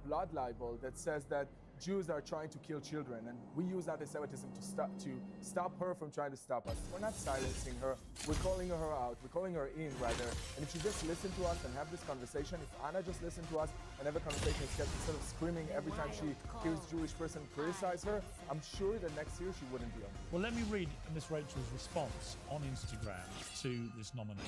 blood libel that says that Jews are trying to kill children, and we use anti-Semitism to stop her from trying to stop us. We're not silencing her. We're calling her out. We're calling her in, rather. And if she just listen to us and have this conversation, if Anna just listened to us and have a conversation instead of screaming every time she hears a Jewish person criticize her, I'm sure that next year she wouldn't be on. Well, let me read Miss Rachel's response on Instagram to this nomination.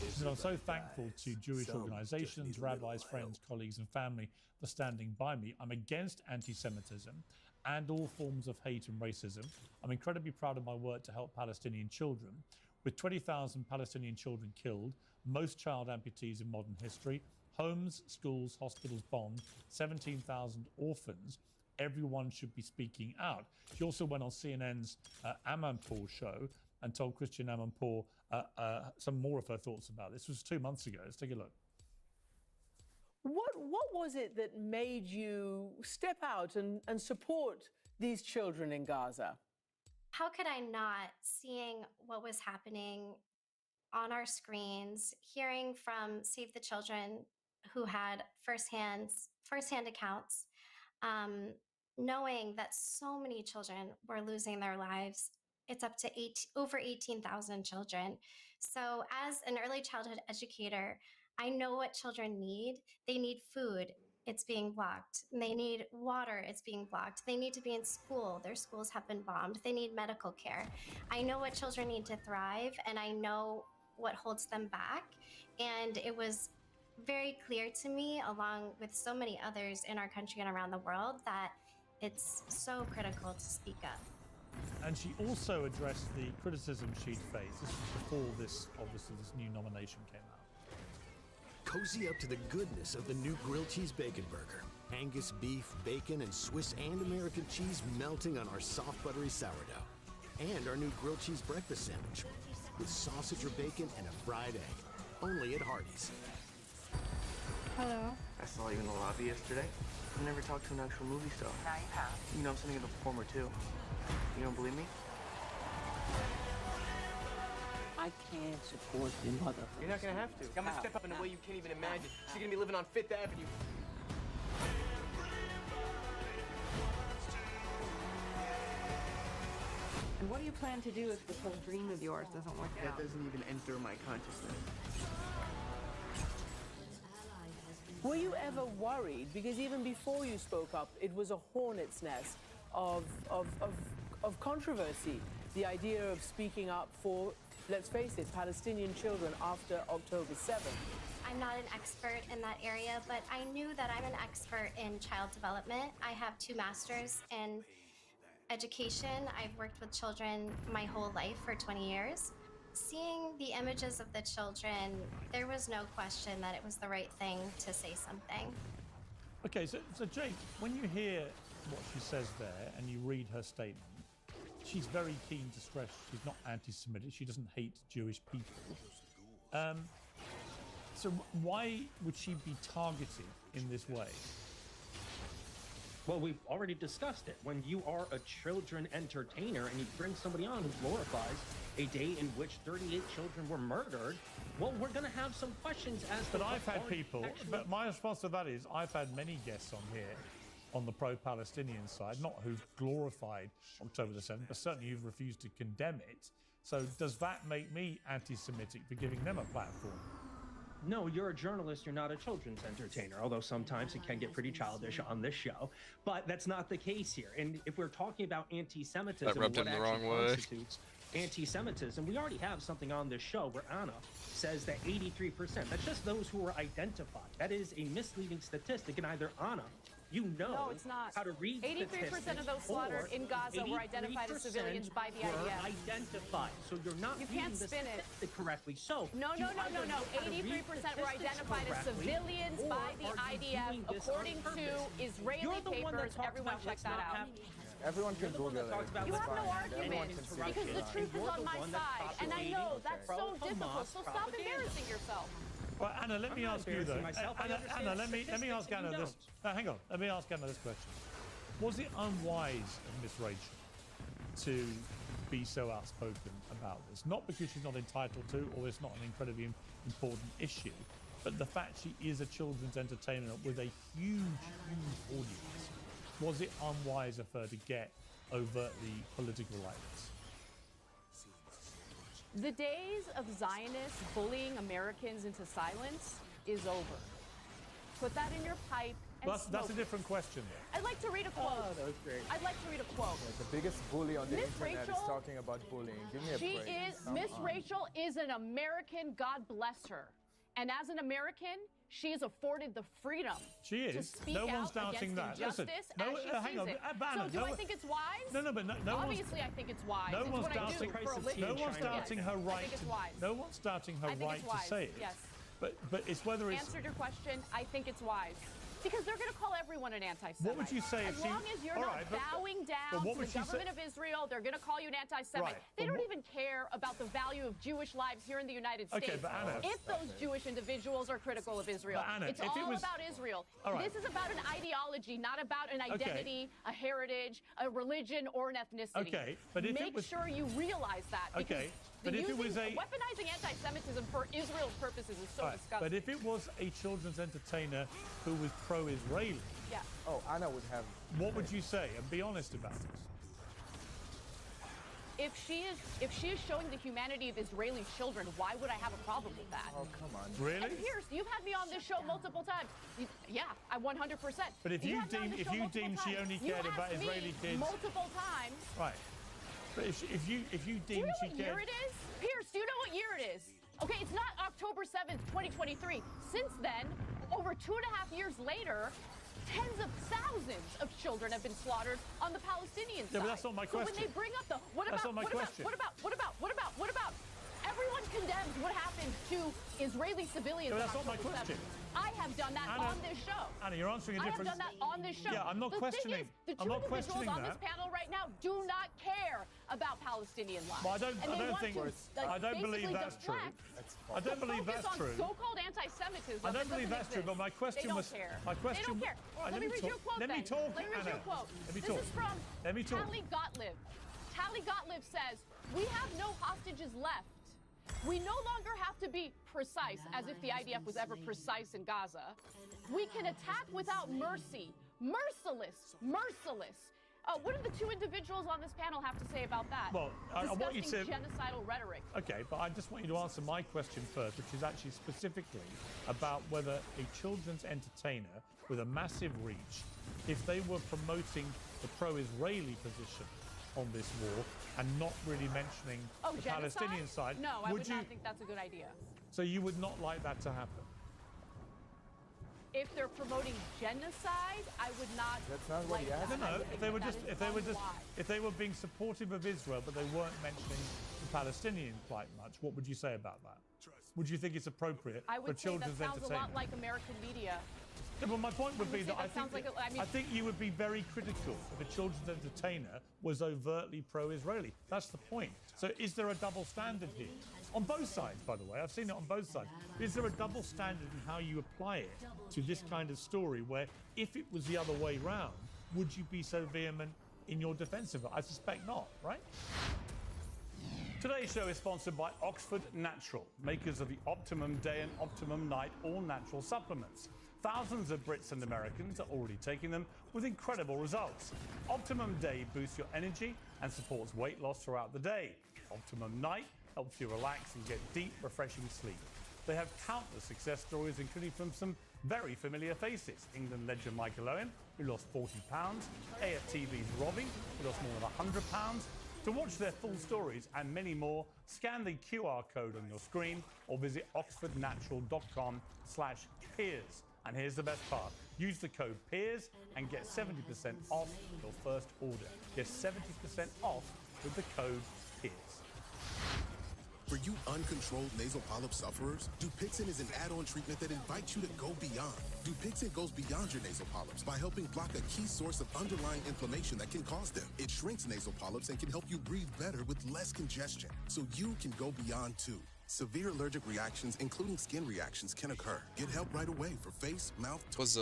She said, I'm so thankful to Jewish organizations, rabbis, friends, colleagues, and family for standing by me. I'm against anti-Semitism and all forms of hate and racism. I'm incredibly proud of my work to help Palestinian children. With 20,000 Palestinian children killed, most child amputees in modern history, homes, schools, hospitals bombed, 17,000 orphans, everyone should be speaking out. She also went on CNN's Amanpour show and told Christian Amanpour some more of her thoughts about this. This was 2 months ago. Let's take a look. What was it that made you step out and support these children in Gaza? How could I not, seeing what was happening on our screens, hearing from Save the Children who had firsthand accounts, knowing that so many children were losing their lives. It's up to over 18,000 children. So as an early childhood educator, I know what children need. They need food. It's being blocked. They need water. It's being blocked. They need to be in school. Their schools have been bombed. They need medical care. I know what children need to thrive, and I know what holds them back. And it was very clear to me, along with so many others in our country and around the world, that it's so critical to speak up. And she also addressed the criticism she'd faced. This was before this new nomination came out. Cozy up to the goodness of the new grilled cheese bacon burger. Angus beef, bacon, and Swiss and American cheese melting on our soft buttery sourdough. And our new grilled cheese breakfast sandwich with sausage or bacon and a fried egg. Only at Hardee's. Hello. I saw you in the lobby yesterday. I never talked to an actual movie star. Now you have. You know, I'm sending a performer too. You don't believe me? I can't support the mother. You're not gonna have to. I'm gonna step up in a way you can't even imagine. She's gonna be living on Fifth Avenue. And what do you plan to do if this whole dream of yours doesn't work out? That doesn't even enter my consciousness. Were you ever worried? Because even before you spoke up, it was a hornet's nest of controversy. The idea of speaking up for, let's face it, Palestinian children after October 7th. I'm not an expert in that area, but I knew that I'm an expert in child development. I have 2 masters in education. I've worked with children my whole life for 20 years. Seeing the images of the children, there was no question that it was the right thing to say something. Okay, so Jake, when you hear what she says there and you read her statement, she's very keen to stress she's not anti-Semitic. She doesn't hate Jewish people. So why would she be targeted in this way? Well, we've already discussed it. When you are a children entertainer and you bring somebody on who glorifies a day in which 38 children were murdered, well, we're going to have some questions as to... But I've had people, but my response to that is I've had many guests on here on the pro-Palestinian side, not who've glorified October the 7th, but certainly who've refused to condemn it. So does that make me anti-Semitic for giving them a platform? no, you're a journalist, you're not a children's entertainer, although sometimes it can get pretty childish on this show. But that's not the case here. And if we're talking about anti-Semitism, That rubbed him the wrong way. Anti-Semitism, we already have something on this show where Anna says that 83%, that's just those who were identified. That is a misleading statistic, and either Anna, you know No, it's not. how to read 83% of those slaughtered in Gaza were identified as civilians by the were IDF. identified. So you're not You reading can't the spin it. statistic correctly. So No. you either know how to read 83% were statistics identified as correctly, civilians or by the are you IDF, doing this according on to purpose? Israeli You're the one that papers. talks Everyone about check let's that not out. have Everyone can You're the one Google that talks it. about You let's have no not argument insurrection. because the truth is You're on the my one that's side, and I know propagating that's so pro-Hamas difficult. So stop propaganda. embarrassing yourself. Well, Anna, let me I'm not ask you though. embarrassing myself. I Anna, understand let me ask statistics and Anna you this. Hang on. Let me ask Anna this question. Was it unwise of Miss Rachel to be so outspoken about this? Not because she's not entitled to, or it's not an incredibly important issue, but the fact she is a children's entertainer with a huge audience. Was it unwise of her to get overtly political like this? The days of Zionists bullying Americans into silence is over. Put that in your pipe and Well, that's a smoke. different question. I'd like to read a quote. Oh, that was great. I'd like to read a quote. The biggest bully on the Miss internet is Rachel- talking about bullying. Give me a She break. is, Come Miss on. Rachel is an American, God bless her. And as an American, she is afforded the freedom She to is. speak No one's out doubting against that. Listen, injustice no, as she hang sees on, it. Bannon, So do no I one- think it's wise? No, but no one's- Obviously, I think it's wise. No It's one's what I do doubting. for a living. No one's doubting her Yes. right. I think it's wise. No one's doubting her I think right it's to wise. say it. Yes. But it's whether it's. Answered your question. I think it's wise. Because they're going to call everyone an anti-Semite. What would you say as if she- long as you're all not right, but bowing down what to would the she government say- of Israel, they're going to call you an anti-Semite. Right, They but don't what- even care about the value of Jewish lives here in the United Okay, States. but Anna- if those Jewish individuals are critical of Israel, But Anna, it's if it all was- about Israel. All right. This is about an ideology, not about an identity, a heritage, a religion, or an ethnicity. Okay, but if it Make was- sure you realize that. Okay, because but if it was a- weaponizing anti-Semitism for Israel's purposes is so All right, disgusting. but if it was a children's entertainer who was pro-Israeli, yeah. Oh, Anna would have. what would you say? And be honest about this. If she is showing the humanity of Israeli children, why would I have a problem with that? Oh, come on. Really? And Pierce, you've had me on this show multiple times. Yeah, I 100%. But if you had me on deem- this if show you multiple deem she times. only You cared about asked me Israeli kids- multiple times. Right. But if you Do you deem know she what year cared. it is? Pierce, do you know what year it is? Okay, it's not October 7th, 2023. Since then, over 2.5 years later, tens of thousands of children have been slaughtered on the Palestinian side. Yeah, but that's not my So when question. they bring up the what That's about not my what question. about everyone condemns what happened to Israeli civilians. Yeah, but on that's not my October question. 7th. I have done that Anna- on this show. Anna, you're answering a I have different. done that on this show. Yeah, I'm not the questioning. Thing is, the I'm two not individuals questioning on that. this panel right now do not care about Palestinian lives. Well, I And don't they want think. to, like, I don't believe basically that's true. deflect I don't the believe focus that's on true. So-called anti-Semitism. I don't that believe doesn't that's true, but my exist. question they don't was- care. my question They don't was- care. Well, let let me me read talk- you a quote let me then. talk, Let me read you Anna. a quote. Let me This talk. is from Let me talk. Tali Gottlieb. Tali Gottlieb says, "We have no hostages left. We no longer have to be precise, as if the IDF was ever precise in Gaza. We can attack without mercy. Merciless. Merciless." What do the two individuals on this panel have to say about that? Well, I want you Disgusting to- genocidal rhetoric. Okay, but I just want you to answer my question first, which is actually specifically about whether a children's entertainer with a massive reach, if they were promoting the pro-Israeli position on this war and not really mentioning the Genocide? Palestinian side, No, I would you? not think that's a good idea. So you would not like that to happen? If they're promoting genocide, I would not. That's not what like he asked. that. No, I no. would think If they were being supportive of Israel, but they weren't mentioning the Palestinian quite much, what would you say about that? Would you think it's appropriate I for would say that children's sounds a entertainment? lot like American media. Yeah, but my point would I be would that say I that sounds think, like a- I mean- I think you would be very critical if a children's entertainer was overtly pro-Israeli. That's the point. So is there a double standard here? On both sides, by the way. I've seen it on both sides. Is there a double standard in how you apply it to this kind of story where if it was the other way round, would you be so vehement in your defense of it? I suspect not, right? Today's show is sponsored by Oxford Natural, makers of the Optimum Day and Optimum Night all-natural supplements. Thousands of Brits and Americans are already taking them with incredible results. Optimum Day boosts your energy and supports weight loss throughout the day. Optimum Night helps you relax and get deep, refreshing sleep. They have countless success stories, including from some very familiar faces. England legend Michael Owen, who lost 40 pounds. AFTV's Robbie, who lost more than 100 pounds. To watch their full stories and many more, scan the QR code on your screen or visit oxfordnatural.com/peers. And here's the best part. Use the code PEERS and get 70% off your first order. Get 70% off with the code PEERS. For you uncontrolled nasal polyp sufferers, Dupixent is an add-on treatment that invites you to go beyond. Dupixent goes beyond your nasal polyps by helping block a key source of underlying inflammation that can cause them. It shrinks nasal polyps and can help you breathe better with less congestion, so you can go beyond too. Severe allergic reactions, including skin reactions, can occur. Get help right away for face, mouth. Was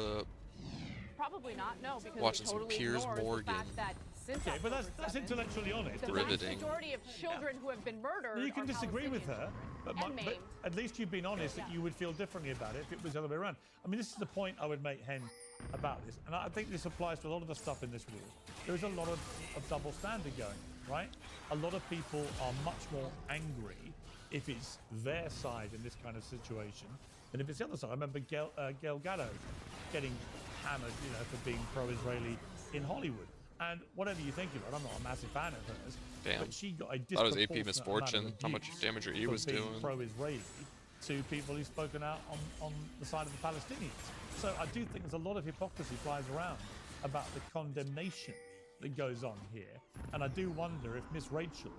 Probably not, no, because watching it totally some Piers ignores Morgan. the fact that since Okay, but October that's 7th, intellectually honest. the vast majority of children who have been murdered You can are disagree with her, but, and but maimed. at least you've been honest that you would feel differently about it if it was the other way around. I mean, this is the point I would make, Hen, about this, and I think this applies to a lot of the stuff in this war. There is a lot of double standard going, right? A lot of people are much more angry if it's their side in this kind of situation than if it's the other side. I remember Gail Gadot getting hammered, you know, for being pro-Israeli in Hollywood. And whatever you think of it, I'm not a massive fan of hers. Damn. But she got a That was AP disproportionate misfortune, amount of how much abuse damage he for was being doing. pro-Israeli to people who've spoken out on the side of the Palestinians. So I do think there's a lot of hypocrisy flies around about the condemnation that goes on here. And I do wonder if Miss Rachel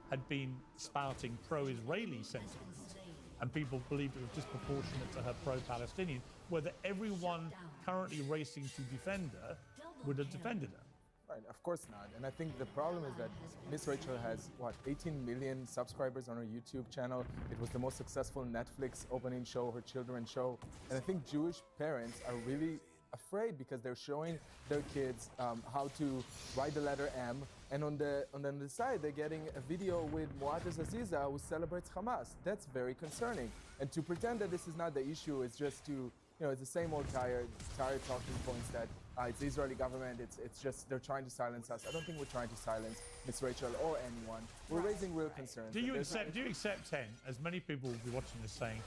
had been spouting pro-Israeli sentiments and people believed it was disproportionate to her pro-Palestinian, whether everyone currently racing to defend her would have defended her. Right, of course not. And I think the problem is that Miss Rachel has, 18 million subscribers on her YouTube channel. It was the most successful Netflix opening show, her children's show. And I think Jewish parents are really afraid because they're showing their kids how to write the letter M, and on the side they're getting a video with Whatta who celebrates Hamas. That's very concerning. And to pretend that this is not the issue is just to, it's the same old tired talking points that it's the Israeli government, it's just they're trying to silence us. I don't think we're trying to silence Miss Rachel or anyone. We're raising real concerns. Do you accept, Hen, as many people will be watching this saying,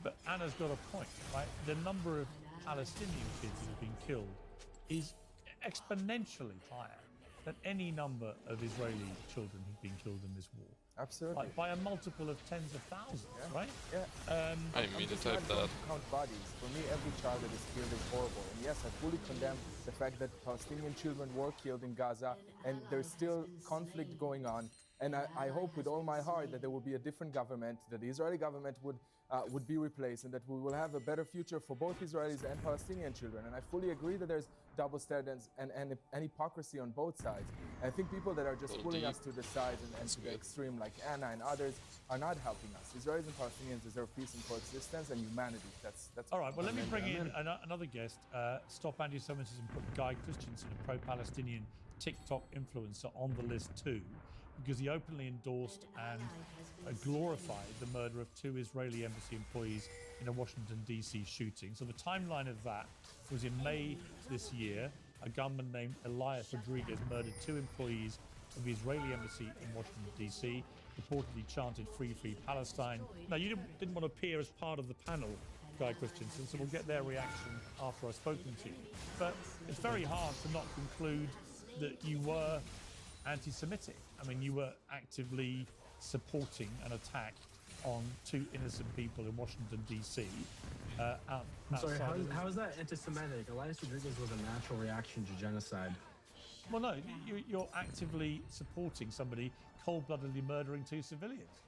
but Anna's got a point, right? The number of Palestinian kids that have been killed is exponentially higher than any number of Israeli children who've been killed in this war. Absolutely. Like by a multiple of tens of thousands, right? Yeah. I didn't mean to type that. Count bodies. For me, every child that is killed is horrible. And yes, I fully condemn the fact that Palestinian children were killed in Gaza and there's still conflict going on. And I hope with all my heart that there will be a different government, that the Israeli government would be replaced, and that we will have a better future for both Israelis and Palestinian children. And I fully agree that there's double standards and hypocrisy on both sides. And I think people that are just pulling us to the side and to the extreme, like Anna and others, are not helping us. Israelis and Palestinians deserve peace and coexistence and humanity. That's all right. Well, let me bring in another guest. Stop Anti-Semitism put Guy Christensen, a pro-Palestinian TikTok influencer, on the list too, because he openly endorsed and glorified the murder of 2 Israeli embassy employees in a Washington, D.C. shooting. So the timeline of that was in May this year. A gunman named Elias Rodriguez murdered 2 employees of the Israeli embassy in Washington, D.C., reportedly chanted "Free, Free Palestine." Now, you didn't want to appear as part of the panel, Guy Christensen, so we'll get their reaction after I've spoken to you. But it's very hard to not conclude that you were anti-Semitic. I mean, you were actively supporting an attack on 2 innocent people in Washington, D.C. Sorry, how is that anti-Semitic? Elias Rodriguez was a natural reaction to genocide. Well, no, you're actively supporting somebody cold-bloodedly murdering 2 civilians.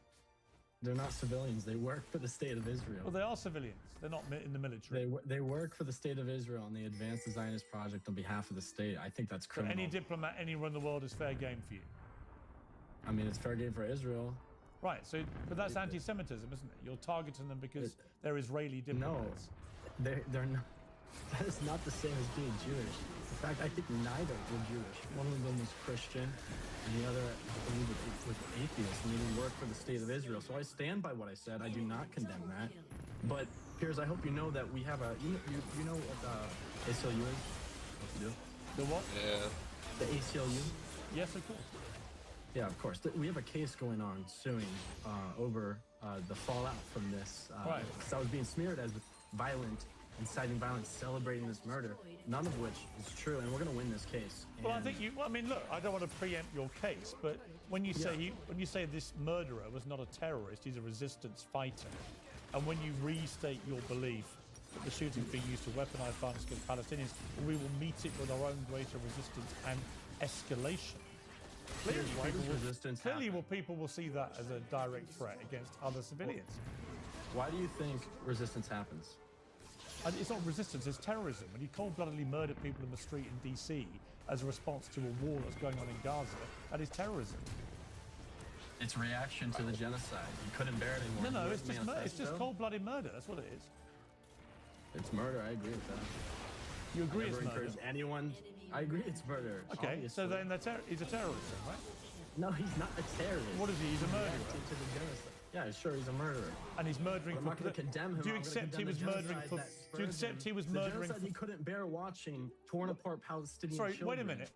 They're not civilians. They work for the state of Israel. Well, they are civilians. They're not in the military. They work for the state of Israel and they advance the Zionist project on behalf of the state. I think that's criminal. So any diplomat anywhere in the world is fair game for you? I mean, it's fair game for Israel. Right, but that's anti-Semitism, isn't it? You're targeting them because they're Israeli diplomats. No, they're not. That is not the same as being Jewish. In fact, I think neither were Jewish. One of them was Christian, and the other, I believe, was atheist, and they work for the state of Israel. So I stand by what I said. I do not condemn that. But, Piers, I hope you know that we have a... You know what the ACLU is? What to do? The what? Yeah. The ACLU? Yes, of course. Yeah, of course. We have a case going on suing over the fallout from this. Right. Because I was being smeared as violent, inciting violence, celebrating this murder, none of which is true, and we're going to win this case. Well, I think you. Well, I mean, look, I don't want to preempt your case, but when you say when you say this murderer was not a terrorist, he's a resistance fighter, and when you restate your belief that the shooting being used to weaponize violence against Palestinians, we will meet it with our own greater resistance and escalation. Clearly, people will see that as a direct threat against other civilians. Why do you think resistance happens? And it's not resistance, it's terrorism. When you cold-bloodedly murder people in the street in DC as a response to a war that's going on in Gaza, that is terrorism. It's reaction to the genocide. You couldn't bear it anymore. No, it's just cold-blooded murder. That's what it is. It's murder. I agree with that. You agree it's murder? Encourage anyone. I agree it's murder. Okay, obviously. so then he's a terrorist, then, right? No, he's not a terrorist. What is he? He's a murderer. To the genocide. Yeah, sure, he's a murderer. And he's murdering. I'm not going to condemn him. Do you accept he was murdering for? Do you accept he was murdering? He couldn't bear watching torn apart Palestinian children. Sorry,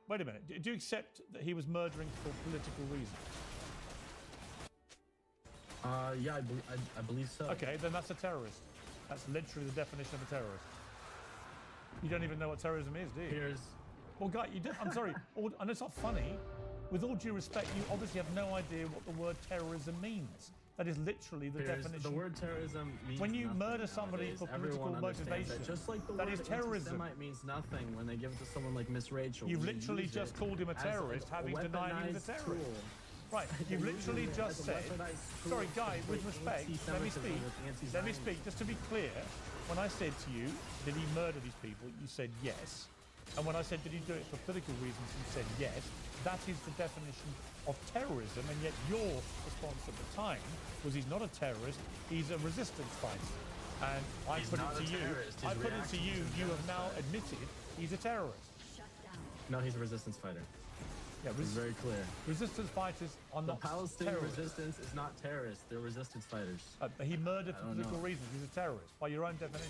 wait a minute. Do you accept that he was murdering for political reasons? Yeah, I believe so. Okay, then that's a terrorist. That's literally the definition of a terrorist. You don't even know what terrorism is, do you? Well, guy, you don't. I'm sorry. And it's not funny. With all due respect, you obviously have no idea what the word terrorism means. That is literally the definition. The word terrorism means when you nothing murder somebody nowadays. for political motivation, just like the that word is terrorism. Anti-Semite means nothing when they give it to someone like Miss Rachel. You've literally just called him a terrorist, having denied he was a terrorist. Right, you've literally just said, sorry, Guy, with respect, let me speak, just to be clear, when I said to you, did he murder these people, you said yes. And when I said, did he do it for political reasons, you said yes. That is the definition of terrorism, and yet your response at the time was he's not a terrorist, he's a resistance fighter. And I put it to you, you have now admitted he's a terrorist. No, he's a resistance fighter. Yeah, it's very clear. Resistance fighters are not Palestinian terrorists. resistance is not terrorists. They're resistance fighters. He murdered for political reasons. He's a terrorist, by your own definition.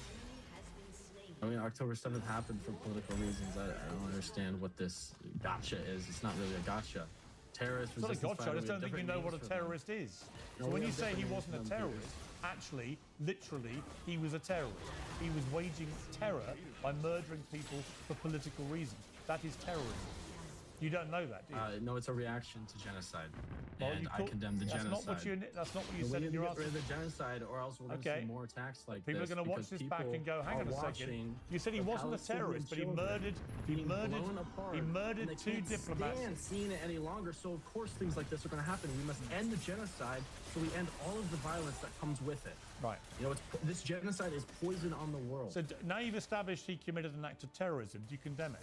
I mean, October 7th happened for political reasons. I don't understand what this gotcha is. It's not really a gotcha. Terrorist It's not a resistance gotcha. I just fighter, don't think you know what a terrorist is. No, so when we you have say he different wasn't a names for them, terrorist, actually, literally, he was a terrorist. He was waging terror by murdering people for political reasons. That is terrorism. You don't know that, do you? No, it's a reaction to genocide. Well, and I condemn the genocide. That's not what you said in your answer. We need to get rid of the genocide, or else we're going to see more attacks like People this. People are going to watch this back and go, hang on a second. You said he wasn't a terrorist, but he murdered two diplomats. They can't stand it any longer, so of course things like this are going to happen. We must end the genocide, so we end all of the violence that comes with it. Right. You know, this genocide is poison on the world. So now you've established he committed an act of terrorism. Do you condemn it?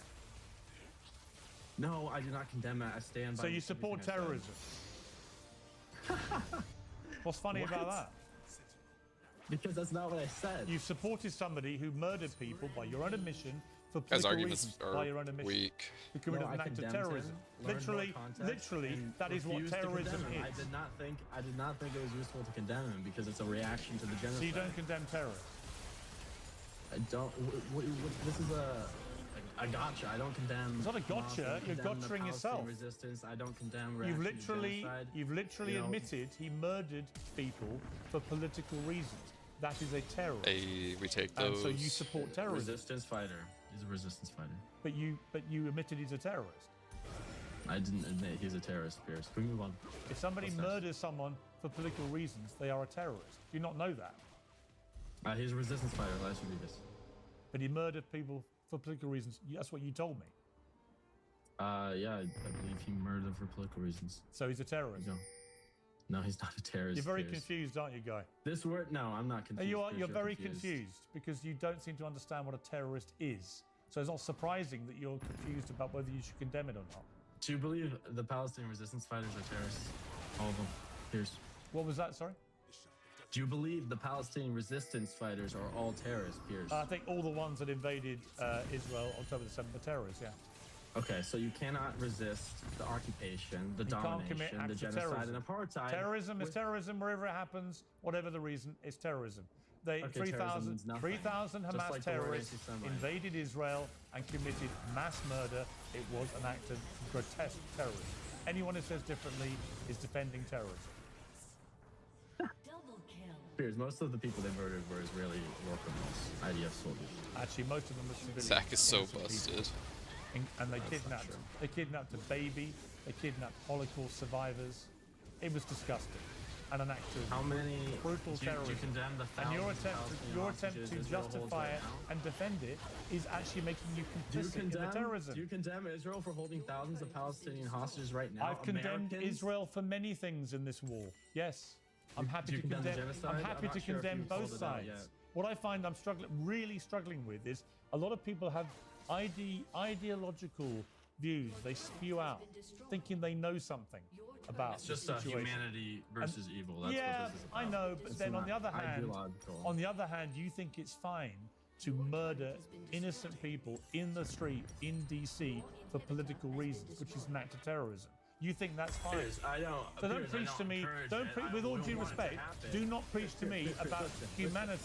No, I do not condemn it. I stand by. So you support terrorism? What's funny about that? Because that's not what I said. You've supported somebody who murdered people by your own admission for political reasons. By your own admission. Weak. Who committed an act of terrorism. Literally, that is what terrorism is. I did not think it was useful to condemn him because it's a reaction to the genocide. So you don't condemn terrorists? I don't. This is a gotcha. I don't condemn. It's not a gotcha. You're gotchaing yourself. Resistance. I don't condemn. You've literally admitted he murdered people for political reasons. That is a terrorist. We take those. And so you support terrorism. Resistance fighter. He's a resistance fighter. But you admitted he's a terrorist. I didn't admit he's a terrorist, Pierce. Can we move on? If somebody murders someone for political reasons, they are a terrorist. Do you not know that? He's a resistance fighter. Let's read this. But he murdered people for political reasons. That's what you told me. Yeah, I believe he murdered them for political reasons. So he's a terrorist. No, he's not a terrorist. You're very confused, aren't you, Guy? This word? No, I'm not confused. You're very confused because you don't seem to understand what a terrorist is. So it's not surprising that you're confused about whether you should condemn it or not. Do you believe the Palestinian resistance fighters are terrorists? All of them. Here's. What was that? Sorry. Do you believe the Palestinian resistance fighters are all terrorists, Piers? I think all the ones that invaded Israel on October the 7th were terrorists, yeah. Okay, so you cannot resist the occupation, the domination, the genocide, and apartheid. Terrorism is terrorism wherever it happens, whatever the reason, it's terrorism. 3,000 Hamas terrorists invaded Israel and committed mass murder. It was an act of grotesque terrorism. Anyone who says differently is defending terrorism. Piers, most of the people they murdered were Israeli war criminals, IDF soldiers. Actually, most of them were civilians. Zach is so innocent busted. people. And they kidnapped them. They kidnapped a baby. They kidnapped Holocaust survivors. It was disgusting. And an act of brutal terrorism. Do you condemn the and your thousands attempt of to Israel holds justify right it now? and defend it is actually making you complicit in the terrorism. Do you condemn Israel for holding thousands of Palestinian hostages right now? I've condemned Americans? Israel for many things in this war. Yes. I'm happy Do you to condemn the condemn. genocide? I'm happy I'm to not sure if condemn you've both called it out sides. yet. What I find I'm really struggling with is a lot of people have ideological views they spew out, thinking they know something about It's just the situation. humanity versus evil. That's yeah, what this is about. I know, but It's then on not the other hand, ideological. you think it's fine to murder innocent people in the street in DC for political reasons, which is an act of terrorism. You think that's fine? Piers, I don't. So don't Piers, I preach don't to me. encourage Don't it. preach, I with all wouldn't due want it to respect. happen. Do not preach to me about Listen. humanity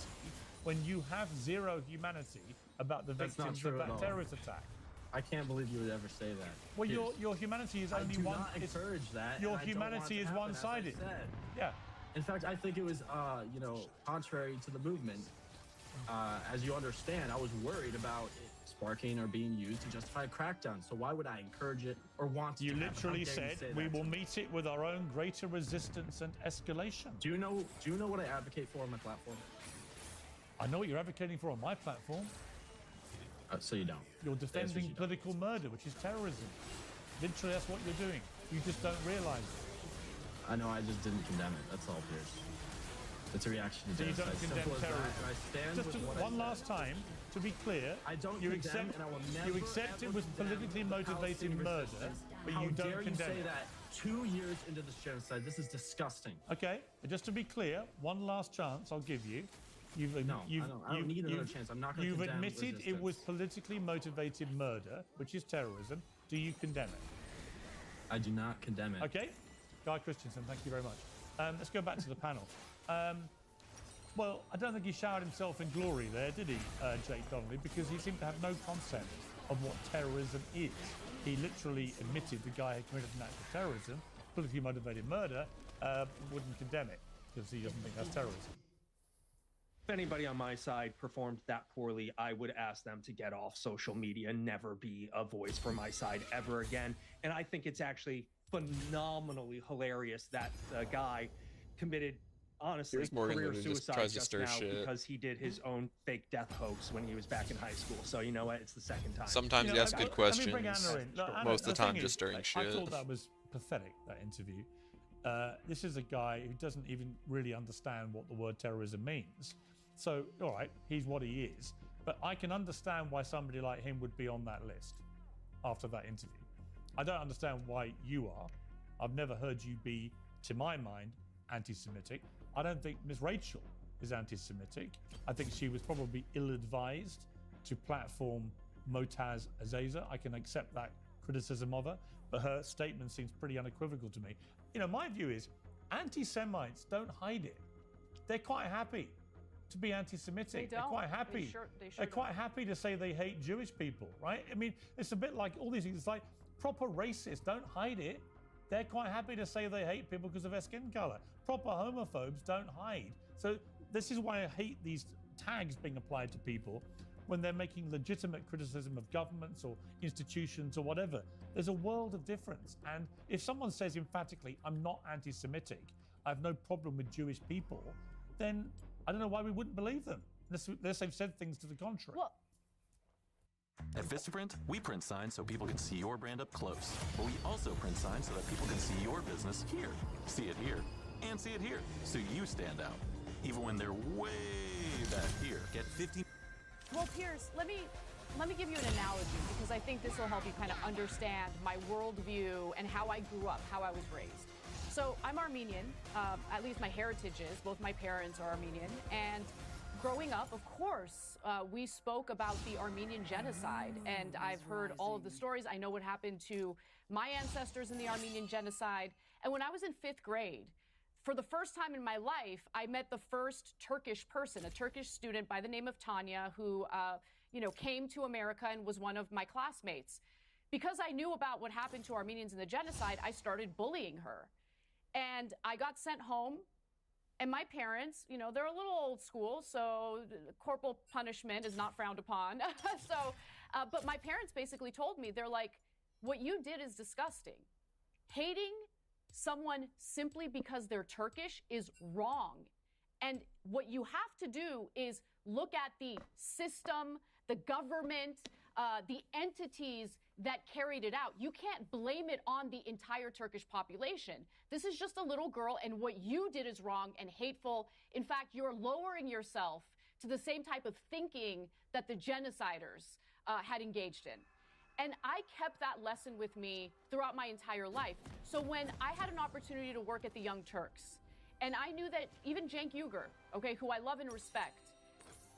when you have zero humanity about the That's not victims true of at that all. terrorist attack. I can't believe you would ever say that. Well, Piers, your humanity is I only do one. not encourage that. Your and I don't want humanity it to is happen, as I one-sided. said. Yeah. In fact, I think it was, contrary to the movement. As you understand, I was worried about it sparking or being used to justify a crackdown. So why would I encourage it or want to? You happen? How literally dare you said say we that will to me? meet it with our own greater resistance and escalation. Do you know what I advocate for on my platform? I know what you're advocating for on my platform. So you don't. You're The answer is defending you don't. political murder, which is terrorism. Literally, that's what you're doing. You just don't realize it. I know. I just didn't condemn it. That's all, Piers. It's a reaction to So you genocide. don't condemn Simple as that, terrorism. and I stand Just with what I one said. last time, to be clear, I don't you condemn, accept and I will you never, accept it ever was condemn politically the motivated Palestinian murder, resistance. but How you don't dare condemn you say it. that 2 years into this genocide? This is disgusting. Okay, but just to be clear, one last chance I'll give you. I don't need another chance. I'm not going to You've condemn admitted resistance. it was politically motivated murder, which is terrorism. Do you condemn it? I do not condemn it. Okay, Guy Christensen, thank you very much. Let's go back to the panel. Well, I don't think he showered himself in glory there, did he, Jake Donnelly? Because he seemed to have no concept of what terrorism is. He literally admitted the guy had committed an act of terrorism, politically motivated murder, wouldn't condemn it because he doesn't think that's terrorism. If anybody on my side performed that poorly, I would ask them to get off social media, never be a voice for my side ever again. And I think it's actually phenomenally hilarious that the guy committed, honestly, Here's Morgan career Lewis just suicide tries to just stir now shit. because he did his own fake death hoax when he was back in high school. So you know what? It's the second time. Sometimes he asks good Let me bring questions. Anna in. Look, Anna, Most of the time, thing just is, stirring I shit. thought that was pathetic, that interview. This is a guy who doesn't even really understand what the word terrorism means. So, all right, he's what he is. But I can understand why somebody like him would be on that list after that interview. I don't understand why you are. I've never heard you be, to my mind, anti-Semitic. I don't think Miss Rachel is anti-Semitic. I think she was probably ill-advised to platform Motaz Azaza. I can accept that criticism of her, but her statement seems pretty unequivocal to me. You know, my view is anti-Semites don't hide it. They're quite happy to be anti-Semitic. They don't. They're quite happy. They're quite happy to say they hate Jewish people, right? I mean, it's a bit like all these things. It's like proper racists don't hide it. They're quite happy to say they hate people because of their skin color. Proper homophobes don't hide. So this is why I hate these tags being applied to people when they're making legitimate criticism of governments or institutions or whatever. There's a world of difference. And if someone says emphatically, I'm not anti-Semitic, I have no problem with Jewish people, then I don't know why we wouldn't believe them, unless they've said things to the contrary. Well, At Vistaprint, we print signs so people can see your brand up close. But we also print signs so that people can see your business here, see it here, and see it here, so you stand out. Even when they're way back here. Get 50... Well, Piers, let me give you an analogy because I think this will help you kind of understand my worldview and how I grew up, how I was raised. So I'm Armenian, at least my heritage is. Both my parents are Armenian. And growing up, of course, we spoke about the Armenian genocide. And I've heard all of the stories. I know what happened to my ancestors in the Armenian genocide. And when I was in 5th grade, for the first time in my life, I met the first Turkish person, a Turkish student by the name of Tanya, who came to America and was one of my classmates. Because I knew about what happened to Armenians in the genocide, I started bullying her. And I got sent home. And my parents, you know, they're a little old school, so corporal punishment is not frowned upon. But my parents basically told me, they're like, what you did is disgusting. Hating someone simply because they're Turkish is wrong. And what you have to do is look at the system, the government, the entities that carried it out. You can't blame it on the entire Turkish population. This is just a little girl, and what you did is wrong and hateful. In fact, you're lowering yourself to the same type of thinking that the genociders had engaged in. And I kept that lesson with me throughout my entire life. So when I had an opportunity to work at the Young Turks, and I knew that even Cenk Uygur, okay, who I love and respect,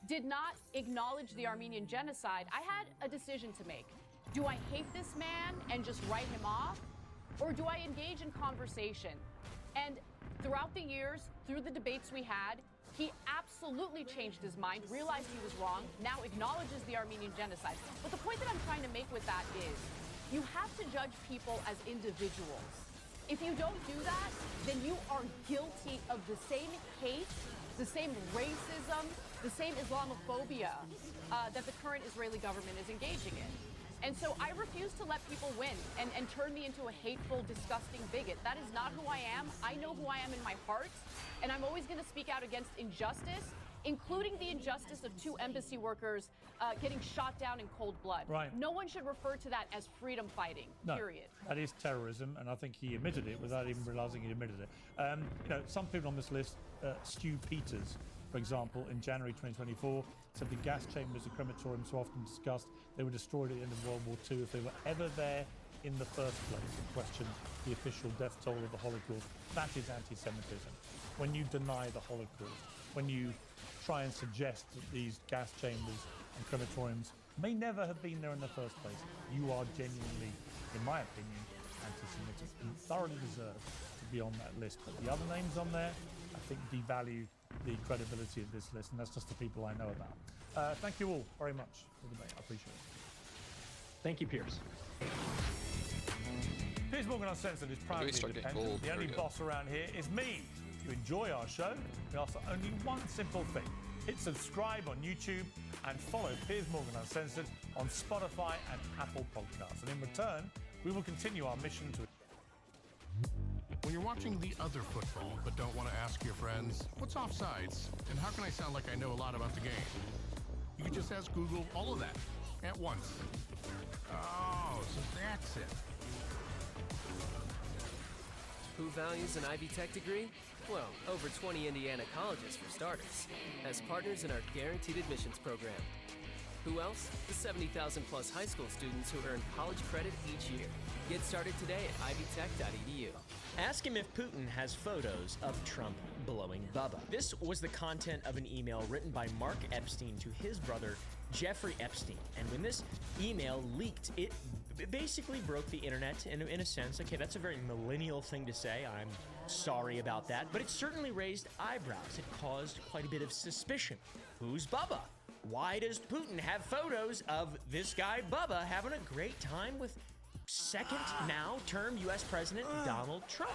did not acknowledge the Armenian genocide, I had a decision to make. Do I hate this man and just write him off? Or do I engage in conversation? And throughout the years, through the debates we had, he absolutely changed his mind, realized he was wrong, now acknowledges the Armenian genocide. But the point that I'm trying to make with that is, you have to judge people as individuals. If you don't do that, then you are guilty of the same hate, the same racism, the same Islamophobia that the current Israeli government is engaging in. And so I refuse to let people win and turn me into a hateful, disgusting bigot. That is not who I am. I know who I am in my heart, and I'm always going to speak out against injustice, including the injustice of 2 embassy workers getting shot down in cold blood. Right. No one should refer to that as freedom fighting, period. That is terrorism, and I think he admitted it without even realizing he admitted it. You know, some people on this list, Stu Peters, for example, in January 2024, said the gas chambers and crematoriums so often discussed, they were destroyed at the end of World War II. If they were ever there in the first place, and questioned the official death toll of the Holocaust. That is anti-Semitism. When you deny the Holocaust, when you try and suggest that these gas chambers and crematoriums may never have been there in the first place, you are genuinely, in my opinion, anti-Semitic. You thoroughly deserve to be on that list. But the other names on there, I think, devalue the credibility of this list, and that's just the people I know about. Thank you all very much for the debate. I appreciate it. Thank you, Piers. Piers Morgan Uncensored is proudly independent. The only boss around here is me. If you enjoy our show, we ask for only one simple thing. Hit subscribe on YouTube and follow Piers Morgan Uncensored on Spotify and Apple Podcasts. And in return, we will continue our mission to... When you're watching the other football but don't want to ask your friends, what's offsides? And how can I sound like I know a lot about the game? You can just ask Google all of that at once. Oh, so that's it. Who values an Ivy Tech degree? Well, over 20 Indiana colleges for starters, as partners in our Guaranteed Admissions program. Who else? The 70,000 plus high school students who earn college credit each year. Get started today at ivytech.edu. Ask him if Putin has photos of Trump blowing Bubba. This was the content of an email written by Mark Epstein to his brother, Jeffrey Epstein. And when this email leaked, it basically broke the internet in a sense. Okay, that's a very millennial thing to say. I'm sorry about that. But it certainly raised eyebrows. It caused quite a bit of suspicion. Who's Bubba? Why does Putin have photos of this guy, Bubba, having a great time with second now term U.S. President Donald Trump?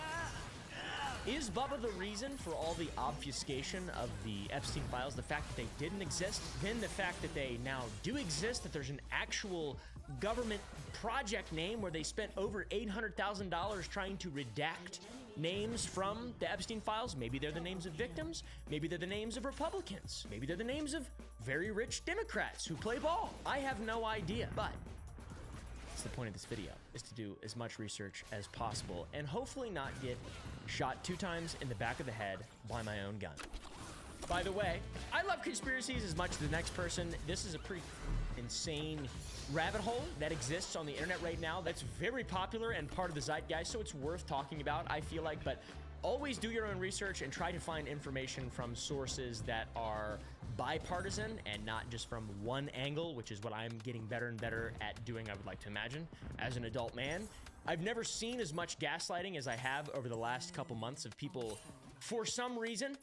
Is Bubba the reason for all the obfuscation of the Epstein files? The fact that they didn't exist, then the fact that they now do exist, that there's an actual government project name where they spent over $800,000 trying to redact names from the Epstein files. Maybe they're the names of victims. Maybe they're the names of Republicans. Maybe they're the names of very rich Democrats who play ball. I have no idea, but that's the point of this video, is to do as much research as possible and hopefully not get shot 2 times in the back of the head by my own gun. By the way, I love conspiracies as much as the next person. This is a pretty insane rabbit hole that exists on the internet right now that's very popular and part of the zeitgeist, so it's worth talking about, I feel like. But always do your own research and try to find information from sources that are bipartisan and not just from one angle, which is what I'm getting better and better at doing, I would like to imagine, as an adult man. I've never seen as much gaslighting as I have over the last couple months of people, for some reason,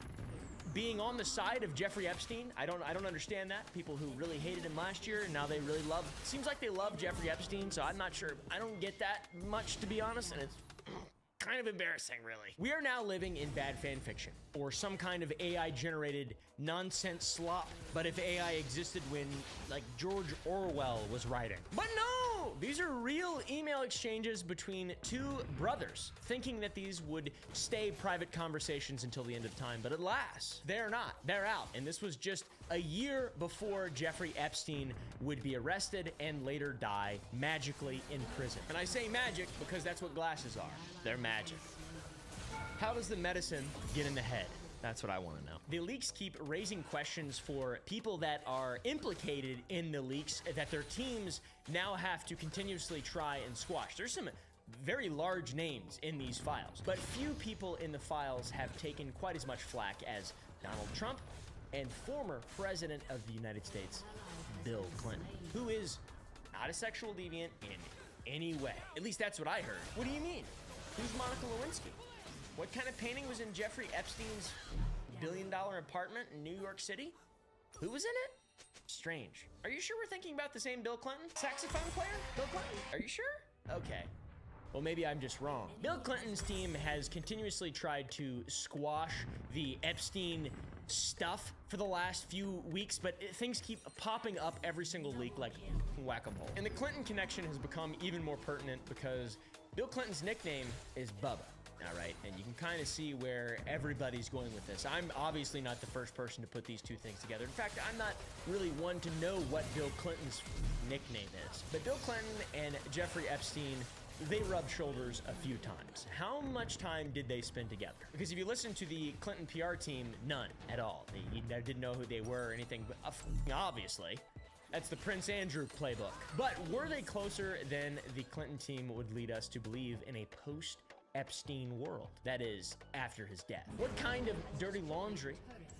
being on the side of Jeffrey Epstein. I don't understand that. People who really hated him last year and now they really love, seems like they love Jeffrey Epstein, so I'm not sure. I don't get that much, to be honest, and it's kind of embarrassing, really. We are now living in bad fan fiction, or some kind of AI-generated nonsense slop. But if AI existed when, like, George Orwell was writing. But no! These are real email exchanges between two brothers, thinking that these would stay private conversations until the end of time, but alas, they're not. They're out. And this was just a year before Jeffrey Epstein would be arrested and later die magically in prison. And I say magic because that's what glasses are. They're magic. How does the medicine get in the head? That's what I want to know. The leaks keep raising questions for people that are implicated in the leaks that their teams now have to continuously try and squash. There's some very large names in these files, but few people in the files have taken quite as much flack as Donald Trump and former President of the United States, Bill Clinton, who is not a sexual deviant in any way. At least that's what I heard. What do you mean? Who's Monica Lewinsky? What kind of painting was in Jeffrey Epstein's billion-dollar apartment in New York City? Who was in it? Strange. Are you sure we're thinking about the same Bill Clinton? Saxophone player? Bill Clinton? Are you sure? Okay. Well, maybe I'm just wrong. Bill Clinton's team has continuously tried to squash the Epstein stuff for the last few weeks, but things keep popping up every single leak like whack-a-mole. And the Clinton connection has become even more pertinent because Bill Clinton's nickname is Bubba. All right, and you can kind of see where everybody's going with this. I'm obviously not the first person to put these two things together. In fact, I'm not really one to know what Bill Clinton's nickname is. But Bill Clinton and Jeffrey Epstein, they rubbed shoulders a few times. How much time did they spend together? Because if you listen to the Clinton PR team, none at all. They didn't know who they were or anything, but obviously. That's the Prince Andrew playbook. But were they closer than the Clinton team would lead us to believe in a post-Epstein world? That is, after his death. What kind of dirty laundry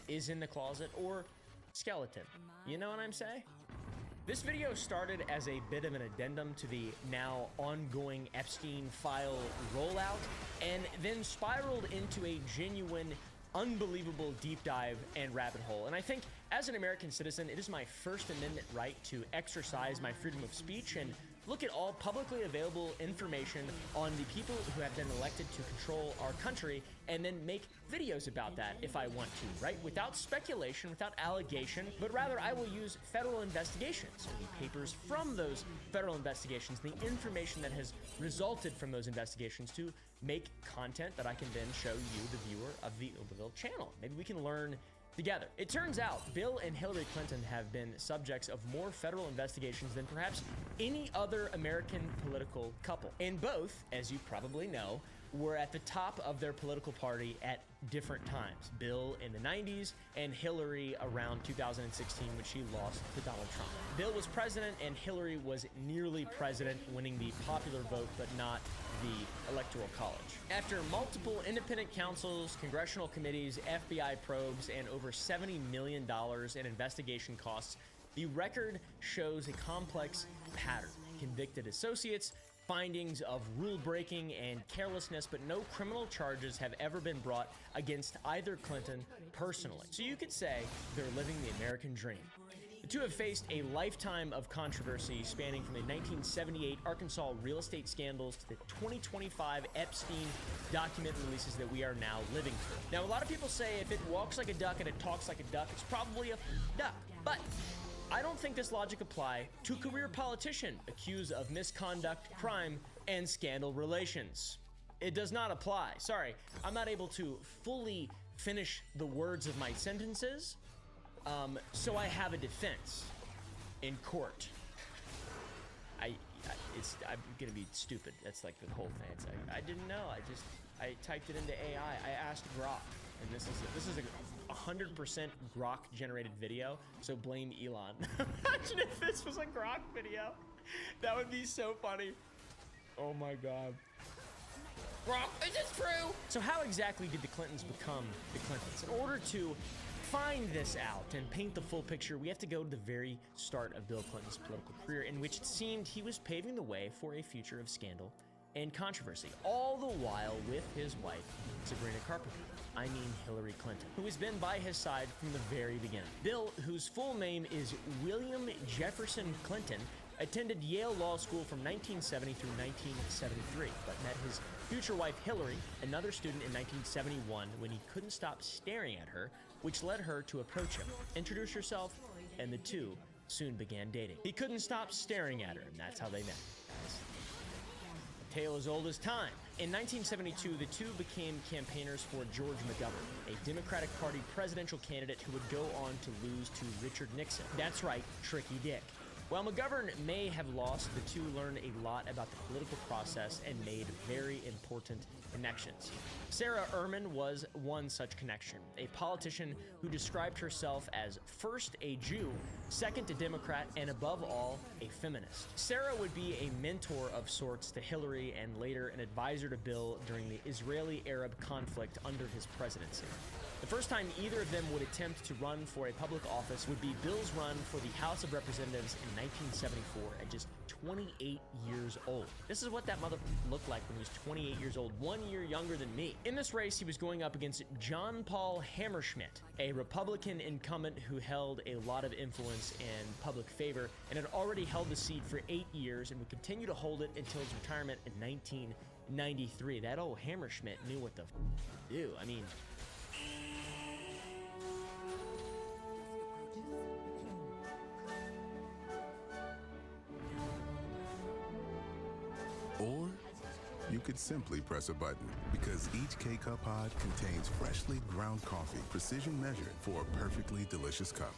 is in the closet or skeleton? You know what I'm saying? This video started as a bit of an addendum to the now ongoing Epstein file rollout, and then spiraled into a genuine, unbelievable deep dive and rabbit hole. And I think as an American citizen, it is my First Amendment right to exercise my freedom of speech and look at all publicly available information on the people who have been elected to control our country and then make videos about that if I want to, right? Without speculation, without allegation, but rather I will use federal investigations, the papers from those federal investigations, the information that has resulted from those investigations to make content that I can then show you, the viewer of the Oberville channel. Maybe we can learn together. It turns out Bill and Hillary Clinton have been subjects of more federal investigations than perhaps any other American political couple. And both, as you probably know, were at the top of their political party at different times. Bill in the 90s and Hillary around 2016 when she lost to Donald Trump. Bill was president and Hillary was nearly president, winning the popular vote but not the Electoral College. After multiple independent counsels, congressional committees, FBI probes, and over $70 million in investigation costs, the record shows a complex pattern. Convicted associates, findings of rule breaking and carelessness, but no criminal charges have ever been brought against either Clinton personally. So you could say they're living the American dream. The two have faced a lifetime of controversy spanning from the 1978 Arkansas real estate scandals to the 2025 Epstein document releases that we are now living through. Now, a lot of people say if it walks like a duck and it talks like a duck, it's probably a duck. But I don't think this logic apply to a career politician accused of misconduct, crime, and scandal relations. It does not apply. Sorry, I'm not able to fully finish the words of my sentences, so I have a defense in court. I'm gonna be stupid. That's like the whole thing. It's like, I didn't know. I typed it into AI. I asked Grok, and this is a 100% Grok generated video. So blame Elon. Imagine if this was a Grok video. That would be so funny. Oh my God. Grok, is this true? So how exactly did the Clintons become the Clintons? In order to find this out and paint the full picture, we have to go to the very start of Bill Clinton's political career, in which it seemed he was paving the way for a future of scandal and controversy, all the while with his wife, Sabrina Carpenter. I mean Hillary Clinton, who has been by his side from the very beginning. Bill, whose full name is William Jefferson Clinton, attended Yale Law School from 1970 through 1973, but met his future wife Hillary, another student, in 1971 when he couldn't stop staring at her, which led her to approach him, introduce herself, and the two soon began dating. He couldn't stop staring at her, and that's how they met. A tale as old as time. In 1972, the two became campaigners for George McGovern, a Democratic Party presidential candidate who would go on to lose to Richard Nixon. That's right, Tricky Dick. While McGovern may have lost, the two learned a lot about the political process and made very important connections. Sarah Ehrman was one such connection, a politician who described herself as first a Jew, second a Democrat, and above all, a feminist. Sarah would be a mentor of sorts to Hillary and later an advisor to Bill during the Israeli-Arab conflict under his presidency. The first time either of them would attempt to run for a public office would be Bill's run for the House of Representatives in 1974 at just 28 years old. This is what that mother looked like when he was 28 years old, 1 year younger than me. In this race, he was going up against John Paul Hammerschmidt, a Republican incumbent who held a lot of influence and public favor and had already held the seat for 8 years and would continue to hold it until his retirement in 1993. That old Hammerschmidt knew what to do. I mean, or you could simply press a button, because each K-Cup pod contains freshly ground coffee, precision measured for a perfectly delicious cup.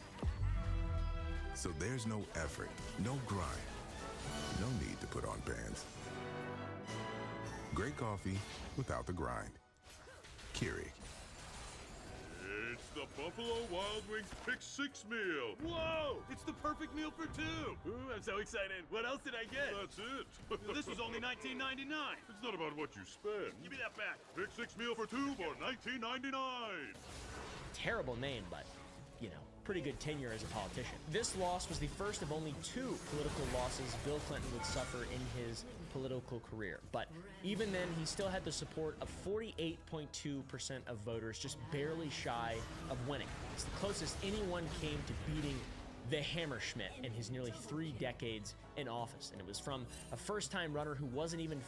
So there's no effort, no grind, no need to put on pants. Great coffee without the grind. Keurig. It's the Buffalo Wild Wings Pick 6 meal. Whoa! It's the perfect meal for two. Ooh, I'm so excited. What else did I get? That's it. This was only $19.99. It's not about what you spend. Give me that back. Pick 6 meal for two for $19.99. terrible name, but, you know, pretty good tenure as a politician. This loss was the first of only 2 political losses Bill Clinton would suffer in his political career. But even then, he still had the support of 48.2% of voters, just barely shy of winning. It's the closest anyone came to beating the Hammerschmidt in his nearly 3 decades in office, and it was from a first-time runner who wasn't even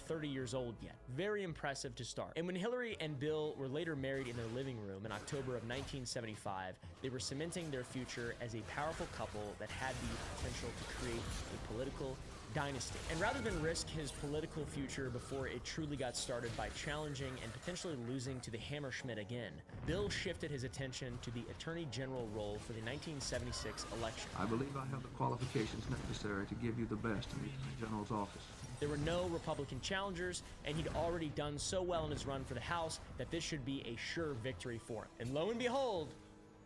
30 years old yet. Very impressive to start. And when Hillary and Bill were later married in their living room in October of 1975, they were cementing their future as a powerful couple that had the potential to create a political dynasty. And rather than risk his political future before it truly got started by challenging and potentially losing to the Hammerschmidt again, Bill shifted his attention to the Attorney General role for the 1976 election. I believe I have the qualifications necessary to give you the best in the Attorney General's office. There were no Republican challengers, and he'd already done so well in his run for the House that this should be a sure victory for him. And lo and behold,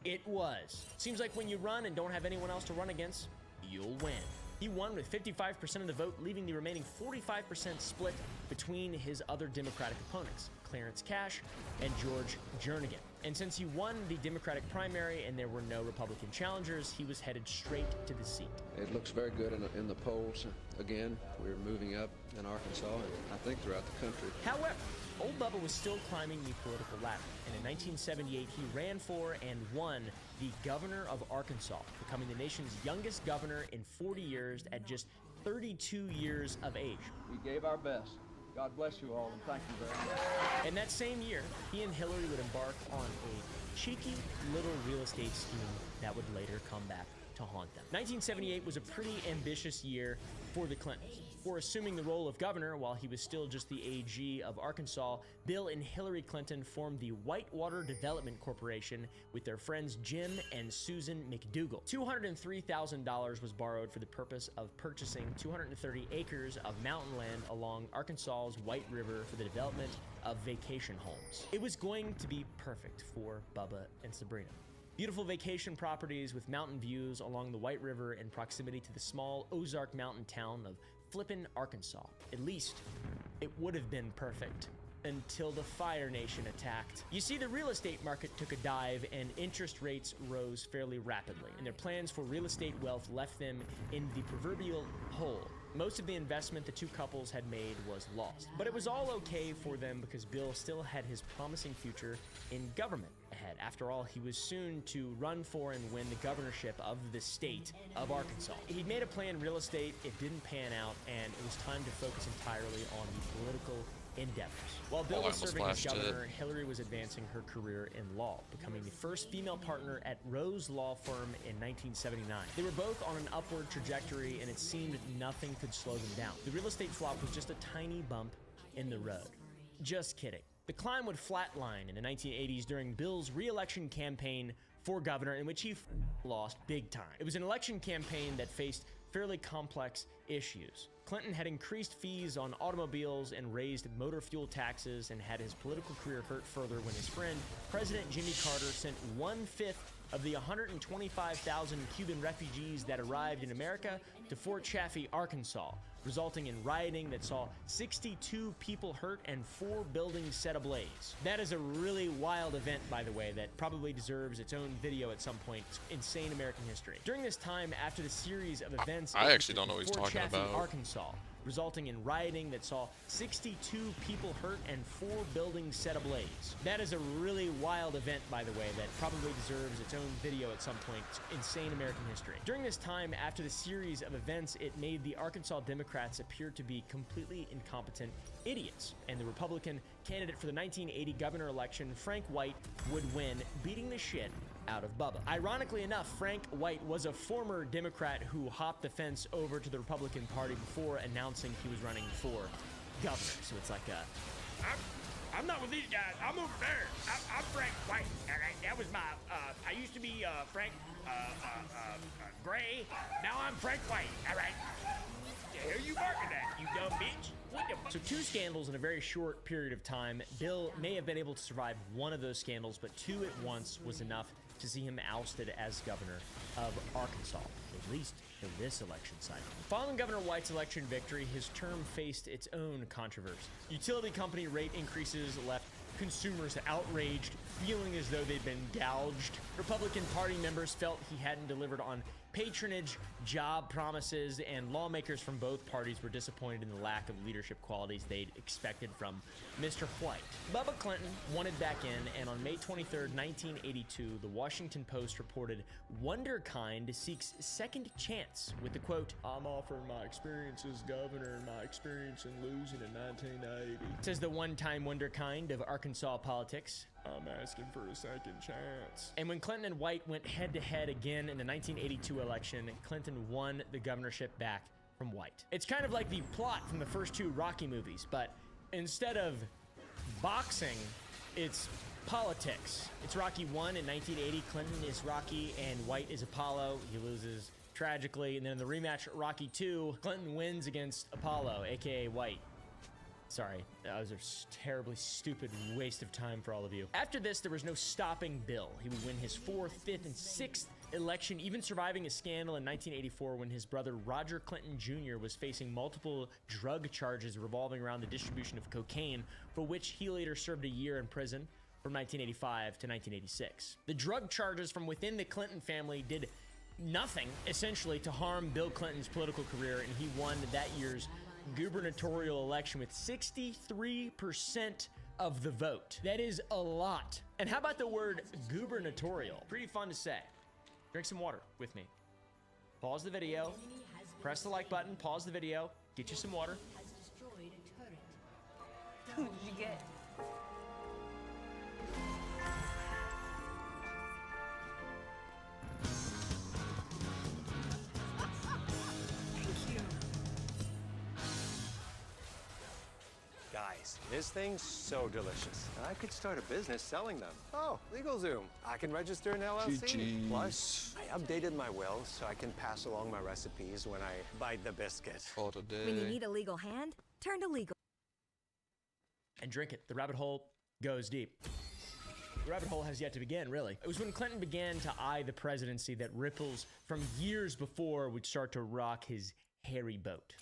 it was. Seems like when you run and don't have anyone else to run against, you'll win. He won with 55% of the vote, leaving the remaining 45% split between his other Democratic opponents, Clarence Cash and George Jernigan. And since he won the Democratic primary and there were no Republican challengers, he was headed straight to the seat. It looks very good in the polls. Again, we're moving up in Arkansas and I think throughout the country. However, old Bubba was still climbing the political ladder, and in 1978 he ran for and won the governor of Arkansas, becoming the nation's youngest governor in 40 years at just 32 years of age. We gave our best. God bless you all, and thank you very much. And that same year, he and Hillary would embark on a cheeky little real estate scheme that would later come back to haunt them. 1978 was a pretty ambitious year for the Clintons. For assuming the role of governor while he was still just the AG of Arkansas, Bill and Hillary Clinton formed the Whitewater Development Corporation with their friends Jim and Susan McDougal. $203,000 was borrowed for the purpose of purchasing 230 acres of mountain land along Arkansas's White River for the development of vacation homes. It was going to be perfect for Bubba and Sabrina. Beautiful vacation properties with mountain views along the White River in proximity to the small Ozark mountain town of Flippin, Arkansas. At least, it would have been perfect until the Fire Nation attacked. You see, the real estate market took a dive and interest rates rose fairly rapidly, and their plans for real estate wealth left them in the proverbial hole. Most of the investment the two couples had made was lost. But it was all okay for them because Bill still had his promising future in government ahead. After all, he was soon to run for and win the governorship of the state of Arkansas. He'd made a play in real estate, it didn't pan out, and it was time to focus entirely on the political endeavors. While Bill was serving as governor, Hillary was advancing her career in law, becoming the first female partner at Rose Law Firm in 1979. They were both on an upward trajectory, and it seemed nothing could slow them down. The real estate flop was just a tiny bump in the road. Just kidding. The climb would flatline in the 1980s during Bill's re-election campaign for governor, in which he lost big time. It was an election campaign that faced fairly complex issues. Clinton had increased fees on automobiles and raised motor fuel taxes, and had his political career hurt further when his friend, President Jimmy Carter, sent 1/5 of the 125,000 Cuban refugees that arrived in America to Fort Chaffee, Arkansas, resulting in rioting that saw 62 people hurt and 4 buildings set ablaze. That is a really wild event, by the way, that probably deserves its own video at some point. It's insane American history. During this time, after the series of events, I actually don't know what he's talking about. Arkansas, resulting in rioting that saw 62 people hurt and 4 buildings set ablaze. That is a really wild event, by the way, that probably deserves its own video at some point. It's insane American history. During this time, after the series of events, it made the Arkansas Democrats appear to be completely incompetent idiots, and the Republican candidate for the 1980 governor election, Frank White, would win, beating the shit out of Bubba. Ironically enough, Frank White was a former Democrat who hopped the fence over to the Republican Party before announcing he was running for governor. So it's like I'm not with these guys. I'm over there. I'm Frank White. All right, that was my. I used to be Frank Gray. Now I'm Frank White. All right. The hell you barking at, you dumb bitch? What the? So 2 scandals in a very short period of time. Bill may have been able to survive one of those scandals, but 2 at once was enough to see him ousted as governor of Arkansas, at least for this election cycle. Following Governor White's election victory, his term faced its own controversy. Utility company rate increases left consumers outraged, feeling as though they'd been gouged. Republican Party members felt he hadn't delivered on patronage, job promises, and lawmakers from both parties were disappointed in the lack of leadership qualities they'd expected from Mr. White. Bubba Clinton wanted back in, and on May 23rd, 1982, the Washington Post reported Wonderkind seeks second chance with the quote, "I'm offering my experience as governor and my experience in losing in 1980. Says the one-time Wonderkind of Arkansas politics. I'm asking for a second chance. And when Clinton and White went head-to-head again in the 1982 election, Clinton won the governorship back from White. It's kind of like the plot from the first 2 Rocky movies, but instead of boxing, it's politics. It's Rocky 1 in 1980. Clinton is Rocky and White is Apollo. He loses tragically. And then in the rematch at Rocky 2, Clinton wins against Apollo, aka White. Sorry, that was a terribly stupid waste of time for all of you. After this, there was no stopping Bill. He would win his 4th, 5th, and 6th election, even surviving a scandal in 1984 when his brother Roger Clinton Jr. was facing multiple drug charges revolving around the distribution of cocaine, for which he later served a year in prison from 1985 to 1986. The drug charges from within the Clinton family did nothing, essentially, to harm Bill Clinton's political career, and he won that year's gubernatorial election with 63% of the vote. That is a lot. And how about the word gubernatorial? Pretty fun to say. Drink some water with me. Pause the video, press the like button, pause the video, get you some water. Who did you get? Guys, this thing's so delicious. I could start a business selling them. Oh, LegalZoom. I can register an LLC. GG. Plus, I updated my will so I can pass along my recipes when I bite the biscuit. For today. When you need a legal hand, turn to legal. And drink it. The rabbit hole goes deep. The rabbit hole has yet to begin, really. It was when Clinton began to eye the presidency that ripples from years before would start to rock his hairy boat.